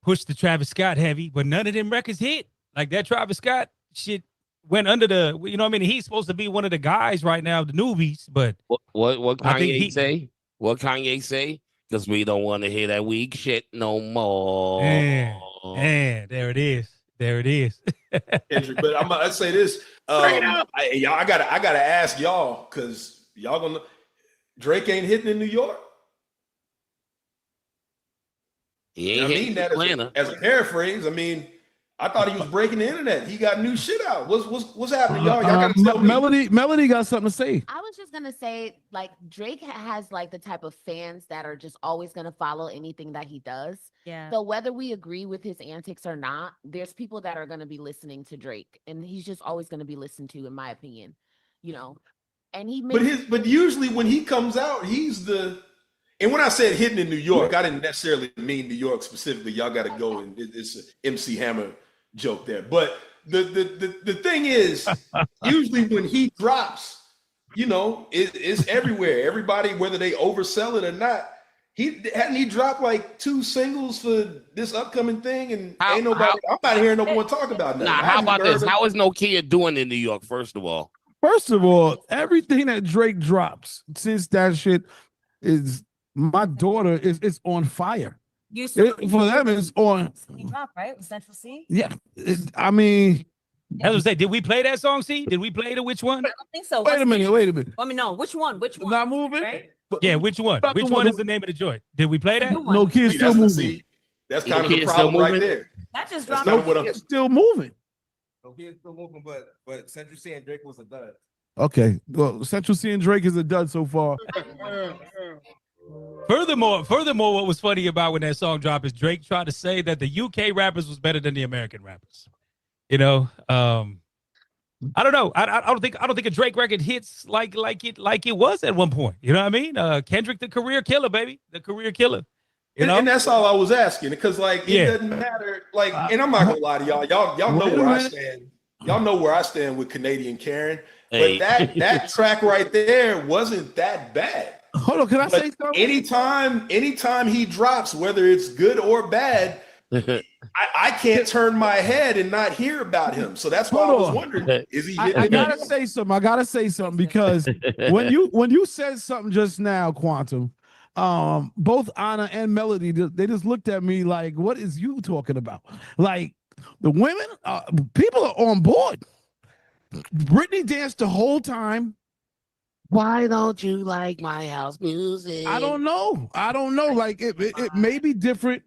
push the Travis Scott heavy, but none of them records hit. Like that Travis Scott shit went under the, he's supposed to be one of the guys right now, the newbies, but What I think Kanye say? What Kanye say? Because we don't want to hear that weak shit no more. Man, there it is. There it is. Kendrick, but I'd say this. I gotta ask y'all, because y'all gonna Drake ain't hitting in New York. He ain't I hitting mean that Atlanta. as a paraphrase. I mean, I thought he was breaking the internet. He got new shit out. What's happening, y'all? Y'all gotta tell me. Melody got something to say. I was just gonna say, like, Drake has like the type of fans that are just always gonna follow anything that he does. Yeah. So whether we agree with his antics or not, there's people that are gonna be listening to Drake, and he's just always gonna be listened to, in my opinion. And he makes But usually when he comes out, he's the. And when I said hitting in New York, I didn't necessarily mean New York specifically. Y'all got to go, and it's an MC Hammer joke there. But the thing is, usually when he drops, it's everywhere. Everybody, whether they oversell it or not, hadn't he dropped like 2 singles for this upcoming thing, and ain't nobody. I'm not hearing no one talk about that. Nah, how about this? How is Nokia doing in New York? First of all, everything that Drake drops since that shit is. My daughter is on fire. For them, it's on. Drop, right? With Central C? Yeah, I mean, As I say, did we play that song? See, did we play the which one? I don't think so. Wait a minute. Let me know which one. Which one? Not moving. Right? Yeah, which one? Not the Which one one that- is the name of the joint? Did we play that? No, kids still moving. That's You kind of the kids still problem right moving? there. That just That's dropped. kind of what I'm. Kids still moving. He's still moving, but Central C and Drake was a dud. Okay. Well, Central C and Drake is a dud so far. Furthermore, what was funny about when that song dropped is Drake tried to say that the UK rappers was better than the American rappers. You know, I don't know. I don't think a Drake record hits like it was at one point. You know what I mean? Kendrick, the career killer, baby, the career killer. You know, And that's all I was asking, because like it Yeah. doesn't matter. Like, and I'm not gonna lie to y'all. Y'all know Wait a where I minute. stand. Y'all know where I stand with Canadian Karen. Hey. But that track right there wasn't that bad. Hold on. Can I But say something? anytime he drops, whether it's good or bad, I can't turn my head and not hear about him. So that's why I Hold was on. wondering, is he I hitting gotta say something. I gotta say something because when you said something just now, Quantum, both Anna and Melody, they just looked at me like, "What is you talking about?" Like the women, people are on board. Britney danced the whole time. Why don't you like my house music? I don't know. Like it may be different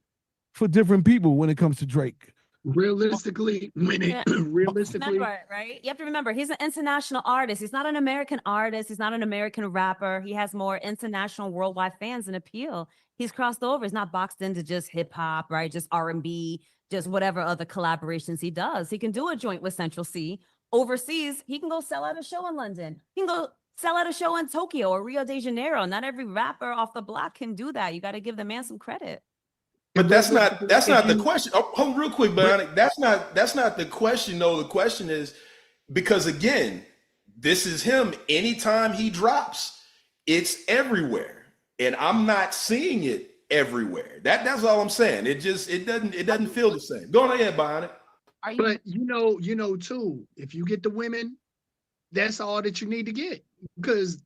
for different people when it comes to Drake. Realistically, realistically, Remember, right? You have to remember, he's an international artist. He's not an American artist. He's not an American rapper. He has more international, worldwide fans and appeal. He's crossed over. He's not boxed into just hip hop, right? Just R&B, just whatever other collaborations he does. He can do a joint with Central C. Overseas, he can go sell out a show in London. He can go sell out a show in Tokyo or Rio de Janeiro. Not every rapper off the block can do that. You got to give the man some credit. But that's not the question. Oh, hold on real quick, Bionic. That's not the question. No, the question is because again, this is him. Anytime he drops, it's everywhere, and I'm not seeing it everywhere. That's all I'm saying. It doesn't feel the same. Go on ahead, Bionic. but you know too, if you get the women, that's all that you need to get, because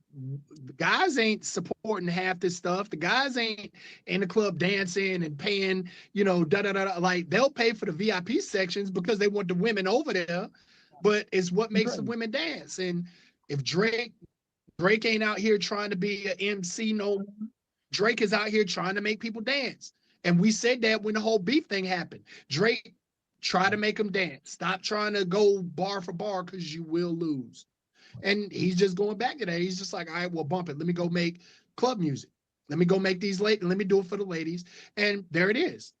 the guys ain't supporting half this stuff. The guys ain't in the club dancing and paying, like they'll pay for the VIP sections because they want the women over there, but it's what makes the women dance. And if Drake ain't out here trying to be an MC, no, Drake is out here trying to make people dance. And we said that when the whole beef thing happened. Drake, try to make them dance. Stop trying to go bar for bar because you will lose. And he's just going back to that. He's just like, all right, well, bump it. Let me go make club music. Let me go make these late. Let me do it for the ladies. And there it is.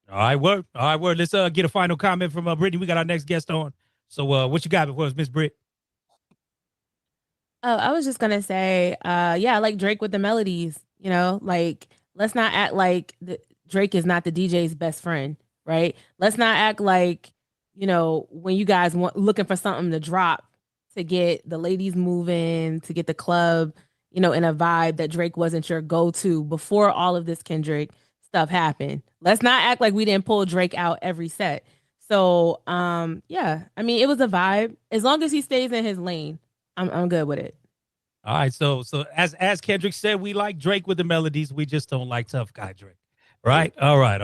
all right, word. Let's get a final comment from Brittany. We got our next guest on. So what you got for us, Miss Britt? Oh, I was just gonna say, yeah, like Drake with the melodies, like let's not act like Drake is not the DJ's best friend, right? Let's not act like, when you guys looking for something to drop to get the ladies moving, to get the club, in a vibe, that Drake wasn't your go-to before all of this Kendrick stuff happened. Let's not act like we didn't pull Drake out every set. So, yeah, I mean, it was a vibe. As long as he stays in his lane, I'm good with it. All right, so as Kendrick said, we like Drake with the melodies. We just don't like tough guy Drake. Right? All right.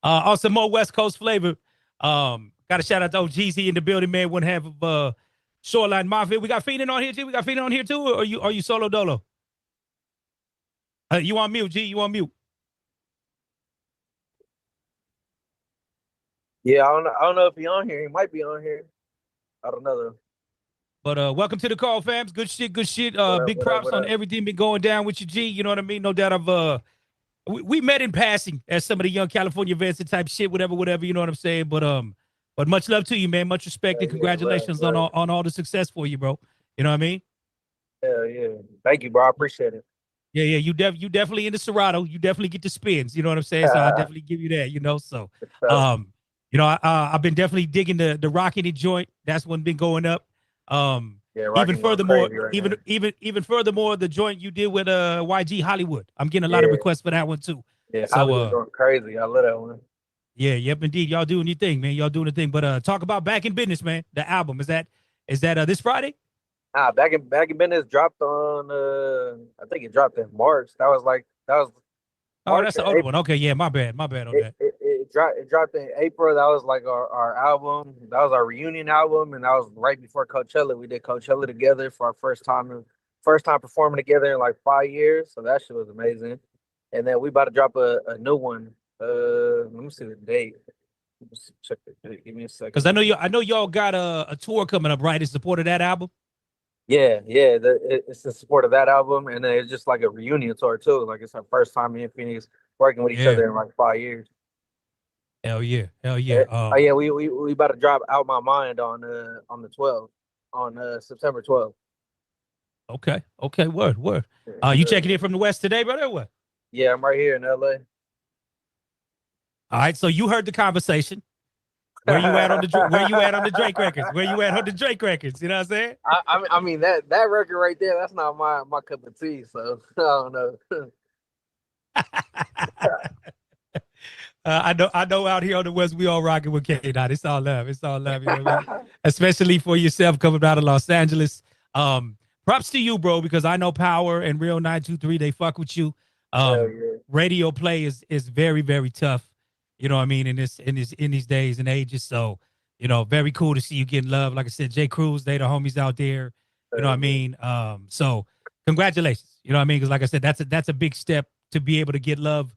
On some more West Coast flavor. Got a shout out to OGZ in the building, man. One half of Shoreline Mafia. We got Feenan on here, G. We got Feenan on here too, or are you solo dolo? You on mute, G? You on mute? Yeah, I don't know if he on here. He might be on here. I don't know though. But welcome to the call, fams. Good shit. Big What props up? on everything been going down with you, G. You know what I mean? No doubt we met in passing at some of the young California events and type shit, whatever, you know what I'm saying? But much love to you, man. Much respect and congratulations on all the success for you, bro. You know what I mean? Yeah. Thank you, bro. I appreciate it. Yeah. You definitely in the Serato. You definitely get the spins. You know what I'm saying? So I definitely give you that. So, I've been definitely digging the Rockin' joint. That's one been going up. Even furthermore, even furthermore, the joint you did with YG Hollywood. I'm getting a lot of requests for that one too. Yeah, so Hollywood's going crazy. I love that one. Yeah, yep, indeed. Y'all doing your thing, man. Y'all doing the thing. But talk about Back in Business, man. The album is that this Friday? Back in Business dropped on I think it dropped in March. That was Oh, that's the other one. Okay, yeah, my bad on that. It it dropped in April. That was like our album. That was our reunion album, and that was right before Coachella. We did Coachella together for our first time performing together in like 5 years. So that shit was amazing. And then we about to drop a new one. Let me see the date. Check the date. Give me a second. Because I know y'all got a tour coming up, right, in support of that album. Yeah, it's the support of that album, and then it's just like a reunion tour too. Like it's our first time me and Phoenix working with each Yeah. other in like 5 years. Hell yeah, hell yeah. Oh yeah, we about to drop Out My Mind on the 12th, on September 12th. Okay, word. You checking in from the West today, brother? Or what? Yeah, I'm right here in LA. All right, so you heard the conversation. Where you at on the Drake records? Where you at on the Drake records? You know what I'm saying? I mean that record right there, that's not my cup of tea, so I don't know. I know out here on the West, we all rocking with K-Dot. It's all love. You know what I mean? Especially for yourself coming out of Los Angeles. Props to you, bro, because I know Power and Real 923, they fuck with you. Yeah. Radio play is very, very tough. You know what I mean? In these days and ages. So, you know, very cool to see you getting love. Like I said, J. Cruz, they the homies out there. You know what I mean? So congratulations. You know what I mean? Because like I said, that's a big step to be able to get love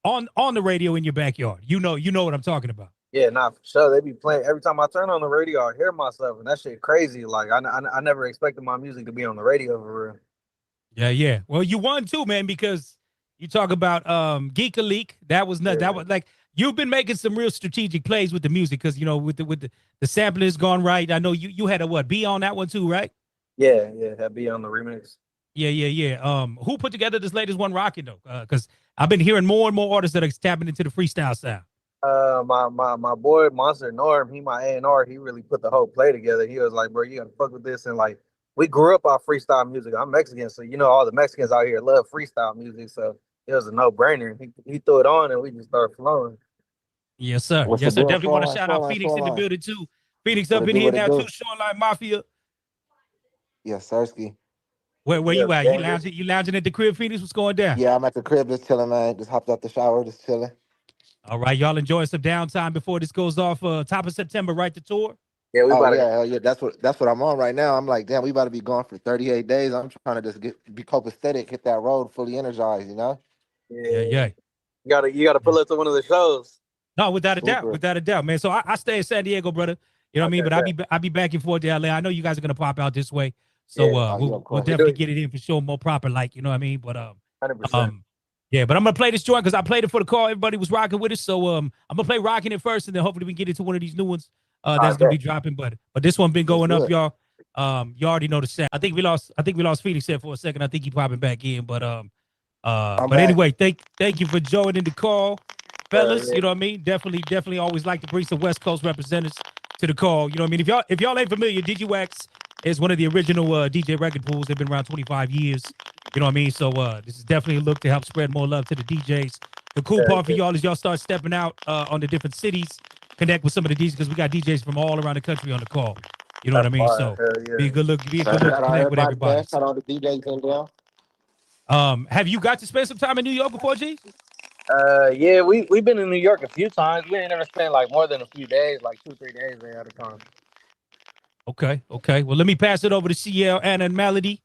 on the radio in your backyard. You know what I'm talking about. Yeah, nah, for sure. They be playing every time I turn on the radio, I hear myself, and that shit crazy. Like I never expected my music to be on the radio for real. Yeah. Well, you won too, man, because you talk about Geek a Leak. That was not that was like you've been making some real strategic plays with the music because you know with the sampling has gone right. I know you had a be on that one too, right? Yeah, that be on the remix. Yeah. Who put together this latest one rocking though? Because I've been hearing more and more artists that are tapping into the freestyle sound. My boy Monster Norm, he my A&R, he really put the whole play together. He was like, bro, you gotta fuck with this. And like we grew up off freestyle music. I'm Mexican, so you know all the Mexicans out here love freestyle music. So it was a no-brainer. He threw it on and we just started flowing. Yes, sir. What's Yes, the sir. deal? Definitely want to Shoreline, shout out Shoreline, Phoenix in the Shoreline. building too. Phoenix What up it in do, here what it now do? too. Shoreline Mafia. Yes, Sirski. Where Yeah, you at? gang. You lounging at the crib, Phoenix? What's going down? Yeah, I'm at the crib just chilling, man. Just hopped out the shower, just chilling. All right, y'all enjoying some downtime before this goes off top of September, right? The tour. Yeah, we Oh about to yeah, hell yeah. That's what I'm on right now. I'm like, damn, we about to be gone for 38 days. I'm trying to just be copacetic, hit that road fully energized, you know? Yeah. You gotta pull up to one of the shows. No, without a Super. doubt, man. So I stay in San Diego, brother. You know what I mean? But I'll be back and forth to LA. I know you guys are gonna pop out this way. So Yeah. Oh, yeah, we'll of course. definitely get it in for sure, more proper, like, you know what I mean? But 100%. yeah, but I'm gonna play this joint because I played it for the call. Everybody was rocking with it. So I'm gonna play rocking it first, and then hopefully we can get into one of these new ones that's gonna be dropping. But this one been going up, good. y'all. You already know the sound. I think we lost Phoenix there for a second. I think he popping back in. But back. anyway, thank you for joining the call, fellas. Yeah. You know what I mean? Definitely always like to bring some West Coast representatives to the call. You know what I mean? If y'all ain't familiar, Digiwaxx is one of the original DJ record pools. They've been around 25 years. You know what I mean? So this is definitely a look to help spread more love to the DJs. The cool part for y'all is y'all start stepping out on the different cities, connect with some of the DJs because we got DJs from all around the country on the call. You know what I mean? So be a good look to connect with everybody. Shout out to DJs in there. Have you got to spend some time in New York before, G? Yeah, we've been in New York a few times. We ain't never spent like more than a few days, like 2-3 days there at a time. Okay. Well, let me pass it over to CL, Anna, and Melody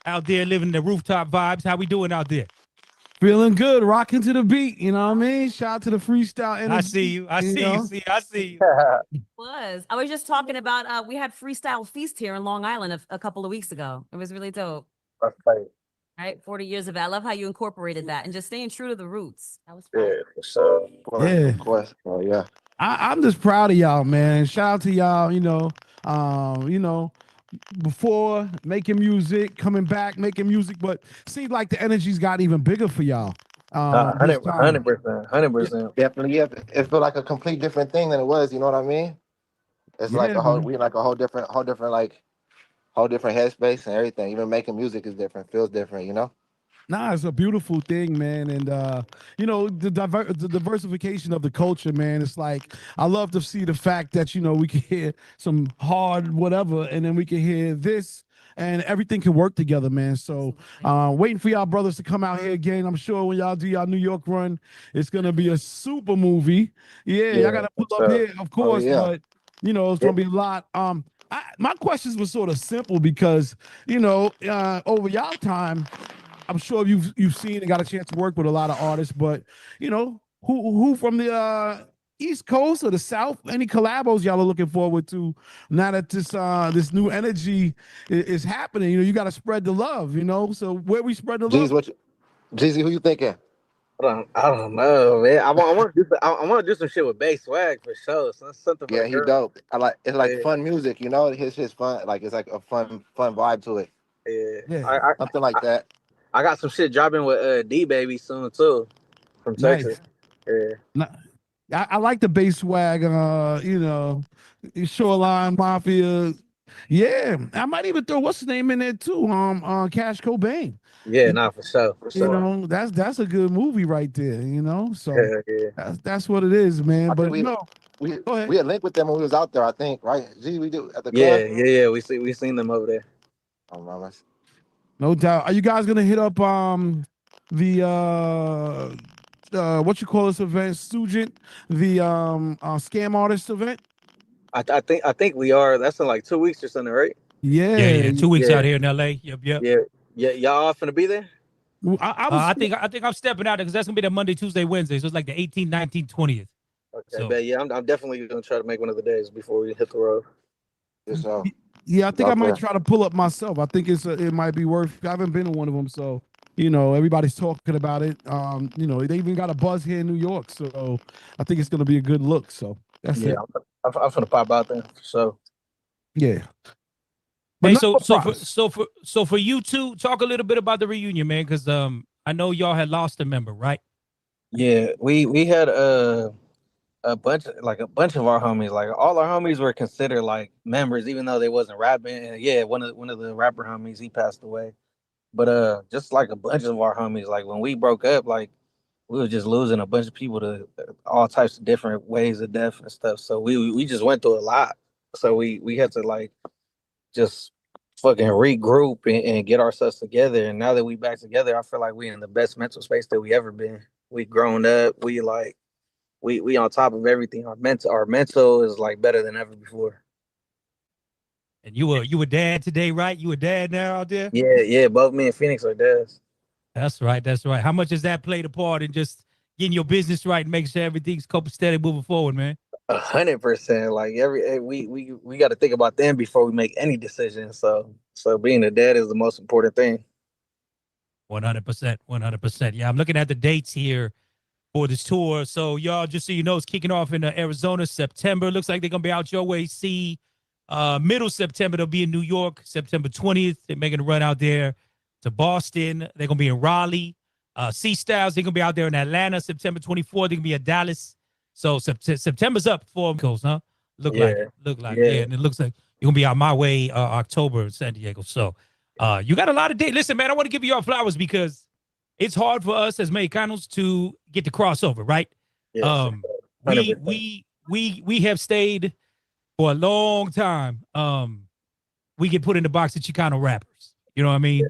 out there living the rooftop vibes. How we doing out there? Feeling good, rocking to the beat. You know what I mean? Shout out to the freestyle energy. I see you. I see you. I was just talking about we had Freestyle Feast here in Long Island a couple of weeks ago. It was really dope. That's tight. Right, 40 years of it. I love how you incorporated that and just staying true to the roots. That was Yeah, fun. for sure. Yeah. Of course. Oh yeah. I'm just proud of y'all, man. Shout out to y'all, before making music, coming back, making music, but seems like the energy's got even bigger for y'all. 100%. Definitely, yeah. It felt like a complete different thing than it was, you know what I mean? It's like Yeah, man. we like a whole different headspace and everything. Even making music is different, feels different, you know? Nah, it's a beautiful thing, man. And the diversification of the culture, man. It's like I love to see the fact that we can hear some hard whatever, and then we can hear this and everything can work together, man. So waiting for y'all brothers to come out here again. I'm sure when y'all do y'all New York run, it's gonna be a super movie. Yeah, y'all gotta pull up here, of course, but you know, it's gonna be a lot. My questions were sort of simple because, you know, over y'all time, I'm sure you've seen and got a chance to work with a lot of artists, but you know, who from the East Coast or the South, any collabos y'all are looking forward to now that this new energy is happening? You know, you got to spread the love, you know. So where we spread the love? Jeezy, who you thinking? I don't know, man. I want to do I want to do some shit with Bass Swag for sure. Something for Yeah, the he girl. dope. I like it's like Yeah. fun music, you know. His fun, like it's like a fun vibe to it. Yeah. Something like that. I got some shit dropping with D Baby soon too, from Texas. Yeah. I like the bass swag, you know, Shoreline Mafia. Yeah, I might even throw what's his name in there too. Cash Cobain. Yeah, nah, for sure. For You sure. know, that's a good movie right there. You know, so Yeah. that's what it is, man. I think But no, we go ahead. we had linked with them when we was out there, I think, right? Gee, we do at the Yeah, club. yeah. We seen them over there. Oh, mamas. No doubt. Are you guys gonna hit up the what you call this event, Student, the scam artist event? I think we are. That's in like 2 weeks or something, right? Yeah, 2 weeks out here in LA. Yep. Yeah. Y'all all finna be there? I think I'm stepping out because that's gonna be the Monday, Tuesday, Wednesday. So it's like the 18th, 19th, 20th. Okay, So but yeah, I'm definitely gonna try to make one of the days before we hit the road. Yeah, I think I might try to pull up myself. I think it might be worth. I haven't been to one of them, so you know everybody's talking about it. You know they even got a buzz here in New York, so I think it's gonna be a good look. So that's it. I'm finna pop out there. So Yeah. Hey, not so for you two, talk a little bit about the reunion, man, because I know y'all had lost a member, right? yeah, we had a bunch of our homies. Like all our homies were considered like members, even though they wasn't rapping. And yeah, one of the rapper homies, he passed away. But just like a bunch of our homies, like when we broke up, like we were just losing a bunch of people to all types of different ways of death and stuff. So we just went through a lot. So we had to like just fucking regroup and get ourselves together. And now that we back together, I feel like we in the best mental space that we ever been. We grown up. We like we on top of everything. Our mental is like better than ever before. And you were dad today, right? You a dad now out there? Yeah. Both me and Phoenix are dads. That's right. How much has that played a part in just getting your business right and making sure everything's copacetic moving forward, man? 100%. Like we got to think about them before we make any decision. So being a dad is the most important thing. 100%. Yeah, I'm looking at the dates here for this tour. So y'all, just so you know, it's kicking off in Arizona, September. Looks like they're gonna be out your way. See, middle September they'll be in New York. September 20th, they're making a run out there to Boston. They're gonna be in Raleigh. C-Styles, they're gonna be out there in Atlanta. September 24th, they're gonna be at Dallas. So September's up for coast, huh? Look like yeah, and it looks like you're gonna be out my way October in San Diego. So you got a lot of dates. Listen, man, I want to give you all flowers because it's hard for us as Mexicanos to get the crossover, right? Yes, we have stayed for a long time. We get put in the box of Chicano rappers. You know what I mean?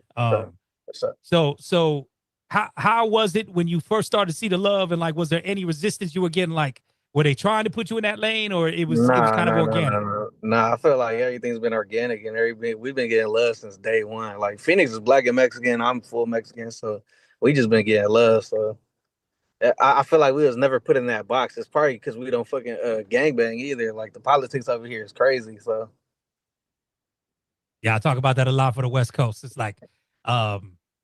So how was it when you first started to see the love, and like was there any resistance you were getting? Like were they trying to put you in that lane, or it was kind of organic? Nah, I feel like everything's been organic and we've been getting love since day one. Like Phoenix is black and Mexican, I'm full Mexican, so we just been getting love. So I feel like we was never put in that box. It's probably because we don't fucking gangbang either. Like the politics over here is crazy. So yeah, I talk about that a lot for the West Coast. It's like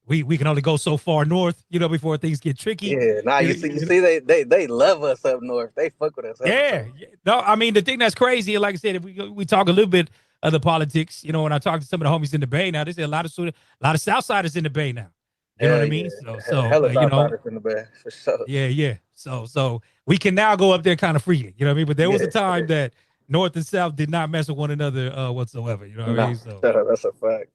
we can only go so far north, you know, before things get tricky. Yeah, nah, you see they love us up north. They fuck with us. Yeah. No, I mean the thing that's crazy, like I said, if we talk a little bit of the politics, you know, when I talk to some of the homies in the Bay now, they say a lot of Southsiders in the Bay now. You know what I mean? So you know, in the Bay, for sure. Yeah. So we can now go up there kind of freely. You know what I mean? But there was a time that North and South did not mess with one another whatsoever. You know what I mean? So that's a fact.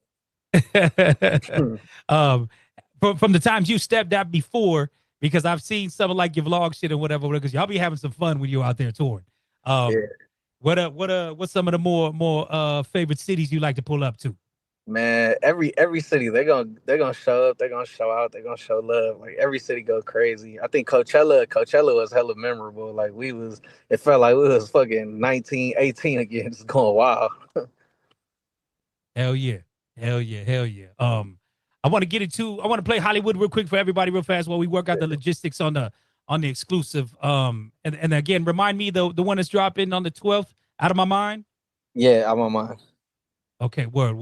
From the times you stepped out before, because I've seen some of like your vlog shit and whatever, because y'all be having some fun when you're out there touring. What's some of the more favorite cities you like to pull up to? Man, every city they're gonna show up, they're gonna show out, they're gonna show love. Like every city go crazy. I think Coachella was hella memorable. Like it felt like we was fucking 1918 again, just going wild. Hell yeah. Hell yeah. Hell yeah. I want to play Hollywood real quick for everybody real fast while we work out the logistics on the exclusive. And again, remind me the one that's dropping on the 12th, Out of My Mind. Yeah, I'm on mine. Okay, word.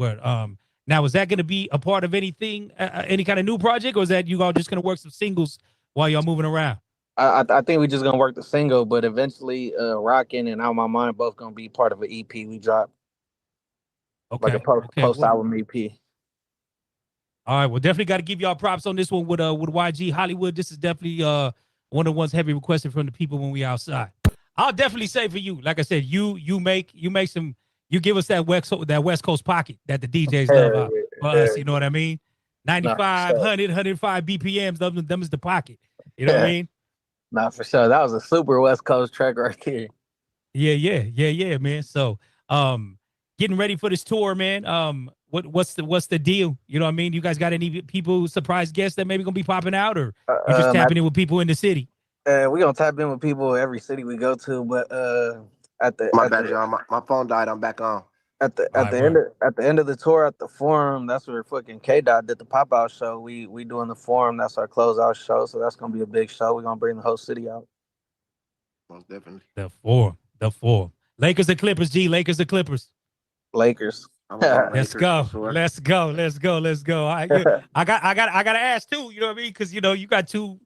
Now is that going to be a part of anything, any kind of new project, or is that you all just going to work some singles while y'all moving around? I think we just gonna work the single, but eventually Rockin' and Out My Mind both gonna be part of an EP we drop. Okay. Like a post album EP. All right, well, definitely got to give y'all props on this one with YG Hollywood. This is definitely one of the ones heavy requested from the people when we outside. I'll definitely say for you, like I said, you give us that West Coast pocket that the DJs love for us. You know what I mean? 95, 100, 105 BPMs. Them is the pocket. You know what I mean? Nah, for sure. That was a super West Coast track right there. Yeah, man. So, getting ready for this tour, man. What's the deal? You know what I mean? You guys got any people, surprise guests that maybe gonna be popping out, or you just tapping in with people in the city? We gonna tap in with people every city we go to, but my phone died. I'm back on. At the end of the tour at the Forum, that's where fucking K Dot did the pop out show. We doing the Forum. That's our closeout show, so that's gonna be a big show. We're gonna bring the whole city out. Most definitely. The Forum. Lakers or Clippers? G. Lakers or Clippers? Lakers. Let's go. Let's go. I gotta ask too. You know what I mean? Because you got two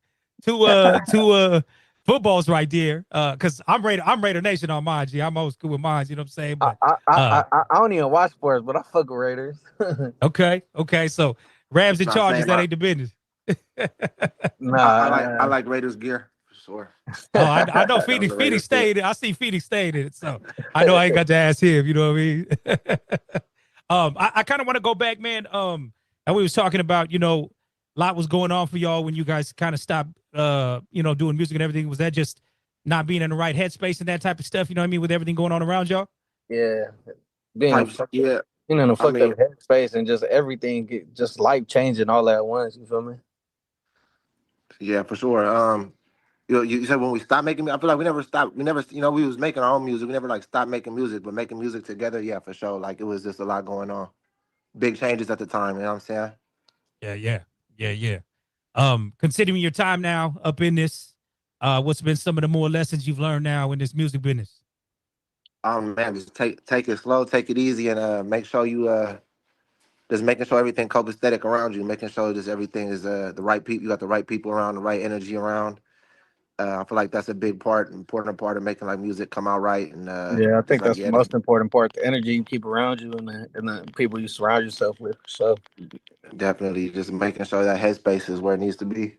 footballs right there. Because I'm Raider Nation on mine. G. I'm old school with mine. You know what I'm saying? But I don't even watch sports, but I fuck with Raiders. Okay. So Rams and Chargers, that ain't the business. I like Raiders gear for sure. Oh, I know Phoenix stayed. I see Phoenix stayed in it, so I know I ain't got to ask him. You know what I mean? I kind of want to go back, man. And we was talking about, a lot was going on for y'all when you guys kind of stopped, doing music and everything. Was that just not being in the right headspace and that type of stuff? You know what I mean? With everything going on around y'all? Yeah. Being in a fucked up headspace and just everything, just life changing all at once. You feel me? Yeah, for sure. You said when we stopped making, I feel like we never stopped. We was making our own music. We never stopped making music, but making music together, yeah, for sure. Like it was just a lot going on. Big changes at the time, you know what I'm saying? Yeah. Considering your time now up in this, what's been some of the more lessons you've learned now in this music business? Man, just take it slow, take it easy, and make sure you just making sure everything copacetic around you, making sure just everything is the right people. You got the right people around, the right energy around. I feel like that's a big important part of making music come out right. And I think that's the most important part: the energy you keep around you and the people you surround yourself with. So definitely, just making sure that headspace is where it needs to be.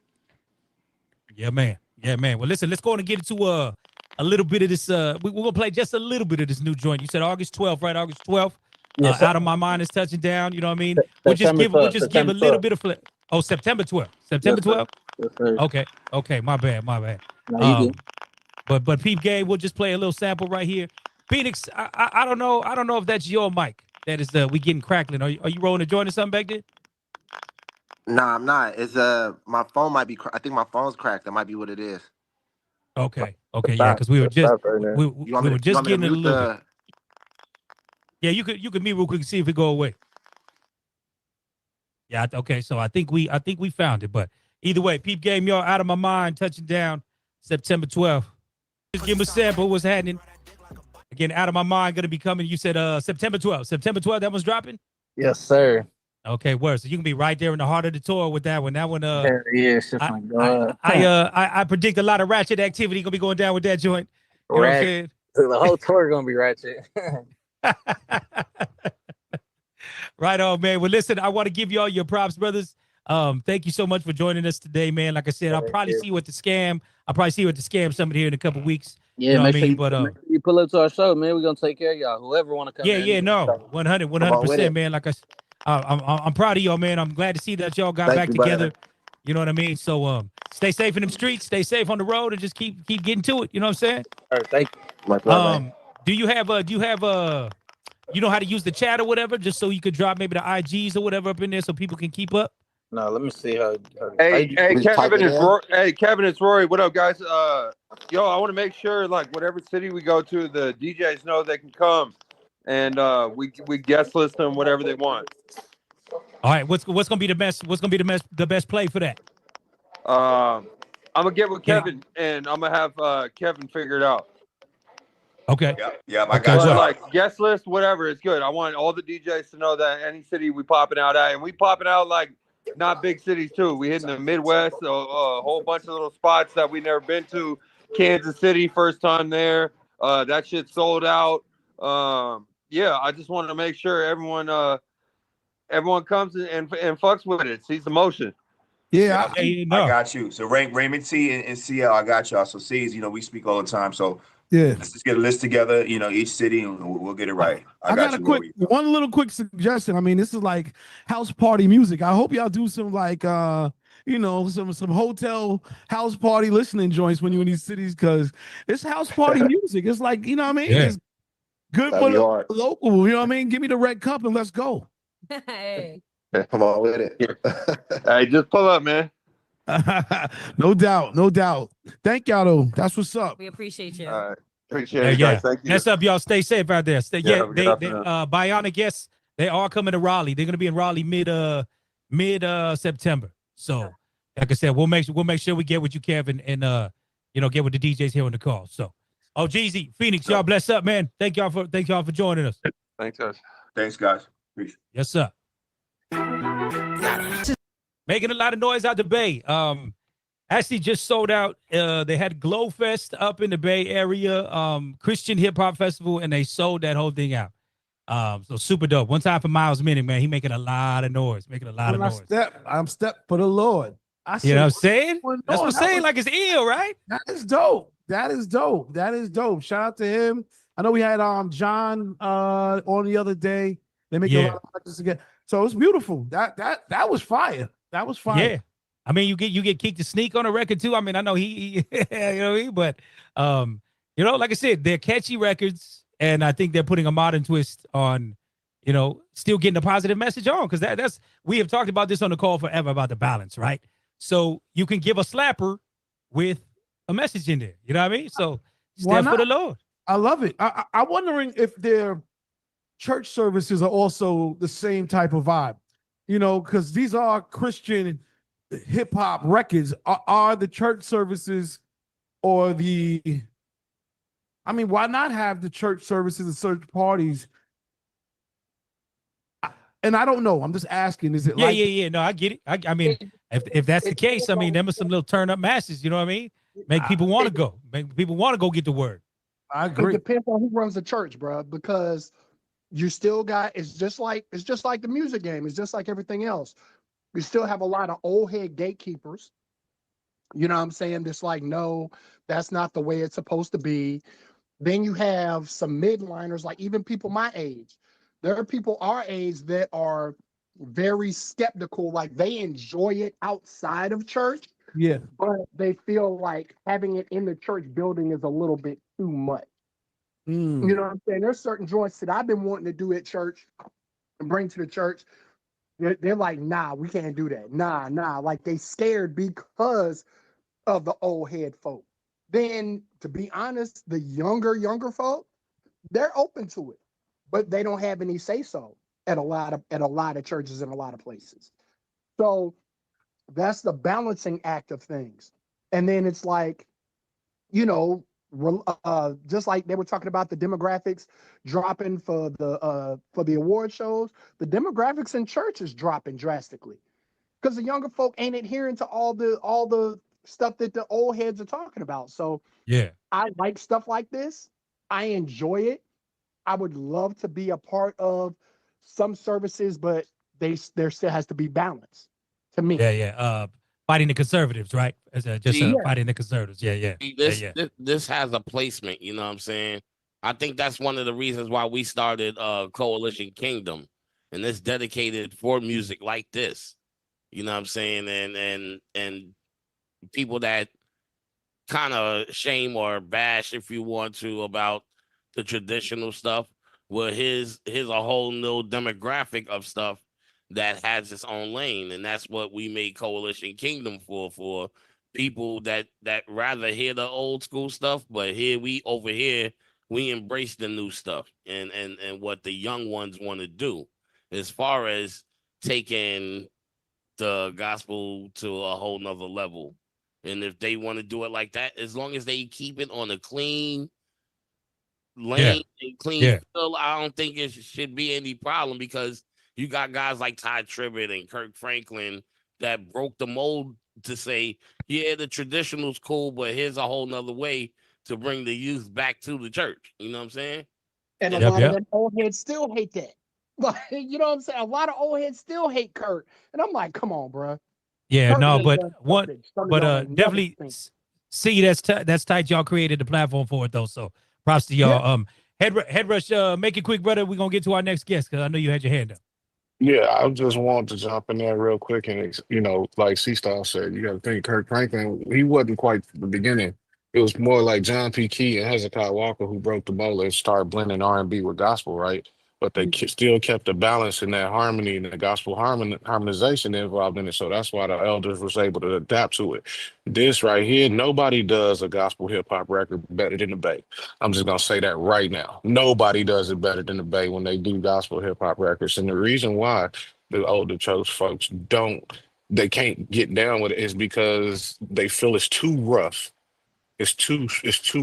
Yeah, man. Well, listen, let's go on and get into a little bit of this. We're gonna play just a little bit of this new joint. You said August 12th, right? August 12th. Yes, Out of My Mind is touching down. You know what I mean? We'll just give a little bit of Oh, September 12th. September 12th. Yes, Okay. My bad. No, you good. But Peep Game, we'll just play a little sample right here. Phoenix, I don't know if that's your mic. That is we getting crackling. Are you rolling a joint or something back there? Nah, I'm not. It's my phone might be. I think my phone's cracked. That might be what it is. Okay, yeah, because we were just we were just getting it a little bit. Yeah, you could mute real quick and see if it go away. Yeah, okay. So I think we found it, but either way, Peep Game, y'all, Out of My Mind, touching down September 12th. Just give them a sample. What's happening? Again, Out of My Mind gonna be coming. You said September 12th. September 12th, that one's dropping? Yes, sir. Okay, word. So you can be right there in the heart of the tour with that one. That one, I I predict a lot of ratchet activity gonna be going down with that joint. You know what I'm saying? The whole tour gonna be ratchet. Right on, man. Well, listen, I want to give you all your props, brothers. Thank you so much for joining us today, man. Like I said, I'll probably see you at the Scam. I'll probably see you at the Scam Summit here in a couple weeks. Yeah, you know make sure you pull up to our show, man. We're gonna take care of y'all. Whoever want to come. No, 100%, man. Like I'm proud of y'all, man. I'm glad to see that y'all got back together. You know what I mean? So stay safe in them streets, stay safe on the road, and just keep getting to it. You know what I'm saying? All right, thank you. Do you have you know how to use the chat or whatever, just so you could drop maybe the IGs or whatever up in there so people can keep up? No, let me see how. Hey, We type Kevin, it it's in. Rory. Hey, Kevin, it's Rory. What up, guys? Yo, I want to make sure, like, whatever city we go to, the DJs know they can come, and we guest list them whatever they want. All right, what's gonna be the best? What's gonna be the best play for that? I'm gonna get with Kevin, and I'm gonna have Kevin figure it out. Okay. Yep, I Okay, got But you. like guest list, whatever, it's good. I want all the DJs to know that any city we popping out at, and we popping out like not big cities too. We hitting the Midwest, a whole bunch of little spots that we never been to. Kansas City, first time there. That shit sold out. Yeah, I just wanted to make sure everyone comes and fucks with it, sees the motion. Yeah, I got you. So Raymond T and CL, I got y'all. So C's, we speak all the time. So yeah. let's just get a list together, each city, and we'll get it right. I got got a you, quick, Rory. one little quick suggestion. I mean, this is like house party music. I hope y'all do some like some hotel house party listening joints when you're in these cities, because it's house party music. It's like, you know what I mean? Yeah. It's good That'd for be the hard. local, you know what I mean? Give me the red cup and let's go. Hey. Come on with it. Hey, just pull up, man. No doubt, no doubt. Thank y'all though. That's what's up. We appreciate you. All right. Appreciate Yeah, it, yeah. guys. Thank you. That's up, y'all. Stay safe out there. Stay, Yeah, yeah, have a good they afternoon. Bionic guests, they are coming to Raleigh. They're gonna be in Raleigh mid September. So, like I said, we'll make sure we get with you, Kevin, and get with the DJs here on the call. So, oh, Jeezy, Phoenix, y'all bless up, man. Thank y'all for joining us. Thanks, guys. Thanks, guys. Appreciate it. Yes, sir. Making a lot of noise out the Bay. Actually just sold out. They had Glow Fest up in the Bay Area, Christian Hip Hop Festival, and they sold that whole thing out. So super dope. One time for Miles Minnick, man. He making a lot of noise. I'm step for the Lord. You know what I'm saying? What's That's going what I'm saying. on? Like it's ill, right? That is dope. That is dope. That is dope. Shout out to him. I know we had John on the other day. They make a lot of records again. So it's beautiful. That was fire. That was fire. Yeah. I mean, you get Keek to Sneak on a record too. I mean, I know he you know what I mean? But like I said, they're catchy records, and I think they're putting a modern twist on, still getting a positive message on, because that's we have talked about this on the call forever about the balance, right? So you can give a slapper with a message in there. You know what I mean? So Why stand for the not? Lord. I love it. I'm wondering if their church services are also the same type of vibe, because these are Christian hip hop records. Are the church services or why not have the church services and church parties? And I don't know. I'm just asking. Is it Yeah. No, I get it. I mean, if that's the case, I mean, them are some little turn up masses. You know what I mean? Make people want to go. Make people want to go get the word. I It depends on who runs the church, bro, because you still got, it's just like the music game. It's just like everything else. You still have a lot of old head gatekeepers. You know what I'm saying? That's like, no, that's not the way it's supposed to be. Then you have some midliners, like even people my age. There are people our age that are very skeptical, like they enjoy it outside of church, Yeah. but they feel like having it in the church building is a little bit too much. Mm. You know what I'm saying? There's certain joints that I've been wanting to do at church and bring to the church. They're like, nah, we can't do that. Nah. Like they scared because of the old head folk. Then, to be honest, the younger folk, they're open to it, but they don't have any say so at a lot of churches and a lot of places. So that's the balancing act of things. And then it's like, just like they were talking about the demographics dropping for the award shows, the demographics in church is dropping drastically because the younger folk ain't adhering to all the stuff that the old heads are talking about. So yeah, I like stuff like this. I enjoy it. I would love to be a part of some services, but there still has to be balance to me. Yeah. Fighting the conservatives, right? Fighting the conservatives. Yeah. This has a placement, you know what I'm saying? I think that's one of the reasons why we started Coalition Kingdom, and it's dedicated for music like this. You know what I'm saying? And people that kind of shame or bash, if you want to, about the traditional stuff. Well, here's a whole new demographic of stuff that has its own lane, and that's what we made Coalition Kingdom for people that rather hear the old school stuff, but over here we embrace the new stuff and what the young ones want to do as far as taking the gospel to a whole nother level. And if they want to do it like that, as long as they keep it on a clean lane and clean field, I don't think it should be any problem because you got guys like Ty Tribbett and Kirk Franklin that broke the mold to say, yeah, the traditional's cool, but here's a whole nother way to bring the youth back to the church. You know what I'm saying? And a lot of them old heads still hate that. Like, you know what I'm saying? A lot of old heads still hate Kurt. And I'm like, come on, bro. Yeah, Kurt no, has but done one, something some of y'all but ain't never definitely seen. see that's tight. Y'all created the platform for it though, so props to y'all. Head rush, make it quick, brother. We're gonna get to our next guest because I know you had your hand up. Yeah, I just wanted to jump in there real quick and like C-Style said, you got to think Kirk Franklin, he wasn't quite the beginning. It was more like John P. Key and Hezekiah Walker who broke the mold and started blending R&B with gospel, right? But they still kept the balance in that harmony and the gospel harmonization involved in it. So that's why the elders was able to adapt to it. This right here, nobody does a gospel hip hop record better than the Bay. I'm just gonna say that right now. Nobody does it better than the Bay when they do gospel hip hop records. And the reason why the older church folks they can't get down with it is because they feel it's too rough. It's too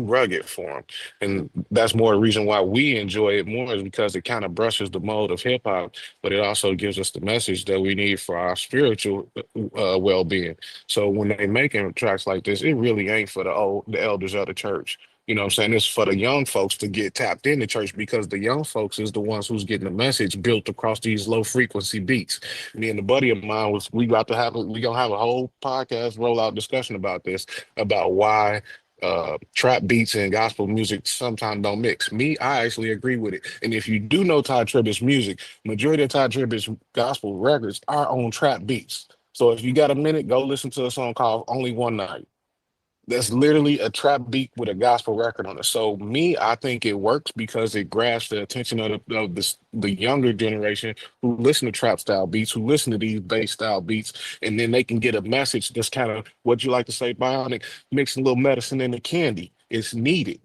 rugged for them, and that's more the reason why we enjoy it more is because it kind of brushes the mold of hip hop, but it also gives us the message that we need for our spiritual well being. So when they making tracks like this, it really ain't for the elders of the church. You know what I'm saying? It's for the young folks to get tapped into church because the young folks is the ones who's getting the message built across these low frequency beats. Me and a buddy of mine we gonna have a whole podcast rollout discussion about this, about why trap beats and gospel music sometimes don't mix. I actually agree with it. And if you do know Ty Tribbett's music, majority of Ty Tribbett's gospel records are on trap beats. So if you got a minute, go listen to a song called Only One Night. That's literally a trap beat with a gospel record on it. So I think it works because it grabs the attention of the younger generation who listen to trap style beats, who listen to these bass style beats, and then they can get a message that's kind of what you like to say, bionic, mixing a little medicine in the candy. It's needed.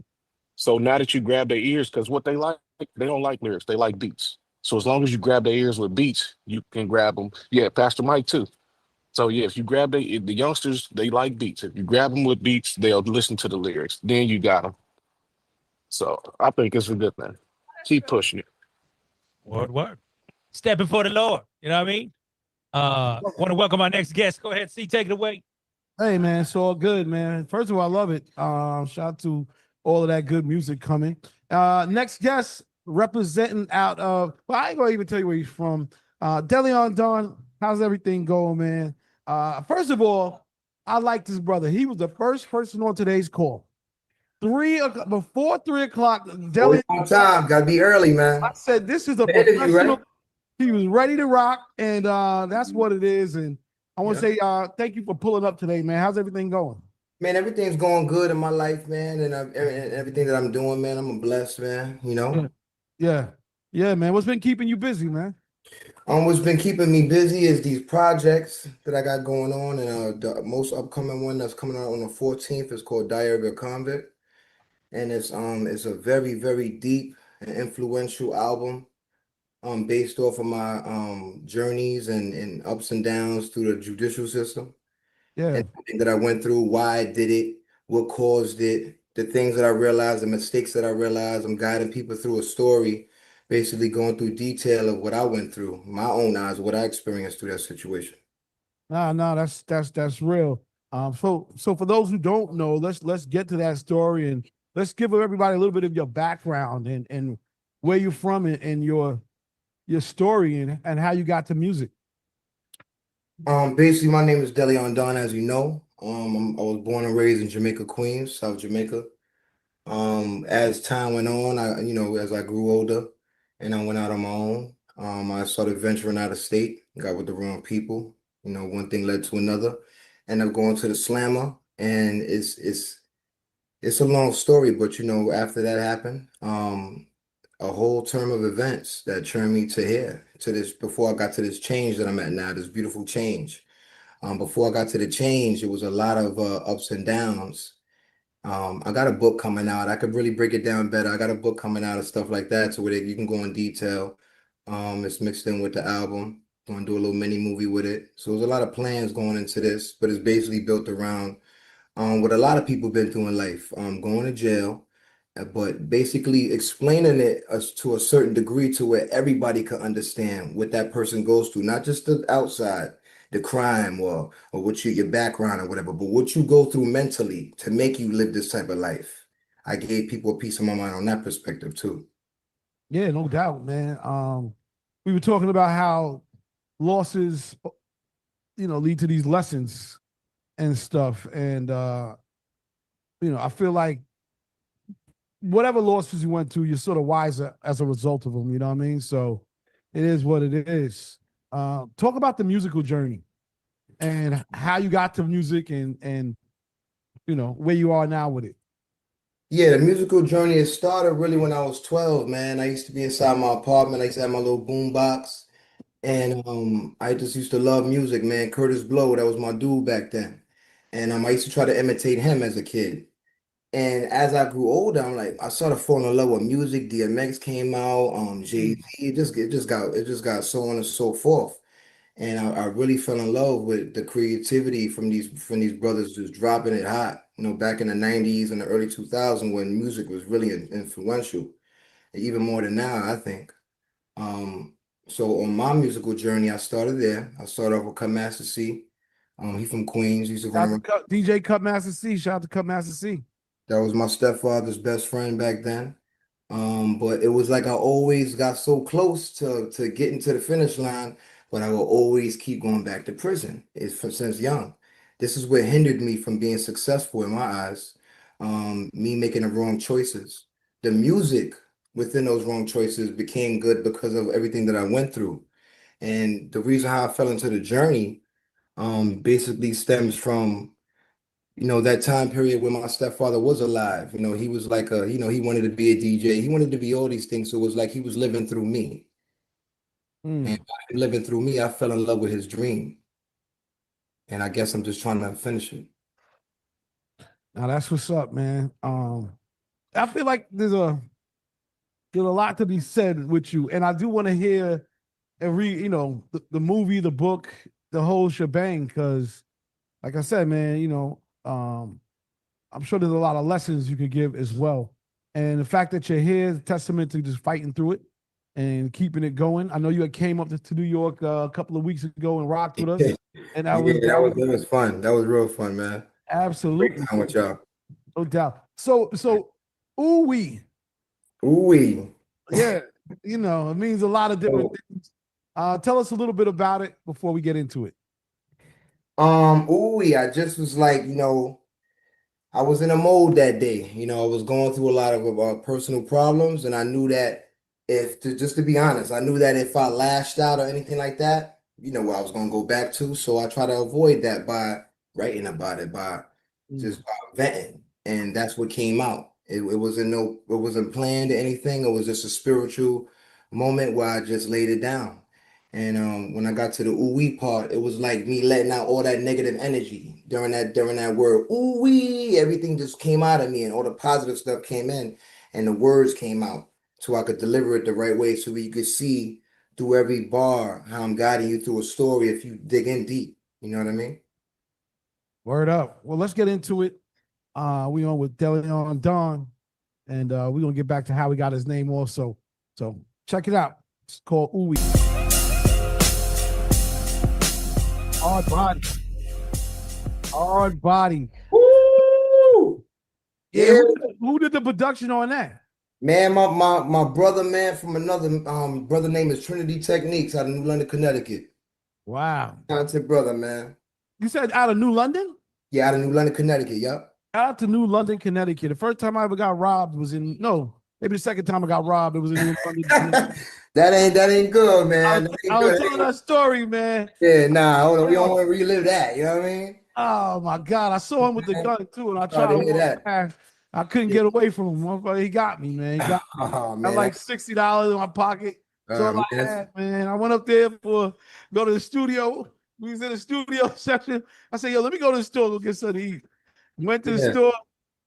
So now that you grab their ears, because what they don't like lyrics, they like beats. So as long as you grab their ears with beats, you can grab them. Yeah, Pastor Mike too. So yeah, if you grab the youngsters, they like beats. If you grab them with beats, they'll listen to the lyrics. Then you got them. So I think it's a good thing. Keep pushing it. Word. Stepping for the Lord. You know what I mean? Want to welcome our next guest. Go ahead, take it away. Hey man, it's all good, man. First of all, I love it. Shout out to all of that good music coming. Next guest representing out of, well, I ain't gonna even tell you where he's from. Deleon Don, how's everything going, man? First of all, I like this brother. He was the first person on today's call. Before 3 o'clock, Always on time, gotta be early, man. I said this is a The interview, professional. right? He was ready to rock, and that's what it is. And I want to say thank you for pulling up today, man. How's everything going? Man, everything's going good in my life, man, and everything that I'm doing, man. I'm a blessed man, you know. Yeah, man. What's been keeping you busy, man? What's been keeping me busy is these projects that I got going on, and the most upcoming one that's coming out on the 14th is called Diary of a Convict, and it's a very, very deep and influential album, based off of my journeys and ups and downs through the judicial system. Yeah. And everything that I went through, why I did it, what caused it, the things that I realized, the mistakes that I realized. I'm guiding people through a story, basically going through detail of what I went through, my own eyes, what I experienced through that situation. No, that's real. So for those who don't know, let's get to that story and let's give everybody a little bit of your background and where you're from and your story and how you got to music. Basically, my name is Deleon Don, as you know. I was born and raised in Jamaica, Queens, South Jamaica. As time went on, as I grew older and I went out on my own, I started venturing out of state, got with the wrong people. One thing led to another. Ended up going to the slammer, and it's a long story, but after that happened, a whole term of events that turned me to here, to this, before I got to this change that I'm at now, this beautiful change. Before I got to the change, it was a lot of ups and downs. I got a book coming out. I could really break it down better. I got a book coming out and stuff like that, so where you can go in detail. It's mixed in with the album. Gonna do a little mini movie with it. So there's a lot of plans going into this, but it's basically built around what a lot of people been through in life. Going to jail, but basically explaining it to a certain degree to where everybody could understand what that person goes through, not just the outside, the crime or what your background or whatever, but what you go through mentally to make you live this type of life. I gave people a piece of my mind on that perspective too. Yeah, no doubt, man. We were talking about how losses, lead to these lessons and stuff. And I feel like whatever losses you went through, you're sort of wiser as a result of them. You know what I mean? So it is what it is. Talk about the musical journey and how you got to music and where you are now with it. Yeah, the musical journey, it started really when I was 12, man. I used to be inside my apartment. I used to have my little boom box. And I just used to love music, man. Curtis Blow, that was my dude back then. And I used to try to imitate him as a kid. And as I grew older, I started falling in love with music. DMX came out, Jay-Z, it just got so on and so forth. And I really fell in love with the creativity from these brothers just dropping it hot, back in the 90s and the early 2000s when music was really influential, and even more than now, I think. So on my musical journey, I started there. I started off with Cut Master C. He from Queens. He used to run around. DJ Cut Master C. Shout out to Cut Master C. That was my stepfather's best friend back then. But it was like I always got so close to getting to the finish line, but I will always keep going back to prison. Since young. This is what hindered me from being successful in my eyes. Me making the wrong choices. The music within those wrong choices became good because of everything that I went through. And the reason how I fell into the journey basically stems from that time period when my stepfather was alive. He was like he wanted to be a DJ. He wanted to be all these things. So it was like he was living through me. And by him living through me, I fell in love with his dream. And I guess I'm just trying to finish it. Now that's what's up, man. I feel like there's a lot to be said with you. And I do want to hear and read, the movie, the book, the whole shebang, because like I said, man, I'm sure there's a lot of lessons you could give as well. And the fact that you're here is a testament to just fighting through it and keeping it going. I know you had came up to New York a couple of weeks ago and rocked with us. And that was fun. That was real fun, man. Absolutely. Great time with y'all. No doubt. So ooh-wee. Ooh-wee. Yeah, it means a lot of different things. Tell us a little bit about it before we get into it. I just was like, I was in a mode that day. I was going through a lot of personal problems, and I knew that just to be honest, I knew that if I lashed out or anything like that, where I was going to go back to. So I try to avoid that by writing about it, by venting, and that's what came out. It wasn't planned or anything. It was just a spiritual moment where I just laid it down. And when I got to the ooh-wee part, it was like me letting out all that negative energy during that word ooh-wee. Everything just came out of me, and all the positive stuff came in, and the words came out, so I could deliver it the right way, so you could see through every bar how I'm guiding you through a story if you dig in deep. You know what I mean? Word up. Well, let's get into it. We on with Deleon Don, and we're gonna get back to how we got his name also. So check it out. It's called ooh-wee. Hard body. Woo! Yeah. Who did the production on that? Man, my brother, man, from another brother name is Trinity Techniques out of New London, Connecticut. Wow. Talented brother, man. You said out of New London? Yeah, out of New London, Connecticut. Yep. Out to New London, Connecticut. The first time I ever got robbed was maybe the second time I got robbed, it was in New London. That ain't good, man. I was telling that story, man. Yeah, nah, hold on. We don't want to relive that. You know what I mean? Oh my God. I saw him with the gun too, and I Sorry tried to to hear walk that. past. I couldn't get away from him. Motherfucker, he got me, man. He got me. Oh I had man, like $60 in my pocket. That's all man, I had, man. I went up there for go to the studio. We was in the studio session. I said, yo, let me go to the store, go get something to eat. Went to the Yeah. store.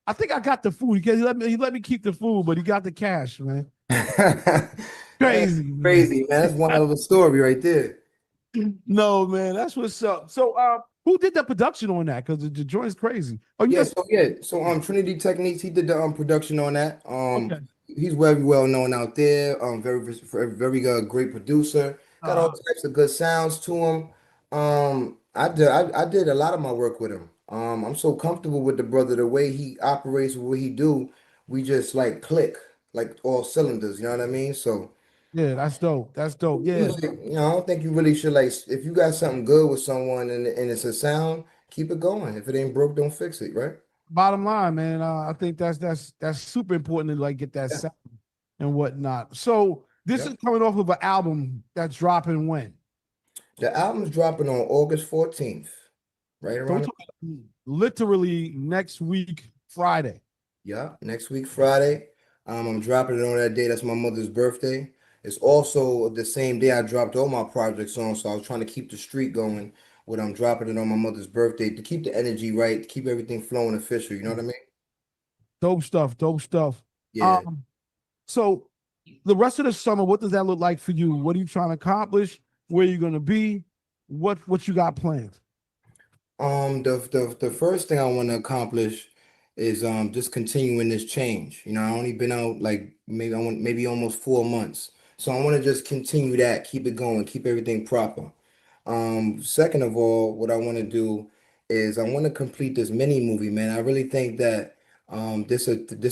I think I got the food. He let me keep the food, but he got the cash, man. Crazy, man. Crazy, man. That's one hell of a story right there. No, man, that's what's up. So, who did the production on that? Because the joint's crazy. Oh, you So Trinity Techniques, he did the production on that. Okay. He's very well known out there. Very great producer. Got all types of good sounds to him. I did a lot of my work with him. I'm so comfortable with the brother, the way he operates, what he do. We just like click, like all cylinders. You know what I mean? So yeah, that's dope. That's dope. Yeah. usually, I don't think you really should like if you got something good with someone and it's a sound, keep it going. If it ain't broke, don't fix it, right? Bottom line, man, I think that's super important to like get that sound and whatnot. So this is coming off of an album that's dropping when? The album's dropping on August 14th, right So around. literally next week, Friday. Yeah, next week, Friday. I'm dropping it on that day. That's my mother's birthday. It's also the same day I dropped all my projects on, so I was trying to keep the streak going when I'm dropping it on my mother's birthday to keep the energy right, to keep everything flowing official. You know what I mean? Dope stuff. Dope stuff. Yeah. So the rest of the summer, what does that look like for you? What are you trying to accomplish? Where you gonna be? What you got planned? The first thing I want to accomplish is just continuing this change. I only been out like maybe almost 4 months. So I want to just continue that, keep it going, keep everything proper. Second of all, what I want to do is I want to complete this mini movie, man. I really think that this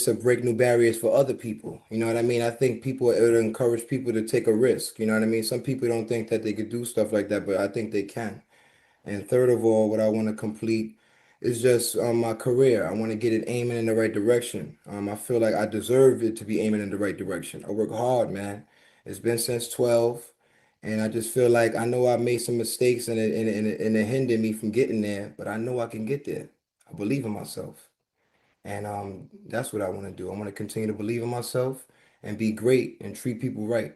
will break new barriers for other people. You know what I mean? I think it would encourage people to take a risk. You know what I mean? Some people don't think that they could do stuff like that, but I think they can. And third of all, what I want to complete is just my career. I want to get it aiming in the right direction. I feel like I deserve it to be aiming in the right direction. I work hard, man. It's been since 12, and I just feel like I know I made some mistakes and it hindered me from getting there, but I know I can get there. I believe in myself, and that's what I want to do. I want to continue to believe in myself and be great and treat people right.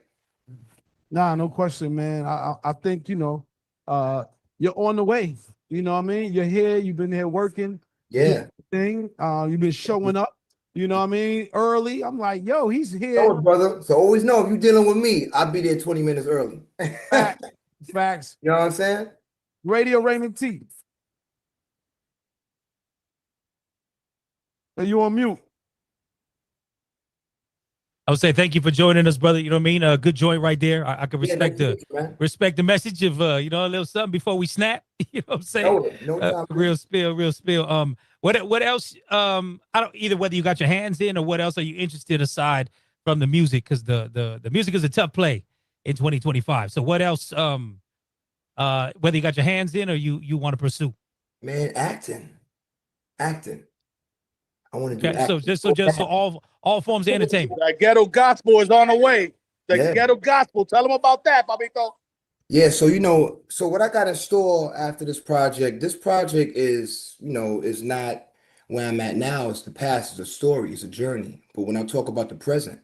Nah, no question, man. I think you're on the way. You know what I mean? You're here. You've been here working. Yeah. Thing. You've been showing up. You know what I mean? Early. I'm like, yo, he's here. So, brother. So always know if you're dealing with me, I'll be there 20 minutes early. Facts. You know what I'm saying? Radio Raymond T. Are you on mute? I would say thank you for joining us, brother. You know what I mean? A good joint right there. I can respect respect the message of a little something before we snap. You know what I'm saying? No time. Real spill. What else? I don't either whether you got your hands in or what else are you interested aside from the music? Because the music is a tough play in 2025. So what else? Whether you got your hands in or you want to pursue? Man, acting. I want to do Okay, acting. so all forms of entertainment. That ghetto gospel is on the way. The ghetto gospel. Tell them about that, Babito. Yeah, so what I got in store after this project is, is not where I'm at now. It's the past, it's a story, it's a journey. But when I talk about the present,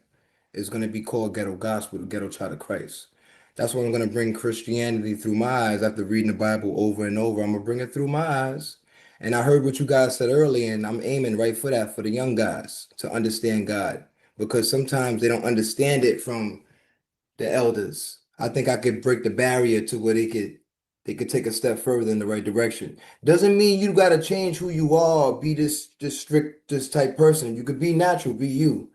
it's going to be called Ghetto Gospel, the Ghetto Child of Christ. That's when I'm going to bring Christianity through my eyes after reading the Bible over and over. I'm going to bring it through my eyes. And I heard what you guys said earlier, and I'm aiming right for that, for the young guys to understand God, because sometimes they don't understand it from the elders. I think I could break the barrier to where they could take a step further in the right direction. Doesn't mean you got to change who you are, be this strict, this type person. You could be natural, be you.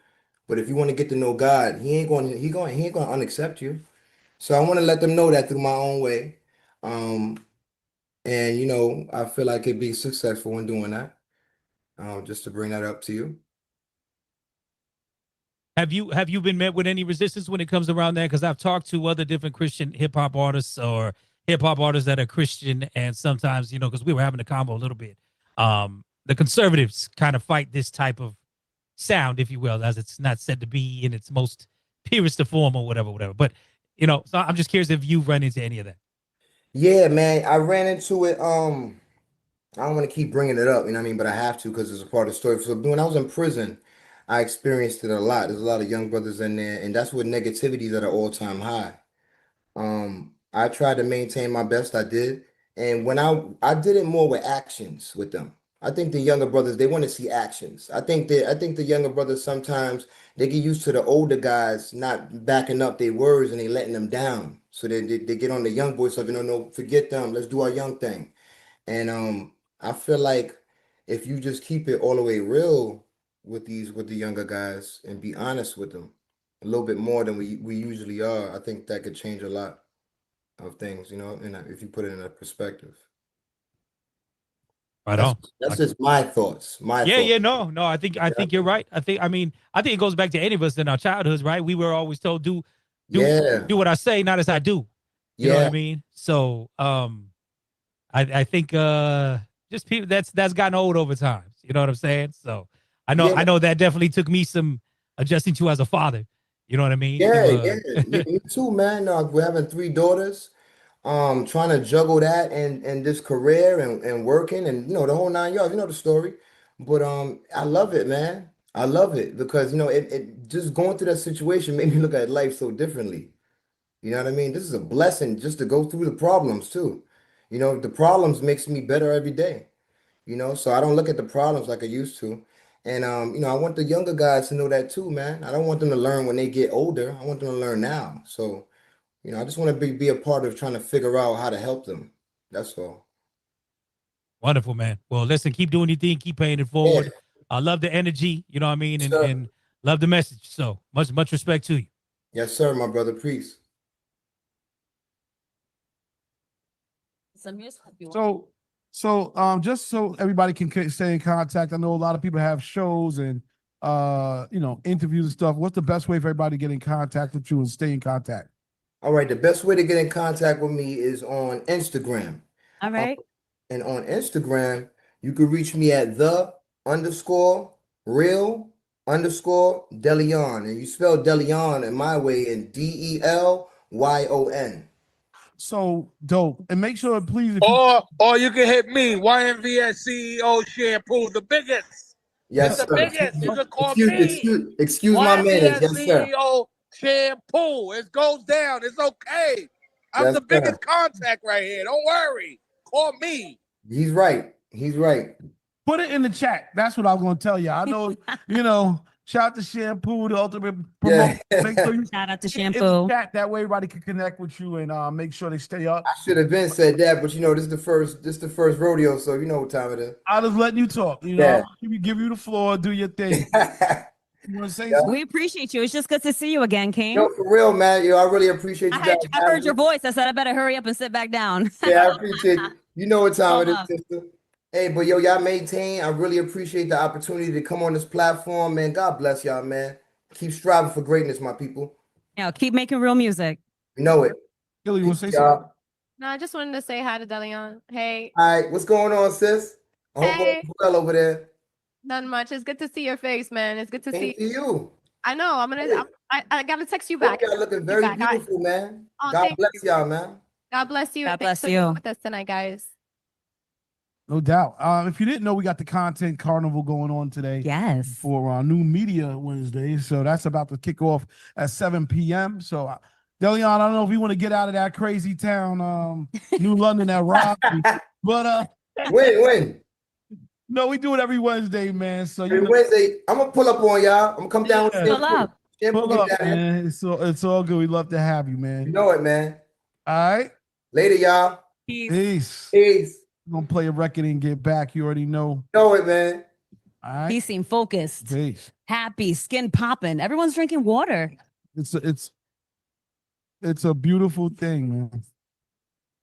But if you want to get to know God, he ain't going to unaccept you. So I want to let them know that through my own way. And I feel like it'd be successful in doing that. Just to bring that up to you. Have you been met with any resistance when it comes around that? Because I've talked to other different Christian hip hop artists or hip hop artists that are Christian, and sometimes because we were having a combo a little bit. The conservatives kind of fight this type of sound, if you will, as it's not said to be in its most purest of form or whatever. But so I'm just curious if you've run into any of that. Yeah, man, I ran into it. I don't want to keep bringing it up, you know what I mean? But I have to because it's a part of the story. So when I was in prison, I experienced it a lot. There's a lot of young brothers in there, and that's where negativity is at an all-time high. I tried to maintain my best. I did, and when I did it more with actions with them. I think the younger brothers they want to see actions. I think the younger brothers sometimes they get used to the older guys not backing up their words and they letting them down. So they get on the young boys stuff. No, forget them. Let's do our young thing. And I feel like if you just keep it all the way real with the younger guys and be honest with them a little bit more than we usually are, I think that could change a lot of things, and if you put it in a perspective. Right That's on. that's just my thoughts. Yeah, no. I think you're right. I think it goes back to any of us in our childhoods, right? We were always told do Yeah. what I say, not as I do. You know what I Yeah. mean? So I think just people that's gotten old over time. You know what I'm saying? So I know that definitely took me some adjusting to as a father. You know what I mean? Yeah, me too, man. We're having 3 daughters. Trying to juggle that and this career and working and the whole 9 yards. You know the story. But I love it, man. I love it because it just going through that situation made me look at life so differently. You know what I mean? This is a blessing just to go through the problems too. The problems makes me better every day. So I don't look at the problems like I used to. And I want the younger guys to know that too, man. I don't want them to learn when they get older. I want them to learn now. So, I just want to be a part of trying to figure out how to help them. That's all. Wonderful, man. Well, listen, keep doing your thing, keep paying it forward. I love the energy, you know what I mean, and love the message. So much respect to you. Yes, sir, my brother. Peace. So just so everybody can stay in contact, I know a lot of people have shows and interviews and stuff. What's the best way for everybody to get in contact with you and stay in contact? All right, the best way to get in contact with me is on Instagram. All right. And on Instagram, you can reach me at _real_Deleon. And you spell Deleon in my way in DELYON. So dope. And make sure, please. Or you can hit me, YMVS CEO Shampoo, the biggest. Yes, It's the sir. biggest. You can call me. Excuse my manners. Yes, sir. CEO Shampoo. It goes down. It's okay. I'm Yes, the biggest sir. contact right here. Don't worry. Call me. He's right. He's right. Put it in the chat. That's what I was going to tell you. I know, shout out to Shampoo, the ultimate promoter. Make sure you shout out to in Shampoo. the chat. That way everybody can connect with you and make sure they stay up. I should have been said that, but this is the first rodeo, so you know what time it is. I was letting you talk. Give you the floor, do your thing. You want to say something? We appreciate you. It's just good to see you again, King. Yo, for real, man. I really appreciate you guys. I heard your voice. I said I better hurry up and sit back down. Yeah, I appreciate it. You know what time it is, sister. Hey, but y'all maintain. I really appreciate the opportunity to come on this platform, man. God bless y'all, man. Keep striving for greatness, my people. Keep making real music. You know it. Billy, you want to say something? No, I just wanted to say hi to Deleon. Hey. All right, what's going on, sis? I hope Hey. all well over there. Not much. It's good to see your face, man. It's good to see you. I know. I gotta text you back. Y'all looking very beautiful, man. Oh, God thank bless you. y'all, man. God bless you. God Thanks bless for you. being with us tonight, guys. No doubt. If you didn't know, we got the Content Carnival going on today. Yes. For our new Media Wednesday. So that's about to kick off at 7 p.m. So, Deleon, I don't know if you want to get out of that crazy town, New London, that rock. But when? No, we do it every Wednesday, man. So Every Wednesday, I'm gonna pull up on y'all. I'm gonna come down with Pull up. Shampoo Pull get up, down here. man. It's all good. We love to have you, man. You know it, man. All right. Later, y'all. Peace. Peace. We're gonna play a record and get back. You already know. Know it, man. All right. He seemed focused, Peace. happy, skin popping. Everyone's drinking water. It's a beautiful thing, man.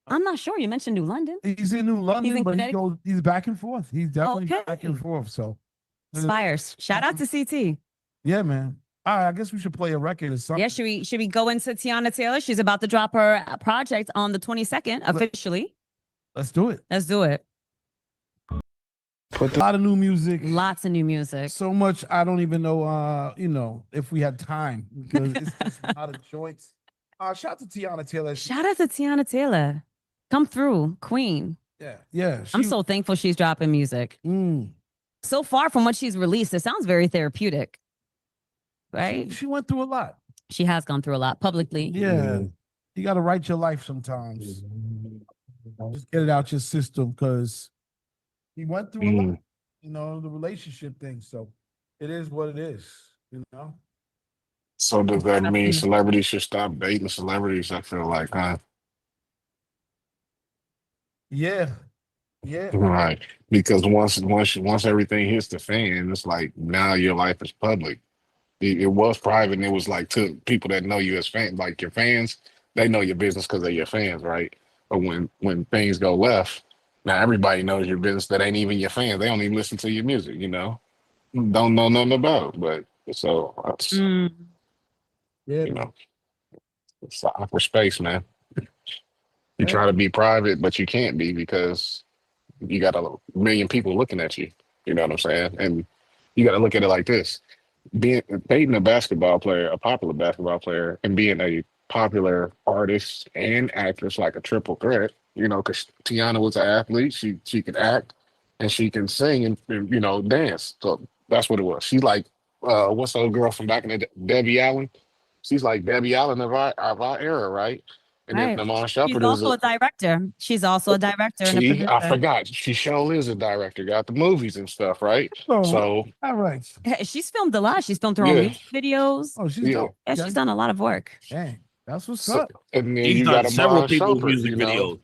I'm not sure. You mentioned New London. He's in New London, He's in but Connecticut? he's back and forth. He's definitely Okay. back and forth. So Spires. Shout out to CT. yeah, man. All right, I guess we should play a record or something. Yeah, should we go into Tiana Taylor? She's about to drop her project on the 22nd officially. Let's do it. Let's do it. A lot of new music. Lots of new music. So much I don't even know, if we had time because it's a lot of joints. Shout out to Tiana Taylor. Shout out to Tiana Taylor. Come through, Queen. Yeah. I'm so thankful she's dropping music. So far from what she's released, it sounds very therapeutic. Right? She went through a lot. She has gone through a lot publicly. Yeah. You got to write your life sometimes. Just get it out your system because he went through a lot, the relationship thing. So it is what it is, So does that mean celebrities should stop dating celebrities? I feel like, huh? Yeah. Right. Because once everything hits the fan, it's like now your life is public. It was private and it was like to people that know you as fans, like your fans, they know your business because they're your fans, right? But when things go left, now everybody knows your business that ain't even your fans. They don't even listen to your music, Don't know nothing about it. But so that's it's an awkward space, man. You try to be private, but you can't be because you got a million people looking at you. You know what I'm saying? And you got to look at it like this: dating a basketball player, a popular basketball player, and being a popular artist and actress, like a triple threat. Because Tiana was an athlete, she could act and she can sing and dance. So that's what it was. She's like, what's the old girl from back in the day, Debbie Allen? She's like Debbie Allen of our era, right? And then Right. Lamar She's Shepard is also a director. She's also a director and a See, producer. I forgot. She sure is a director. Got the movies and stuff, right? So all right. Hey, she's filmed a lot. She's filmed her Yeah. own music videos. Oh, she's Yeah. dope. Yeah, she's done a lot of work. Dang, that's what's So, up. and then She's you done got several Amon people's Shumpert, music videos.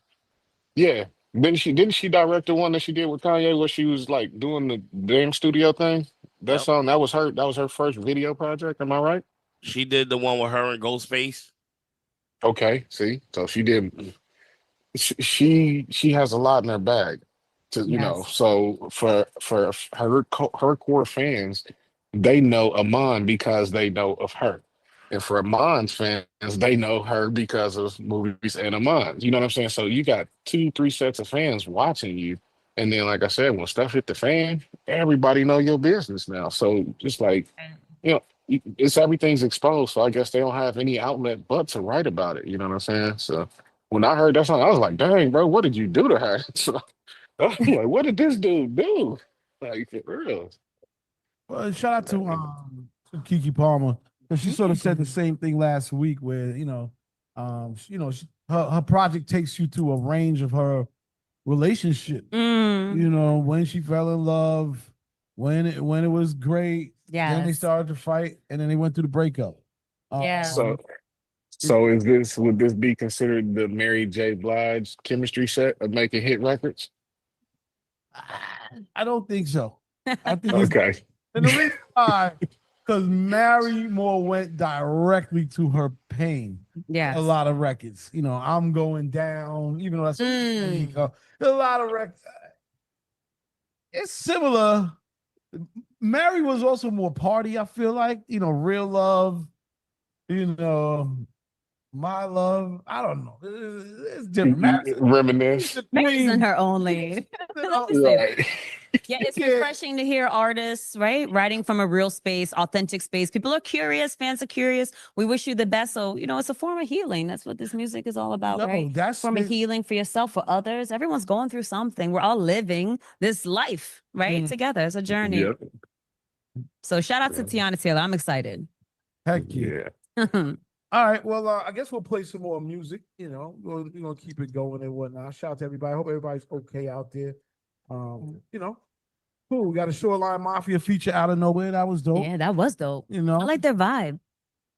Yeah. Didn't she direct the one that she did with Kanye where she was like doing the damn studio thing? That Yep. song, that was her first video project, am I right? She did the one with her and Ghostface. Okay, see. So she did she has a lot in her bag Yes. so for her core fans, they know Amon because they know of her. And for Amon's fans, they know her because of movies and Amon. You know what I'm saying? So you got 2-3 sets of fans watching you. And then, like I said, when stuff hit the fan, everybody know your business now. So just like, it's everything's exposed. So I guess they don't have any outlet but to write about it. You know what I'm saying? So when I heard that song, I was like, dang, bro, what did you do to her? So I'm like, what did this dude do? Like, for real. Well, shout out to Kiki Palmer because she sort of said the same thing last week, where her project takes you through a range of her relationship. When she fell in love, when it was great, then they Yes. started to fight, and then they went through the breakup. Yeah. So would this be considered the Mary J. Blige chemistry set of making hit records? I don't think so. I think it's Okay. and the reason why, because Mary Moore went directly to her pain. Yes. A lot of records. I'm going down, even though that's a lot of records. It's similar. Mary was also more party, I feel like. Real Love, My Love. I don't know. It's different. Reminisce. Mary's in her own lane. Let me say that. Yeah, it's refreshing to hear artists, right? Writing from a real space, authentic space. People are curious, fans are curious. We wish you the best. So, it's a form of healing. That's what this music is all about, right? That's form of healing for yourself, for others. Everyone's going through something. We're all living this life, right? Together. It's a journey. Yep. So shout out to Tiana Taylor. I'm excited. Heck yeah. All right. Well, I guess we'll play some more music. We're gonna keep it going and whatnot. Shout out to everybody. Hope everybody's okay out there. Cool. We got a Shoreline Mafia feature out of nowhere. That was dope. Yeah, that was dope. I like their vibe.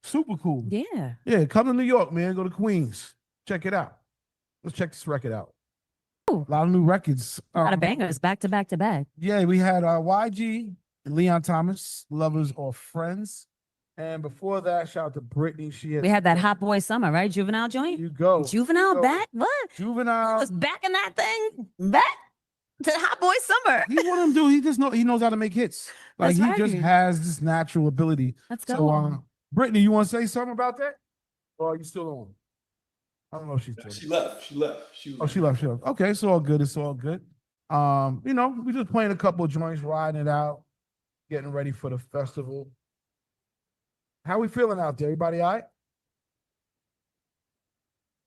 Super cool. Yeah. Yeah. Come to New York, man. Go to Queens. Check it out. Let's check this record out. Ooh. A lot of new records. A lot of bangers back to back to back. Yeah, we had YG and Leon Thomas, Lovers or Friends. And before that, shout out to Brittany. We had that Hot Boy Summer, right? Juvenile joint? You go. Juvenile back? What? Juvenile. Was back in that thing? Back to Hot Boy Summer. He's one of them dudes. He knows how to make hits. Like That's he just right. has this natural ability. Let's go. So, Brittany, you want to say something about that? Or are you still on? I don't know if she's still. She left. She left. She left. Okay, it's all good. It's all good. We just playing a couple of joints, riding it out, getting ready for the festival. How we feeling out there? Everybody all right?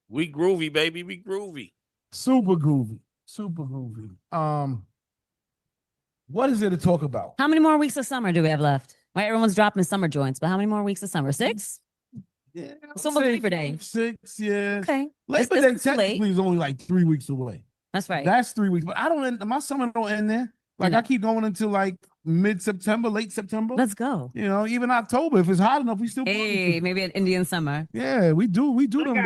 We groovy, baby. We groovy. Super groovy. Super groovy. What is there to talk about? How many more weeks of summer do we have left? Right, everyone's dropping summer joints, but how many more weeks of summer? 6? Yeah, It's almost Labor Day. 6, yeah. Okay. Labor Day technically is only like 3 weeks away. That's right. That's 3 weeks, but I don't end, my summer don't end there. Like I keep going until like mid-September, late September. Let's go. You know, even October, if it's hot enough, we still. Hey, maybe an Indian summer. Yeah, we do them.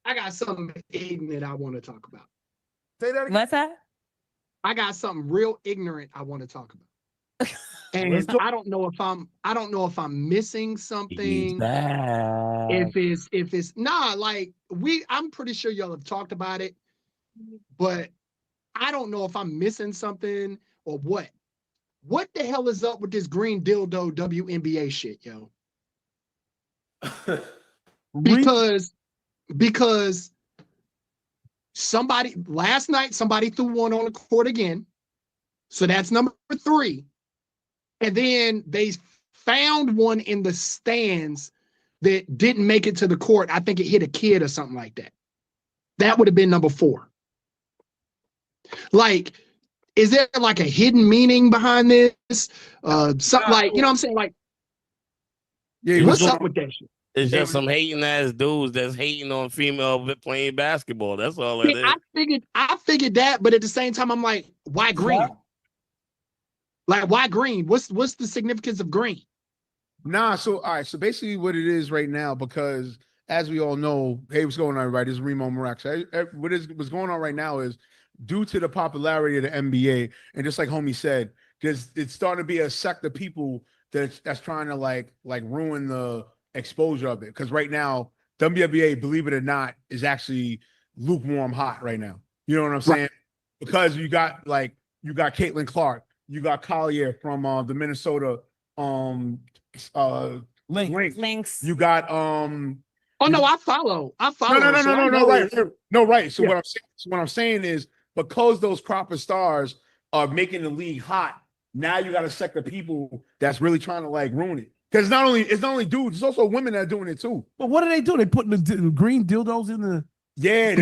I got something ignorant I want to talk about. Say that again. What's that? I got something real ignorant I want to talk about. And I don't know if I'm missing something. If it's like I'm pretty sure y'all have talked about it, but I don't know if I'm missing something or what. What the hell is up with this green dildo WNBA shit, yo? Because last night somebody threw one on the court again. So that's number 3. And then they found one in the stands that didn't make it to the court. I think it hit a kid or something like that. That would have been number 4. Like, is there like a hidden meaning behind this? Something like, you know what I'm saying? Like, yeah, what's up with that shit? It's just some hating ass dudes that's hating on female playing basketball. That's all it is. I figured that, but at the same time, I'm like, why green? Like, why green? What's the significance of green? Nah, so all right, so basically what it is right now, because as we all know, hey, what's going on, everybody? This is Remo Marax. What's going on right now is due to the popularity of the NBA, and just like homie said, it's starting to be a sect of people that's trying to like ruin the exposure of it. Because right now, WNBA, believe it or not, is actually lukewarm hot right now. You know what I'm saying? Right. Because you got Caitlin Clark, you got Collier from the Minnesota Lynx. You got I follow. No, right. So what I'm saying is, because those proper stars are making the league hot, now you got a sect of people that's really trying to like ruin it. Because it's not only dudes, it's also women that are doing it too. But what do? They putting the green dildos in the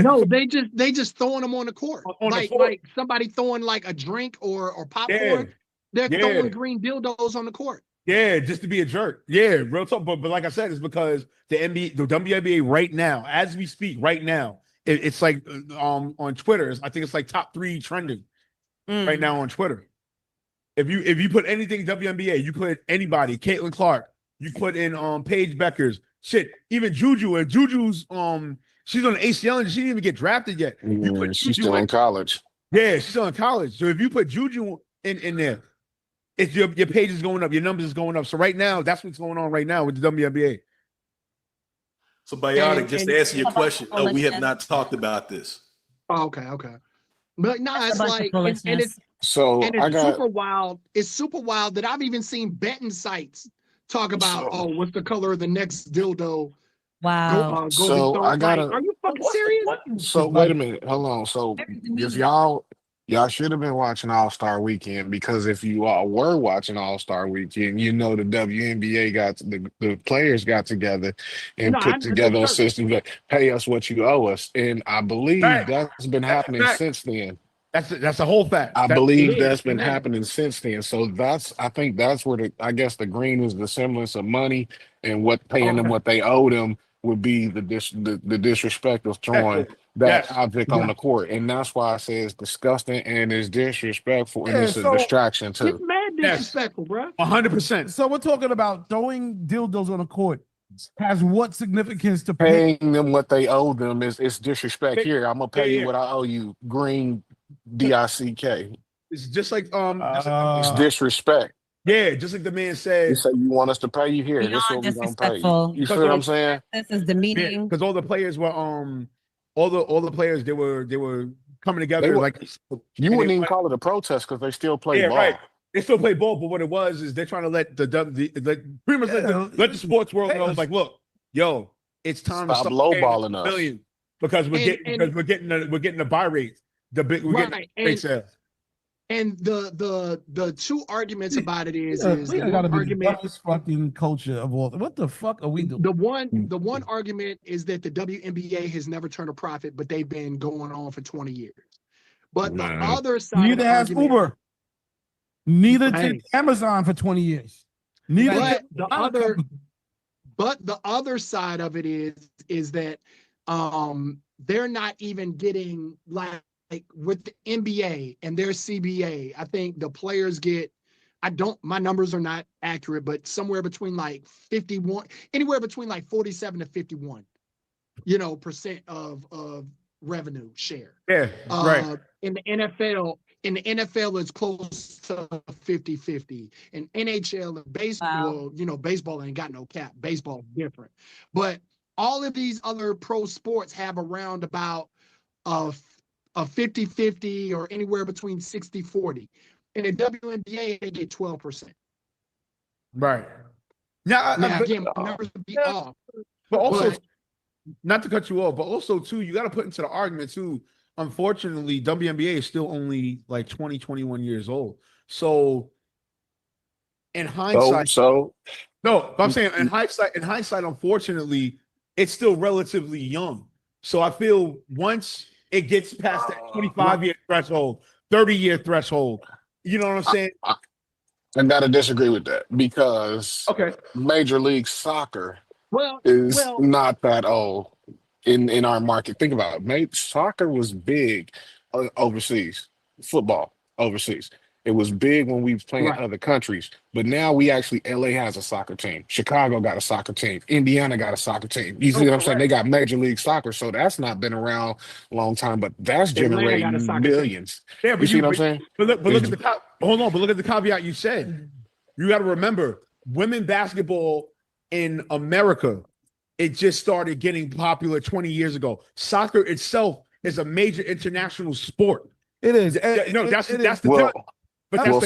No, they just throwing them on the court. Like somebody throwing like a drink or popcorn. They're throwing green dildos on the court. Yeah, just to be a jerk. Yeah, real talk. But like I said, it's because the WNBA right now, as we speak, right now, it's like on Twitter. I think it's like top 3 trending right now on Twitter. If you put anything WNBA, you put anybody, Caitlin Clark, you put in Paige Beckers, shit, even Juju, and Juju's she's on the ACL and she didn't even get drafted yet. She's still in college. Yeah, she's still in college. So if you put Juju in there, it's your page is going up, your numbers is going up. So right now, that's what's going on right now with the WNBA. So Biotic, just to answer your question, no, we have not talked about this. Oh, okay. But no, it's like, and it's super wild. It's super wild that I've even seen betting sites talk about, what's the color of the next dildo? Wow. Are you fucking serious? So wait a minute, hold on. So if y'all should have been watching All-Star Weekend, because if you all were watching All-Star Weekend, you know the WNBA the players got together and put together a system that pay us what you owe us. And I believe that's been happening since then. That's a whole fact. I believe that's been happening since then. So I think that's where I guess the green is the semblance of money, and what paying them what they owe them would be the disrespect of throwing that object on the court. And that's why I say it's disgusting and it's disrespectful and it's a distraction too. It's mad disrespectful, bro. 100%. So we're talking about throwing dildos on the court has what significance to paying them what they owe them is disrespect. Here, I'm gonna pay you what I owe you. Green DICK. It's just like it's disrespect. Yeah, just like the man said. You say you want us to pay you here. This is what we're gonna pay you. You see what I'm saying? This is demeaning. Because all the players were all the players they were coming together you wouldn't even call it a protest because they still play ball. Right. They still play ball, but what it was is they're trying to let pretty much let the sports world know, like, look, yo, it's time to stop lowballing us. Million because we're getting the buy rate, big sales. And the two arguments about it is we gotta be the dumbest fucking culture of all. What the fuck are we doing? The one argument is that the WNBA has never turned a profit, but they've been going on for 20 years. But the Man. other side of Neither the has argument, Uber. Neither Hey. did Amazon for 20 years. Neither but did the other, but the other side of it is that they're not even getting like with the NBA and their CBA. I think the players get, my numbers are not accurate, but somewhere between like 51, anywhere between like 47 to 51, percent of revenue share. Yeah, right. In the NFL, it's close to 50-50. In NHL and baseball, baseball ain't got no cap. Baseball is different. But all of these other pro sports have around about a 50-50 or anywhere between 60-40. In the WNBA, they get 12%. Right. Now, again, my numbers would be off. But also, not to cut you off, but also too, you got to put into the argument too. Unfortunately, WNBA is still only like 20, 21 years old. So, in hindsight, So no, but I'm saying in hindsight, unfortunately, it's still relatively young. So I feel once it gets past that 25-year threshold, 30-year threshold, you know what I'm saying? I gotta disagree with that because Major League Soccer is not that old in our market. Think about it. Soccer was big overseas, football overseas. It was big when we was playing in other countries, but now we actually, LA has a soccer team. Chicago got a soccer team. Indiana got a soccer team. You see what I'm saying? They got Major League Soccer, so that's not been around a long time, but that's generating millions. Yeah, but you see what I'm saying? But look at the hold on, but look at the caveat you said. You got to remember, women basketball in America, it just started getting popular 20 years ago. Soccer itself is a major international sport. It is. That's the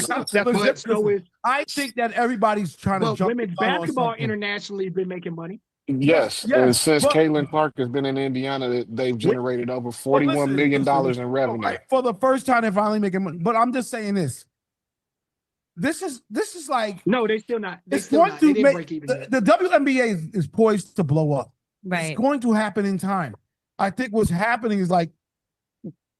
concept. I think that everybody's trying to jump. Women's basketball internationally has been making money. Yes, and since Caitlin Clark has been in Indiana, they've generated over $41 million in revenue. Right, for the first time, they're finally making money. But I'm just saying this. This is like no, they still not. It's going to make the WNBA is poised to blow up. Right, it's going to happen in time. I think what's happening is like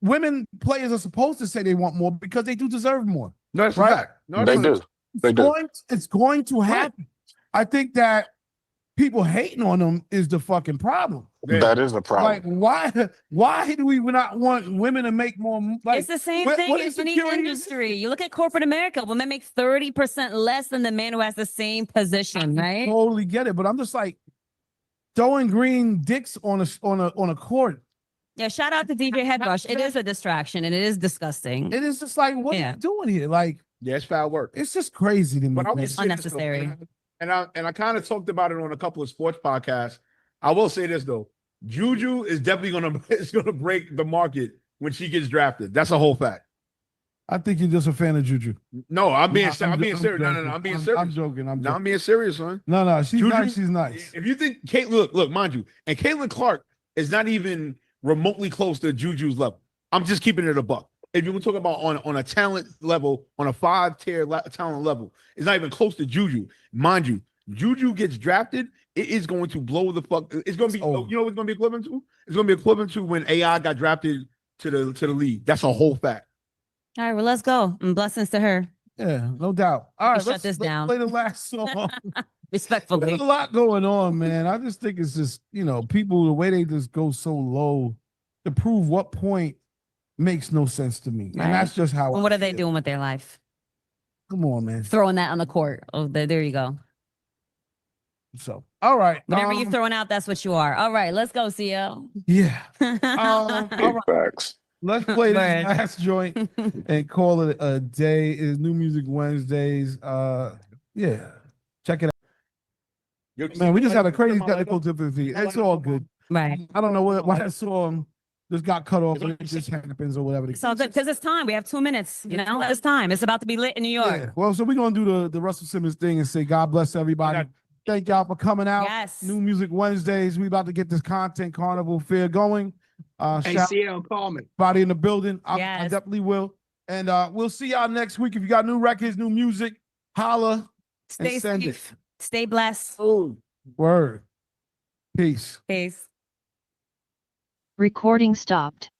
women players are supposed to say they want more because they do deserve more. No, that's right. No, they do. It's going to happen. I think that people hating on them is the fucking problem. That is the problem. Like, why do we not want women to make more? Like, it's the same thing in any industry. You look at corporate America, women make 30% less than the man who has the same position, right? I totally get it, but I'm just like throwing green dicks on a court. Yeah, shout out to DJ Headrush. It is a distraction and it is disgusting. It is just like, what are you doing here? Like, yeah, it's foul work. It's just crazy to me. But it's unnecessary. And I kind of talked about it on a couple of sports podcasts. I will say this though, Juju is definitely gonna break the market when she gets drafted. That's a whole fact. I think you're just a fan of Juju. No, I'm being serious. No, I'm being serious. I'm joking. I'm being serious, son. No, she's Juju, nice. She's nice. If you think look, mind you, and Caitlin Clark is not even remotely close to Juju's level. I'm just keeping it a buck. If you were talking about on a talent level, on a 5-tier talent level, it's not even close to Juju. Mind you, Juju gets drafted, it is going to blow the fuck. It's going to be, you know what it's going to be equivalent to? It's going to be equivalent to when AI got drafted to the league. That's a whole fact. All right, well, let's go. And blessings to her. Yeah, no doubt. All right, shut this down. Play the last song. Respectfully. There's a lot going on, man. I just think it's just, people, the way they just go so low to prove what point makes no sense to me. Right. And that's just how. Well, what are they doing with their life? Come on, man. Throwing that on the court. Oh, there you go. So, all right. Whatever you're throwing out, that's what you are. All right, let's go, CL. Yeah. All right. Facts. Let's play this last joint and call it a day. It's New Music Wednesdays. Yeah. Check it out. Man, we just had a crazy technical difficulty. It's all good. Right. I don't know why that song just got cut off. It just happens or whatever. It's all good because it's time. We have 2 minutes. It's time. It's about to be lit in New York. Yeah. Well, so we're going to do the Russell Simmons thing and say God bless everybody. Thank y'all for coming out. Yes. New Music Wednesdays. We about to get this content carnival fair going. Hey, CL, call me. Everybody in the building. I definitely will. And we'll see y'all next week. If you got new records, new music, holla. Stay safe. Stay blessed. Word. Peace. Peace. Recording stopped.